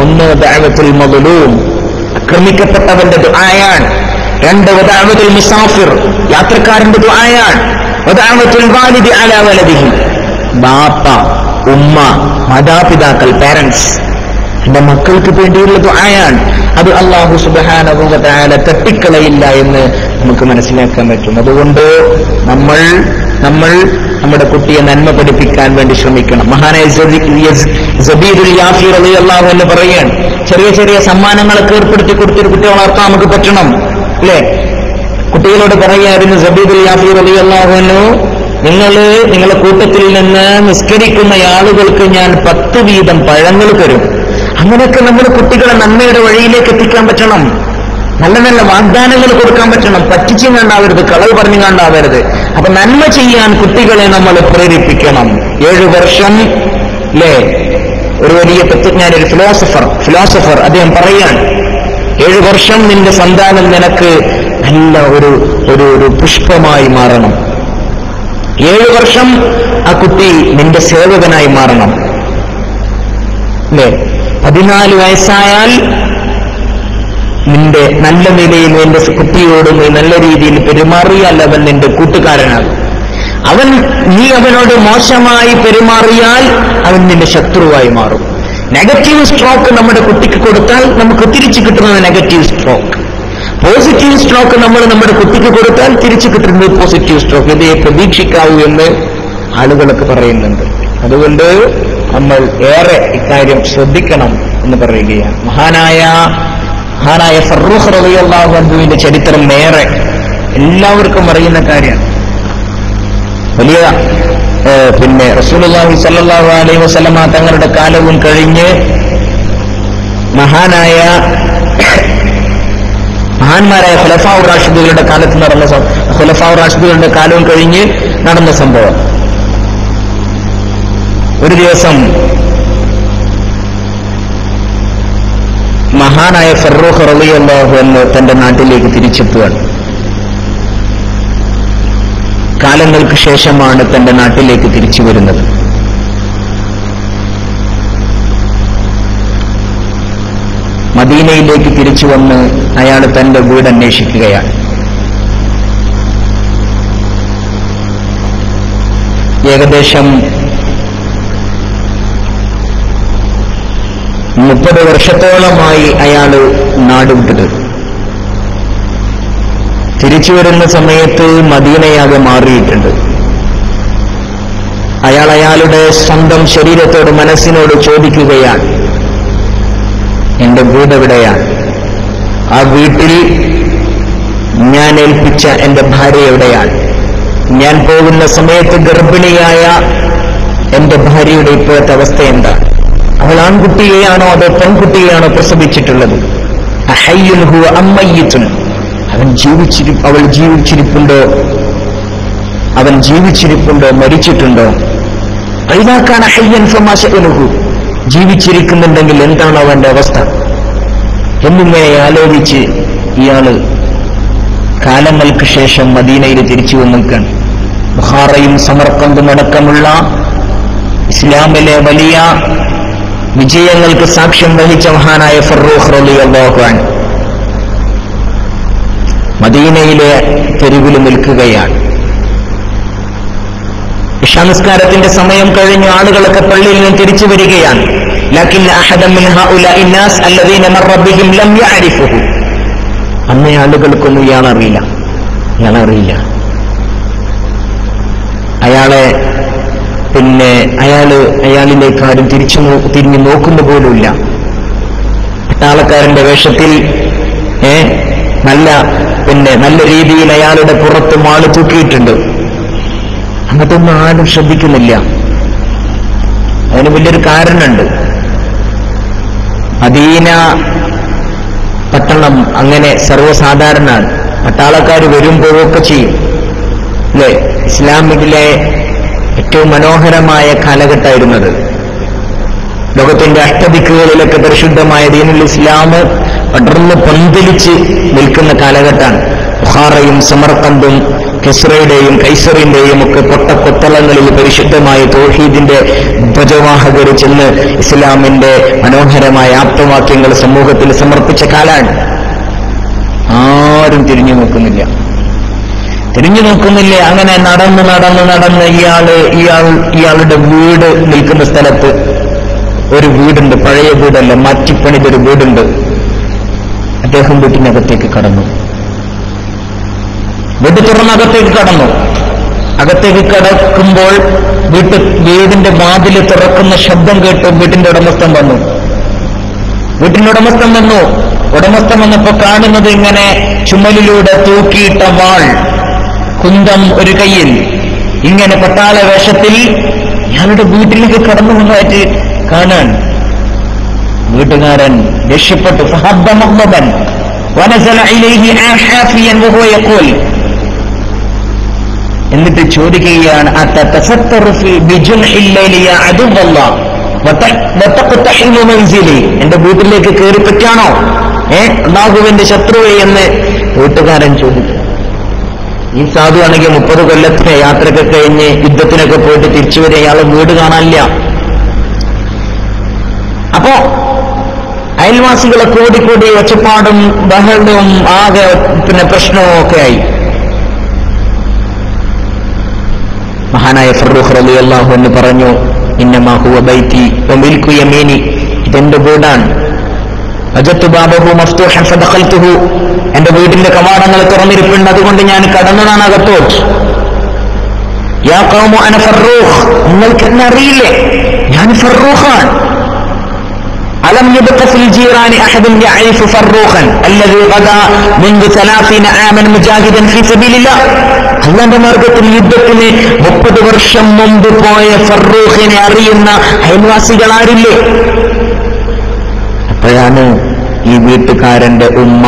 ഒന്ന് ദഅവത്തുൽ മദ്ലൂം, ആക്രമിക്കപ്പെട്ടവന്റെ ദുആയാണ്. 2 വദഅവത്തുൽ മുസാഫിർ, യാത്രക്കാരന്റെ ദുആയാണ്. വദഅവത്തുൽ വാലിദി അലാ വലദിഹി, ബാപ്പ ഉമ്മ മാതാപിതാക്കൾ പാരന്റ്സ് എന്റെ മക്കൾക്ക് വേണ്ടിയുള്ള ദുആയാണ്. അത് അല്ലാഹു സുബ്ഹാനഹു വ തആല തട്ടിക്കളയില്ല എന്ന് നമുക്ക് മനസ്സിലാക്കാൻ പറ്റും. അതുകൊണ്ട് നമ്മൾ നമ്മുടെ കുട്ടിയെ നന്മ പഠിപ്പിക്കാൻ വേണ്ടി ശ്രമിക്കണം. മഹാനായ സബീദുൽ യാഫി റളിയല്ലാഹു അൻഹു പറയുകയാണ്, ചെറിയ ചെറിയ സമ്മാനങ്ങളൊക്കെ ഏർപ്പെടുത്തി കൊടുത്തൊരു കുട്ടിയെ വളർത്താൻ നമുക്ക് പറ്റണം, അല്ലേ? കുട്ടികളോട് പറയായിരുന്നു സബീദുൽ യാഫി റളിയല്ലാഹു അൻഹു, നിങ്ങളുടെ കൂട്ടത്തിൽ നിന്ന് നിസ്കരിക്കുന്ന ആളുകൾക്ക് ഞാൻ 10 വീതം പഴങ്ങൾ തരും. അങ്ങനെയൊക്കെ നമ്മൾ കുട്ടികളെ നന്മയുടെ വഴിയിലേക്ക് എത്തിക്കാൻ പറ്റണം. നല്ല നല്ല വാഗ്ദാനങ്ങൾ കൊടുക്കാൻ പറ്റണം. പറ്റിച്ചും കണ്ടാവരുത്, കളവ് പറഞ്ഞു കണ്ടാവരുത്. അപ്പൊ നന്മ ചെയ്യാൻ കുട്ടികളെ നമ്മൾ പ്രേരിപ്പിക്കണം. 7 വർഷം, അല്ലേ? ഒരു വലിയ തത്വജ്ഞാനി, ഒരു ഫിലോസഫർ അദ്ദേഹം പറയാണ്, 7 വർഷം നിന്റെ സന്താനം നിനക്ക് നല്ല ഒരു പുഷ്പമായി മാറണം. 7 വർഷം ആ കുട്ടി നിന്റെ സേവകനായി മാറണം, അല്ലേ? 14 വയസ്സായാൽ നിന്റെ നല്ല നിലയിൽ നിന്റെ കുട്ടിയോട് നീ നല്ല രീതിയിൽ പെരുമാറിയാൽ അവൻ നിന്റെ കൂട്ടുകാരനാകും. നീ അവനോട് മോശമായി പെരുമാറിയാൽ അവൻ നിന്റെ ശത്രുവായി മാറും. നെഗറ്റീവ് സ്ട്രോക്ക് നമ്മുടെ കുട്ടിക്ക് കൊടുത്താൽ നമുക്ക് തിരിച്ചു കിട്ടുന്നത് നെഗറ്റീവ് സ്ട്രോക്ക്. പോസിറ്റീവ് സ്ട്രോക്ക് നമ്മൾ നമ്മുടെ കുട്ടിക്ക് കൊടുത്താൽ തിരിച്ചു കിട്ടുന്നത് പോസിറ്റീവ് സ്ട്രോക്ക്. ഇതേ പ്രതീക്ഷിക്കാവൂ എന്ന് ആളുകളൊക്കെ പറയുന്നുണ്ട്. അതുകൊണ്ട് നമ്മൾ ഏറെ ഇക്കാര്യം ശ്രദ്ധിക്കണം എന്ന് പറയുകയാണ്. മഹാനായ ഫറൂഖ് റളിയല്ലാഹു അൻഹുവിന്റെ ചരിത്രം ഏറെ എല്ലാവർക്കും അറിയുന്ന കാര്യമാണ്. വലിയ റസൂലുള്ളാഹി സ്വല്ലല്ലാഹു അലൈഹി വസല്ലമ തങ്ങളുടെ കാലവും കഴിഞ്ഞ് മഹാന്മാരായ ഖുലഫാഉർ റാഷിദുകളുടെ കാലത്ത് നടന്ന ഖുലഫാഉർ റാഷിദുകളുടെ കാലവും കഴിഞ്ഞ് നടന്ന സംഭവം. ഒരു ദിവസം മഹാനായ ഫറൂഖ് റളിയല്ലാഹു അൻഹു തന്റെ നാട്ടിലേക്ക് തിരിച്ചെത്തുകയാണ്. കാലങ്ങൾക്ക് ശേഷമാണ് തന്റെ നാട്ടിലേക്ക് തിരിച്ചു വരുന്നത്. മദീനയിലേക്ക് തിരിച്ചു വന്ന് അയാൾ തന്റെ വീട് അന്വേഷിക്കുകയാണ്. ഏകദേശം 30 വർഷത്തോളമായി അയാൾ നാട് വിട്ടത്. തിരിച്ചു വരുന്ന സമയത്ത് മദീനയാകെ മാറിയിട്ടുണ്ട്. അയാൾ അയാളുടെ സ്വന്തം ശരീരത്തോട്, മനസ്സിനോട് ചോദിക്കുകയാണ്, എന്റെ വീട് എവിടെയാണ്? ആ വീട്ടിൽ ഞാൻ ഏൽപ്പിച്ച എന്റെ ഭാര്യ എവിടെയാണ്? ഞാൻ പോകുന്ന സമയത്ത് ഗർഭിണിയായ എന്റെ ഭാര്യയുടെ ഇപ്പോഴത്തെ അവസ്ഥ എന്താണ്? അവൾ ആൺകുട്ടിയെയാണോ അതോ പെൺകുട്ടിയെയാണോ പ്രസവിച്ചിട്ടുള്ളത്? അഹയ്യുൻ ഹുവ അം മയ്യിത്തുൻ, അവൾ ജീവിച്ചിരിപ്പുണ്ടോ, അവൻ ജീവിച്ചിരിപ്പുണ്ടോ, മരിച്ചിട്ടുണ്ടോ? ഇദാ കാന ഹയ്യൻ ഫമാ ശഅനുഹു, ജീവിച്ചിരിക്കുന്നുണ്ടെങ്കിൽ എന്താണ് അവന്റെ അവസ്ഥ എന്നിങ്ങനെ ആലോചിച്ച് ഇയാള് കാലങ്ങൾക്ക് ശേഷം മദീനയിൽ തിരിച്ചു വന്നിരിക്കുകയാണ്. ബുഖാറയും സമർക്കന്തും അടക്കമുള്ള ഇസ്ലാമിലെ വലിയ വിജയങ്ങൾക്ക് സാക്ഷ്യം വഹിച്ച മഹാനായ ഫറൂഖ് റളിയല്ലാഹു അൻഹു മദീനയിലെ തെരുവിൽ നിൽക്കുകയാണ്. ഇശാനിസ്കാരത്തിന്റെ സമയം കഴിഞ്ഞ് ആളുകളൊക്കെ പള്ളിയിൽ നിന്ന് തിരിച്ചു വരികയാണ്. ലക്കിൻ അഹദൻ മിൻ ഹഉലാഇ നാസ് അല്ലദീന മർറ ബിഹിം ലം യഅരിഫുഹു, അന്നേ ആളുകൾക്കൊന്നും ഇയാളറിയില്ല. അയാളെ അയാളിലേക്ക് ആരും തിരിഞ്ഞു നോക്കുന്ന പോലുമില്ല. പട്ടാളക്കാരന്റെ വേഷത്തിൽ നല്ല രീതിയിൽ അയാളുടെ പുറത്ത് മാള് തൂക്കിയിട്ടുണ്ട്. അങ്ങനത്തൊന്നും ആരും ശ്രദ്ധിക്കുന്നില്ല. അതിന് വലിയൊരു കാരണമുണ്ട്. മദീന പട്ടണം അങ്ങനെ സർവ്വസാധാരണമാണ്. പട്ടാളക്കാർ വരും പോവുകയൊക്കെ ചെയ്യും അല്ലേ? ഇസ്ലാമിലെ ഏറ്റവും മനോഹരമായ കാലഘട്ടമായിരുന്നത്. ലോകത്തിന്റെ അഷ്ടദിക്കുകളിലൊക്കെ പരിശുദ്ധമായ ദീനുൽ ഇസ്ലാം പടർന്ന് പന്തലിച്ച് നിൽക്കുന്ന കാലഘട്ടമാണ്. ബുഖാറയും സമർക്കന്തും കിസ്റയുടെയും കൈസറിന്റെയും ഒക്കെ പൊട്ടക്കൊത്തളങ്ങളിൽ പരിശുദ്ധമായ തൗഹീദിന്റെ ധ്വജവാഹകർ ചെന്ന് ഇസ്ലാമിന്റെ മനോഹരമായ ആപ്തവാക്യങ്ങൾ സമൂഹത്തിൽ സമർപ്പിച്ച കാലാണ്. ആരും തിരിഞ്ഞു നോക്കുന്നില്ല. അങ്ങനെ നടന്ന് ഇയാളുടെ വീട് നിൽക്കുന്ന സ്ഥലത്ത് ഒരു വീടുണ്ട്. പഴയ വീടല്ല, മാറ്റിപ്പണിതൊരു വീടുണ്ട്. അദ്ദേഹം വീട്ടിനകത്തേക്ക് കടന്നു. വീട് തുറന്ന് അകത്തേക്ക് കടക്കുമ്പോൾ വീടിന്റെ വാതില് തുറക്കുന്ന ശബ്ദം കേട്ട് വീട്ടിന്റെ ഉടമസ്ഥൻ വന്നു. ഉടമസ്ഥൻ വന്നപ്പോ കാണുന്നത് ഇങ്ങനെ ചുമലിലൂടെ തൂക്കിയിട്ട വാൾ, കുന്തം ഒരു കയ്യിൽ, ഇങ്ങനെ പട്ടാള വേഷത്തിൽ ഞാനുടെ വീട്ടിലേക്ക് കടന്നു വന്നതായിട്ട് കാണാൻ. വീട്ടുകാരൻ രക്ഷപ്പെട്ടു. എന്നിട്ട് ചോദിക്കുകയാണ്, എന്റെ വീട്ടിലേക്ക് കയറിപ്പറ്റാണോ അല്ലാഹുവിന്റെ ശത്രുവേ എന്ന് വീട്ടുകാരൻ ചോദിച്ചു. ഈ സാധു ആണെങ്കിൽ 30 കൊല്ലത്തിന് യാത്രയൊക്കെ കഴിഞ്ഞ് യുദ്ധത്തിനൊക്കെ പോയിട്ട് തിരിച്ചു വരെ അയാളെ വീട് കാണാനില്ല. അപ്പോ അയൽവാസികളെ കൂടി ഒച്ചപ്പാടും ബഹളവും ആകെ പ്രശ്നവും ഒക്കെ ആയി. മഹാനായ ഫറൂഖ് റളിയല്ലാഹു അൻഹു പറഞ്ഞു, ഇന്നമാ ഹുവ ബൈതി വമിൽകു യമീനി, ഇതെന്റെ വീടാണ്. വജദ്തു ബാബഹു മഫ്തൂഹൻ ഫദഖൽതുഹു, എന്റെ വീടിന്റെ കവാടങ്ങൾ തുറന്നിരിപ്പുണ്ട്, അതുകൊണ്ട് ഞാൻ കടന്നതാണ് അകത്തോട്ട്. യാ ഖൗമു അന ഫറൂഖ്, നിങ്ങൾക്ക് എന്നെ അറിയില്ലേ, ഞാൻ ഫറൂഖാണ്. അലം യബ്ഖ ഫിൽ ജീറാനി അഹദുൻ യഅരിഫു ഫറൂഖൻ അല്ലദീ ഗദാ മുൻദു 30 ആമൻ മുജാഹിദൻ ഫീ സബീലില്ലാഹ്, അല്ലാഹുവിന്റെ മാർഗ്ഗത്തിൽ യുദ്ധത്തിന് 30 വർഷം മുമ്പ് പോയ ഫറൂഖിനെ അറിയുന്ന അയൽവാസികൾ ആരില്ലേ? അപ്പോഴാണ് ഈ വീട്ടുകാരന്റെ ഉമ്മ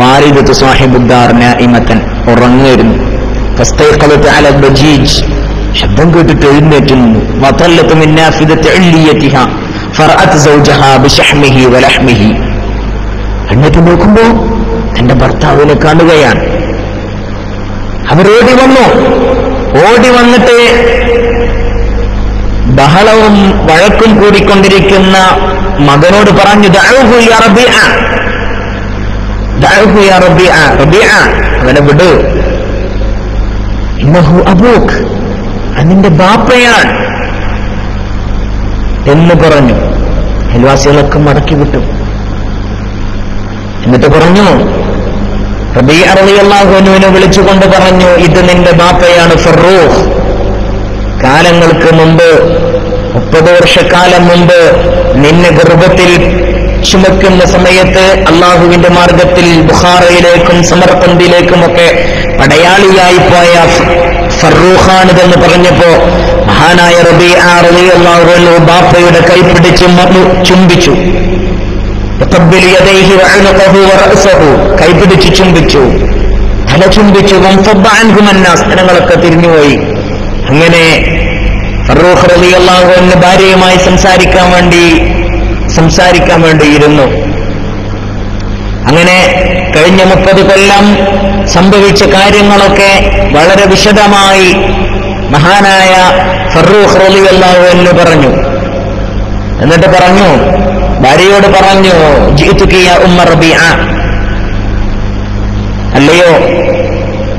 വാരിദത്തു സാഹിബുദ്ദാർ നായിമത്തൻ ഉറങ്ങുന്നു. ഫസ്തൈഖലത് അല ബജീജ്, ശബ്ദം കേട്ടിട്ട് എഴുന്നേറ്റുന്നു. വതല്ലത്ത് മിൻ നാഫിദത്തി ഉല്ലിയതിഹാ ഫറഅത് സൗജഹാ ബിശഹ്മിഹി വലഹ്മിഹി, എന്നിട്ട് നോക്കുമ്പോ തന്റെ ഭർത്താവിനെ കാണുകയാണ്. അവരോടി വന്നു. ഓടി വന്നിട്ട് ബഹളവും വഴക്കും കൂടിക്കൊണ്ടിരിക്കുന്ന മകനോട് പറഞ്ഞു, ദഅൂഹു യാ റബീഅ, ദഅൂഹു യാ റബീഅ, റബീഅ അവനെ വിട്, ഇന്നഹു അബൂക്ക്, അതിന്റെ ബാപ്പയാണ് എന്ന് പറഞ്ഞു. അയൽവാസികളൊക്കെ മടക്കി വിട്ടു. എന്നിട്ട് പറഞ്ഞു, റബീഅ റളിയല്ലാഹു അൻഹുവിനെ വിളിച്ചുകൊണ്ട് പറഞ്ഞു, ഇത് നിന്റെ ബാപ്പയാണ് ഫറൂഖ്. കാലങ്ങൾക്ക് മുമ്പ്, 30 വർഷക്കാലം മുമ്പ് നിന്നെ ഗർഭത്തിൽ ചുമക്കുന്ന സമയത്ത് അള്ളാഹുവിന്റെ മാർഗത്തിൽ ബുഖാറയിലേക്കും സമർഖന്ദിലേക്കുമൊക്കെ പടയാളിയായി പോയ ഫറൂഖാണിതെന്ന് പറഞ്ഞപ്പോ മഹാനായ റബീഅ റളിയല്ലാഹു അൻഹു ബാപ്പയുടെ കൈപിടിച്ച് ചുംബിച്ചു. കൈപിടിച്ച് ചുംബിച്ചു, തല ചുംബിച്ചു. ജനങ്ങളൊക്കെ തിരിഞ്ഞുപോയി. അങ്ങനെ ഫറൂഖ് റളിയല്ലാഹു അൻഹു ഭാര്യയുമായി സംസാരിക്കാൻ വേണ്ടിയിരുന്നു. അങ്ങനെ കഴിഞ്ഞ 30 കൊല്ലം സംഭവിച്ച കാര്യങ്ങളൊക്കെ വളരെ വിശദമായി മഹാനായ ഫറൂഖ് റളിയല്ലാഹു അൻഹു പറഞ്ഞു. എന്നിട്ട് പറഞ്ഞു, ഭാര്യയോട് പറഞ്ഞു, ജിഅ്തുക യാ ഉമ്മ റബീഅ, അല്ലയോ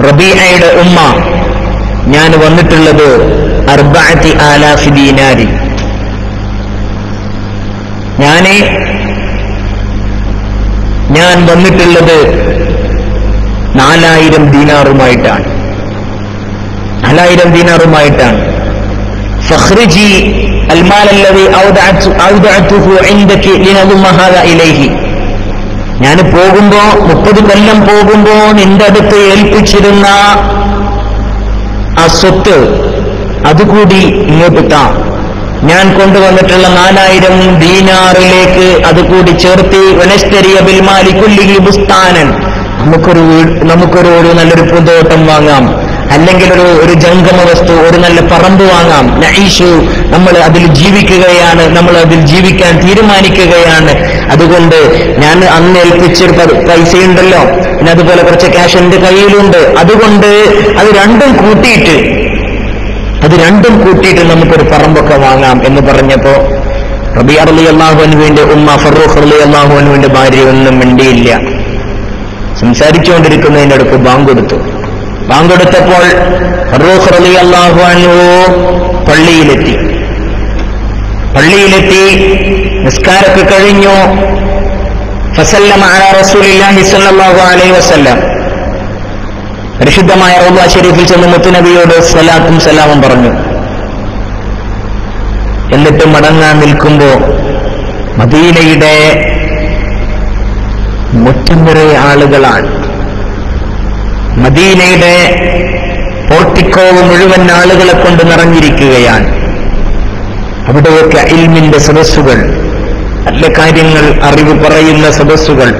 റബീഅയുടെ ഉമ്മ, ഞാൻ വന്നിട്ടുള്ളത് 4000 ദീനാരി, ഞാൻ വന്നിട്ടുള്ളത് 4000 ദീനാറുമായിട്ടാണ്. 4000 ദീനാറുമായിട്ടാണ്. ഫഖ്റിജി المال الذي أودعته عندك لنضم هذا إليه. ഞാൻ പോകുമ്പോ 30 കൊല്ലം പോകുമ്പോ നിന്റെ അടുത്ത് ഏൽപ്പിച്ചിരുന്ന ആ സ്വത്ത് അതുകൂടി ഇങ്ങോട്ട് താ. ഞാൻ കൊണ്ടുവന്നിട്ടുള്ള 4000 ദീനാറിലേക്ക് അതുകൂടി ചേർത്തി വനസ്തരിയ ബിൽമാലി കുല്ലിഹി ബുസ്താനൻ, നമുക്കൊരു നല്ലൊരു പൂന്തോട്ടം വാങ്ങാം, അല്ലെങ്കിൽ ഒരു ജംഗമ വസ്തു, ഒരു നല്ല പറമ്പ് വാങ്ങാം. നഈഷു, നമ്മൾ അതിൽ ജീവിക്കുകയാണ്, നമ്മൾ അതിൽ ജീവിക്കാൻ തീരുമാനിക്കുകയാണ്. അതുകൊണ്ട് ഞാൻ അന്ന് ഏൽപ്പിച്ചൊരു പൈസയുണ്ടല്ലോ, പിന്നെ അതുപോലെ കുറച്ച് ക്യാഷ് എന്റെ കയ്യിലുണ്ട്, അതുകൊണ്ട് അത് രണ്ടും കൂട്ടിയിട്ട് നമുക്കൊരു പറമ്പൊക്കെ വാങ്ങാം എന്ന് പറഞ്ഞപ്പോ റബീഅ റളിയല്ലാഹു അൻഹുവിന്റെ ഉമ്മ ഫറൂഖ് റളിയല്ലാഹു അൻഹുവിന്റെ ഭാര്യ ഒന്നും മിണ്ടിയില്ല. സംസാരിച്ചുകൊണ്ടിരിക്കുന്നതിന്റെ അടുത്ത് ബാങ്കൊടുത്തപ്പോൾ ഫറൂഖ് റളിയല്ലാഹു അൻഹു പള്ളിയിലെത്തി നിസ്കാരമൊക്കെ കഴിഞ്ഞു. ഫസല്ലമ അലാ റസൂലില്ലാഹി സ്വല്ലല്ലാഹു അലൈഹി വസല്ലം, പരിശുദ്ധമായ റൗള ശരീഫിൽ ചെന്ന് മുത്തുനബിയോട് സ്വലാത്തും സലാമും പറഞ്ഞു. എന്നിട്ട് മടങ്ങാൻ നിൽക്കുമ്പോ മദീനയുടെ മുറ്റം നിറയെ ആളുകളാണ്. മദീനയുടെ പോർട്ടിക്കോവ് മുഴുവൻ ആളുകളെ കൊണ്ട് നിറഞ്ഞിരിക്കുകയാണ്. അവിടെയൊക്കെ ഇൽമിന്റെ സദസ്സുകൾ, നല്ല കാര്യങ്ങൾ അറിവ് പറയുന്ന സദസ്സുകൾ.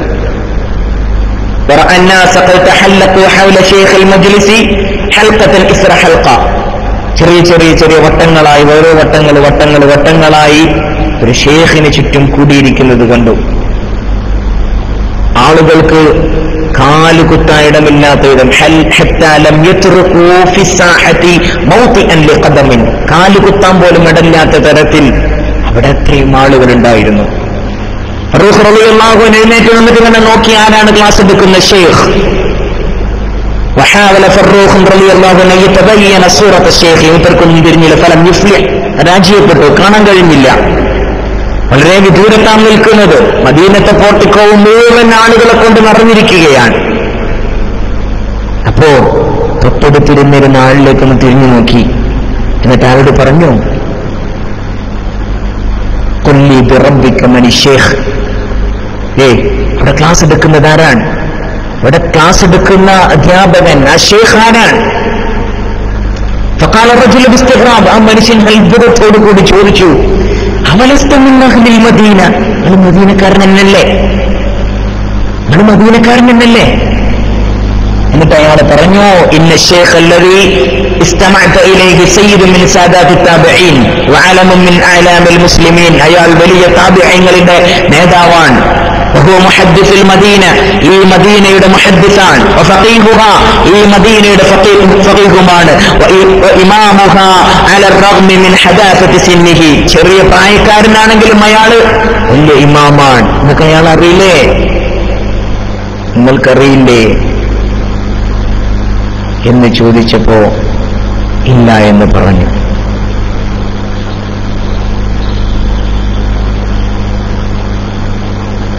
ചെറിയ വട്ടങ്ങളായി, ഓരോ വട്ടങ്ങളായി ഒരു ഷേഖിന് ചുറ്റും കൂടിയിരിക്കുന്നത് കണ്ടു. ആളുകൾക്ക് കാലുകുത്താൻ ഇടമില്ലാത്ത വിധം, കാലുകുത്താൻ പോലും ഇടമില്ലാത്ത തരത്തിൽ അവിടെ അത്രയും ആളുകളുണ്ടായിരുന്നു. ഫറൂഖ് റളിയല്ലാഹു അൻഹു എഴുന്നേറ്റ് നിന്നിട്ട് ഇങ്ങനെ നോക്കി, ആരാണ് ക്ലാസ് എടുക്കുന്ന ഷെയ്ഖ്. وحاول فروخ رضي الله عنه يتبين صورة الشيخ. ഇവർക്കൊന്നും തിരിഞ്ഞില്ല. ഫലം യുഫ്ലിഹ്, പരാജയപ്പെട്ടു, കാണാൻ കഴിഞ്ഞില്ല. വളരെ വിദൂരത്താണ് നിൽക്കുന്നത്. മദീനത്തെ പോർട്ടിക്കോവും മുഴുവൻ ആളുകളെ കൊണ്ട് നിറഞ്ഞിരിക്കുകയാണ്. അപ്പോ തൊട്ടടുത്തിരുന്നിരുന്ന ആളിലേക്കൊന്ന് തിരിഞ്ഞു നോക്കി. എന്നിട്ട് ആരോട് പറഞ്ഞു, ഖുല്ലി ബിറബ്ബിക മനി ഷേഖ്. ഇവിടെ ക്ലാസ് എടുക്കുന്നത് ആരാണ്? ഇവിടെ ക്ലാസ് എടുക്കുന്ന അധ്യാപകൻ ആ ഷേഖ് ആരാണ്? ഫഖാല റജുലു ബിസ്തിഗ്റാബ്, ആ മനുഷ്യൻ അത്ഭുതത്തോടു കൂടി ചോദിച്ചു, അവലസ്ത മിൻ അഹ്ലിൽ മദീന, നിങ്ങൾ മദീനക്കാരനല്ലേ? എന്നിട്ട് അയാൾ പറഞ്ഞു, ഇന്ന ഷേഖ് അല്ലദീ ഇസ്തമഅത ഇലൈഹി സയ്യിദുൻ മിൻ സാദാത്തി താബിഈൻ വഅലമുൻ മിൻ അഅലാമിൽ മുസ്ലിമീൻ. അയാൾ വലിയ താബിഈങ്ങളുടെ നേതാവാണ്, വഹുവ മുഹദ്ദിസുൽ മദീന, ഈ മദീനയുടെ മുഹദ്ദിസാണ്. വഫഖീഹുഹാ, ഈ മദീനയുടെ ഫഖീഹുമാണ്. വഇമാമുഹാ അല റഗ്മി മിൻ ഹദാസതി സിന്നിഹി, ചെറിയ പ്രായക്കാരനാണെങ്കിലും അയാള് വലിയ ഇമാമാണ്. നിങ്ങൾക്ക് അയാൾ അറിയില്ലേ? നിങ്ങൾക്കറിയില്ലേ എന്ന് ചോദിച്ചപ്പോ ഇല്ല എന്ന് പറഞ്ഞു.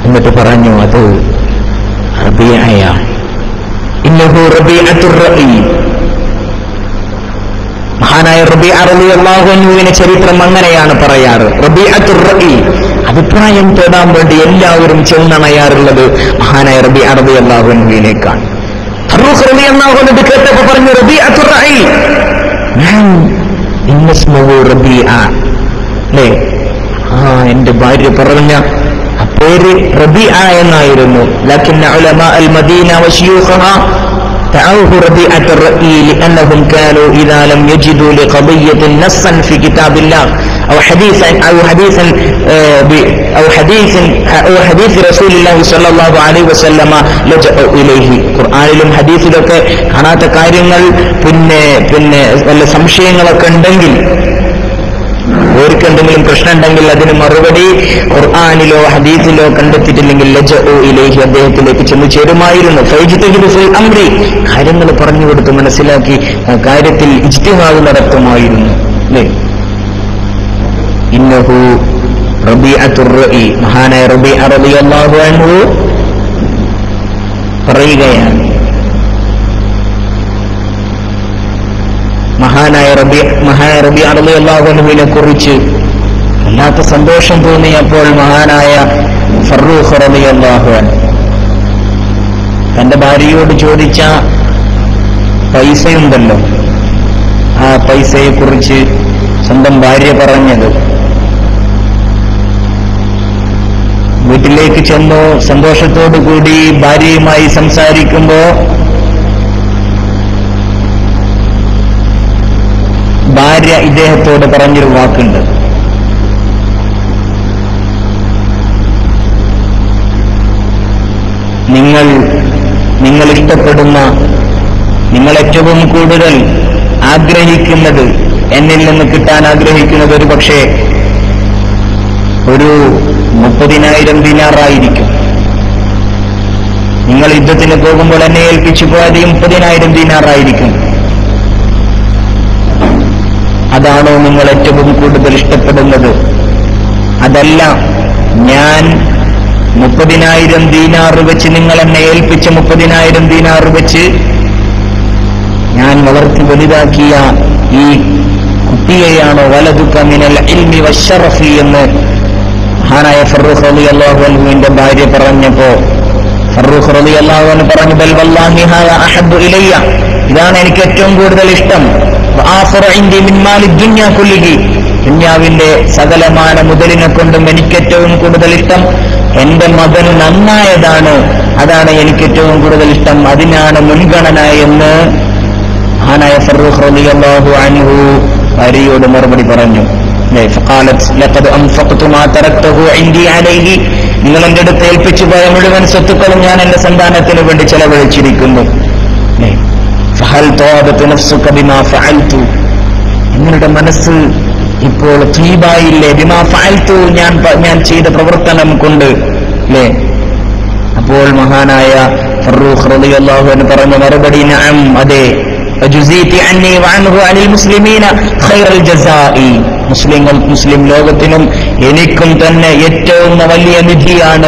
എന്നിട്ട് പറഞ്ഞു അത് റബീഅയാണ്. ഇന്നഹു റബീഅത്തുർ റഈ, മഹാനായ റബീഅ റളിയല്ലാഹു അൻഹുവിന്റെ ചരിത്രം അങ്ങനെയാണ് പറയാറ്. റബീഅത്തുർ റഈ, അഭിപ്രായം തേടാൻ വേണ്ടി എല്ലാവരും ചെന്നണയാറുള്ളത് മഹാനായ റബീഅ റളിയല്ലാഹു അൻഹുവിനേക്കാണ്. ഫറൂഖ് റളിയല്ലാഹു അൻഹു കേട്ടപ്പോൾ പറഞ്ഞു റബീഅത്തുർ റഈ, ഞാൻ ഇന്നസ്മുഹു റബീഅ, അല്ലേ? എന്റെ ഭാര്യ പറഞ്ഞ പേര് റബീഅ എന്നായിരുന്നു. ലക്കിന്ന ഉലമാ അൽ മദീന വശയൂഖഹാ دعوه ربيعة الرأي لأنهم كانوا إذا لم يجدوا لقضية نصا في كتاب الله أو حديث رسول الله صلى الله عليه وسلم لجأوا إليه. ഖുർആനിലും ഹദീസിലൊക്കെ കാണാത്ത കാര്യങ്ങൾ പിന്നെ വല്ല സംശയങ്ങളൊക്കെ ഉണ്ടെങ്കിൽ, ഓർക്കെന്തെങ്കിലും പ്രശ്നം ഉണ്ടെങ്കിൽ അതിന് മറുപടി ഖുർആനിലോ ഹദീസിലോ കണ്ടെത്തിയിട്ടില്ലെങ്കിൽ ലജഉ ഇലൈഹി, അദ്ദേഹത്തിലേക്ക് ചെന്ന് ചേരുമായിരുന്നു. ഫൈജ്തഹിദു ഫിൽ അംരി, കാര്യങ്ങൾ പറഞ്ഞു കൊടുത്ത് മനസ്സിലാക്കി കാര്യത്തിൽ ഇജ്തിഹാദ് നടത്തുമായിരുന്നു. അല്ലേ? ഇന്നഹു റബീഅത്തുർ റഈ, മഹാനായ റബീഅ റളിയല്ലാഹു അൻഹു പറയുകയാണ്, മഹാനായ റബീഅ റളിയല്ലാഹു അൻഹുവിനെ കുറിച്ച് വല്ലാത്ത സന്തോഷം തോന്നിയപ്പോൾ മഹാനായ ഫറൂഖ് റളിയല്ലാഹു അൻഹു തന്റെ ഭാര്യയോട് ചോദിച്ച പൈസയുണ്ടല്ലോ, ആ പൈസയെ കുറിച്ച് സ്വന്തം ഭാര്യ പറഞ്ഞത്, വീട്ടിലേക്ക് ചെന്നു സന്തോഷത്തോടു കൂടി ഭാര്യയുമായി സംസാരിക്കുമ്പോ ഭാര്യ ഇദ്ദേഹത്തോട് പറഞ്ഞൊരു വാക്കുണ്ട്, നിങ്ങൾ ഇഷ്ടപ്പെടുന്ന, നിങ്ങൾ ഏറ്റവും കൂടുതൽ ആഗ്രഹിക്കുന്നത്, എന്നിൽ നിന്ന് കിട്ടാൻ ആഗ്രഹിക്കുന്നത് ഒരു പക്ഷേ ഒരു 30,000 ദിനാറായിരിക്കും. നിങ്ങൾ യുദ്ധത്തിന് പോകുമ്പോൾ എന്നെ ഏൽപ്പിച്ചു പോയത് 30,000 ദിനാറായിരിക്കും. അതാണോ നിങ്ങൾ ഏറ്റവും കൂടുതൽ ഇഷ്ടപ്പെടുന്നത്? അതല്ല, ഞാൻ 30,000 ദീനാർ വെച്ച്, നിങ്ങൾ എന്നെ ഏൽപ്പിച്ച 30,000 ദീനാർ വെച്ച് ഞാൻ വളർത്തി വലുതാക്കിയ ഈ കുട്ടിയെയാണോ വലതുക മിനൽ ഇൽമി വശറഫി എന്ന് മഹാനായ ഫറൂഖ് റളിയല്ലാഹു അൻഹുവിന്റെ ഭാര്യ പറഞ്ഞപ്പോ ഫറൂഖ് റളിയല്ലാഹു അൻഹു പറഞ്ഞു, ബൽ വല്ലാഹി ഹാദാ അഹബ്ബു ഇലയ്യ, ഇതാണ് എനിക്ക് ഏറ്റവും കൂടുതൽ ഇഷ്ടം. ദുന്യാവിന്റെ സകലമായ മുതലിനെ കൊണ്ടും എനിക്ക് ഏറ്റവും കൂടുതൽ ഇഷ്ടം എന്റെ മകൻ നന്നായതാണ്, അതാണ് എനിക്ക് ഏറ്റവും കൂടുതൽ ഇഷ്ടം, അതിനാണ് മുൻഗണന എന്ന് മഹാനായ ഫറൂഖ് റളിയല്ലാഹു അൻഹു ഭാര്യയോട് മറുപടി പറഞ്ഞു. നിങ്ങൾ എന്റെ അടുത്ത് ഏൽപ്പിച്ചു പോയ മുഴുവൻ സ്വത്തുക്കളും ഞാൻ എന്റെ സന്താനത്തിന് വേണ്ടി ചെലവഴിച്ചിരിക്കുന്നു. നിങ്ങളുടെ മനസ്സ് ഇപ്പോൾ തീബായില്ലേ? ബിമാ ഫഅൽതു, ഞാൻ ചെയ്ത പ്രവർത്തനം കൊണ്ട്, അല്ലേ? അപ്പോൾ മഹാനായ ഫറൂഖ് റളിയല്ലാഹു അൻഹു പറഞ്ഞ മറുപടി, നഅം, അതെ, വജുസീതി അന്നി വഅൻഹു അനിൽ മുസ്ലിമീന ഖൈറൽ ജസാഇ, മുസ്ലിം ലോകത്തിനും എനിക്കും തന്നെ ഏറ്റവും വലിയ നിധിയാണ്,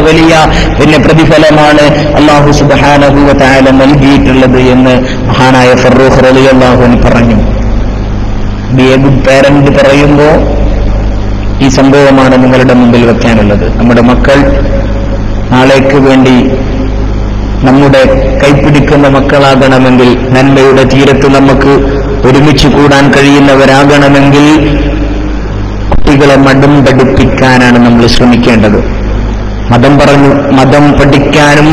വലിയ പ്രതിഫലമാണ് അല്ലാഹു സുബ്ഹാനഹു വ തആല നൽകിയിട്ടുള്ളത് എന്ന് മഹാനായ ഫറൂഖ് റളിയല്ലാഹു അൻഹു പറഞ്ഞു. ബി എ ഗുഡ് പാരന്റ് പറയുമ്പോ ഈ സംഭവമാണ് നിങ്ങളുടെ മുമ്പിൽ വെക്കാനുള്ളത്. നമ്മുടെ മക്കൾ നാളേക്ക് വേണ്ടി നമ്മുടെ കൈപ്പിടിക്കുന്ന മക്കളാകണമെങ്കിൽ, നന്മയുടെ തീരത്ത് നമുക്ക് ഒരുമിച്ച് കൂടാൻ കഴിയുന്നവരാകണമെങ്കിൽ കുട്ടികളെ മതം പഠിപ്പിക്കാനാണ് നമ്മൾ ശ്രമിക്കേണ്ടത്. മതം പഠിക്കാനും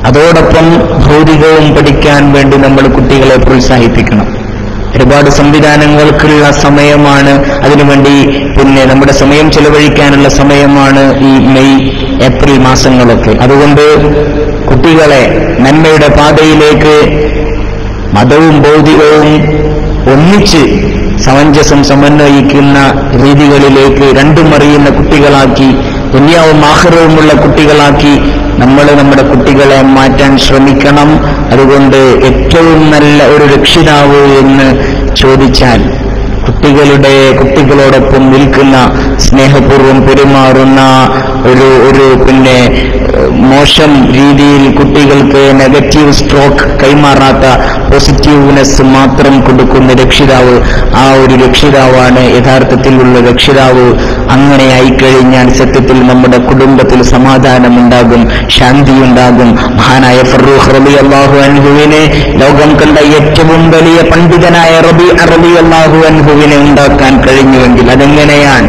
അതോടൊപ്പം ഭൗതികവും പഠിക്കാൻ വേണ്ടി നമ്മൾ കുട്ടികളെ പ്രോത്സാഹിപ്പിക്കണം. ഒരുപാട് സംവിധാനങ്ങൾക്കുള്ള സമയമാണ്, അതിനുവേണ്ടി പിന്നെ നമ്മുടെ സമയം ചെലവഴിക്കാനുള്ള സമയമാണ് ഈ മെയ് ഏപ്രിൽ മാസങ്ങളൊക്കെ. അതുകൊണ്ട് കുട്ടികളെ നന്മയുടെ പാതയിലേക്ക് മതവും ഭൗതികവും ഒന്നിച്ച് സമഞ്ജസം സമന്വയിക്കുന്ന രീതികളിലേക്ക് രണ്ടും അറിയുന്ന കുട്ടികളാക്കി, ദുനിയാവും ആഖിറവുമുള്ള കുട്ടികളാക്കി നമ്മൾ നമ്മുടെ കുട്ടികളെ മാറ്റാൻ ശ്രമിക്കണം. അതുകൊണ്ട് ഏറ്റവും നല്ല ഒരു രക്ഷിതാവ് എന്ന് ചോദിച്ചാൽ കുട്ടികളോടൊപ്പം നിൽക്കുന്ന, സ്നേഹപൂർവ്വം പെരുമാറുന്ന, ഒരു പിന്നെ മോശം രീതിയിൽ കുട്ടികൾക്ക് നെഗറ്റീവ് സ്ട്രോക്ക് കൈമാറാത്ത പോസിറ്റീവ്നെസ് മാത്രം കൊടുക്കുന്ന രക്ഷിതാവ്, ആ ഒരു രക്ഷിതാവാണ് യഥാർത്ഥത്തിലുള്ള രക്ഷിതാവ്. അങ്ങനെ ആയിക്കഴിഞ്ഞാൽ സത്യത്തിൽ നമ്മുടെ കുടുംബത്തിൽ സമാധാനമുണ്ടാകും, ശാന്തിയുണ്ടാകും. മഹാനായ ഫറൂഖ് റളിയല്ലാഹു അൻഹുവിനെ ലോകം കണ്ട ഏറ്റവും വലിയ പണ്ഡിതനായ റബീഅ റളിയല്ലാഹു അൻഹുവിനെ ഉണ്ടാക്കാൻ കഴിഞ്ഞുവെങ്കിൽ അതെങ്ങനെയാണ്?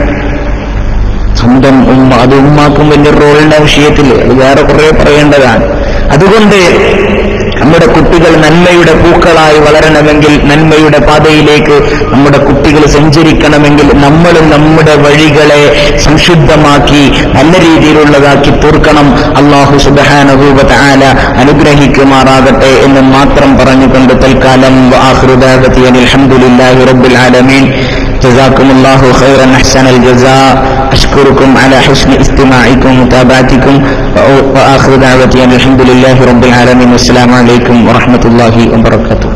സ്വന്തം ഉമ്മ, അത് ഉമ്മാക്കും വലിയ റോളിന്റെ വിഷയത്തിൽ അത് വേറെ കുറെ പറയേണ്ടതാണ്. അതുകൊണ്ട് നമ്മുടെ കുട്ടികൾ നന്മയുടെ പൂക്കളായി വളരണമെങ്കിൽ, നന്മയുടെ പാതയിലേക്ക് നമ്മുടെ കുട്ടികൾ സഞ്ചരിക്കണമെങ്കിൽ നമ്മളും നമ്മുടെ വഴികളെ സംശുദ്ധമാക്കി നല്ല രീതിയിലുള്ളതാക്കി തീർക്കണം. അല്ലാഹു സുബ്ഹാനഹു വ തആല അനുഗ്രഹിക്കുമാറാകട്ടെ എന്ന് മാത്രം പറഞ്ഞുകൊണ്ട് തൽക്കാലം ആഖിറു ദഅവതി അൽഹംദുലില്ലാഹി റബ്ബിൽ ആലമീൻ. ജസാക്കുമുല്ലാഹു ഖൈറൻ അഹ്സനൽ ജസാ. അഷ്കുറുക്കും അലാ ഹുസ്നി ഇസ്തിമാഇക്കും മുതാബഅതിക്കും. വആഖിറു ദഅവതി അൽഹംദുലില്ലാഹി റബ്ബിൽ ആലമീൻ. അസ്സലാമു അലൈക്കും വറഹ്മത്തുള്ളാഹി വബറകാതുഹു.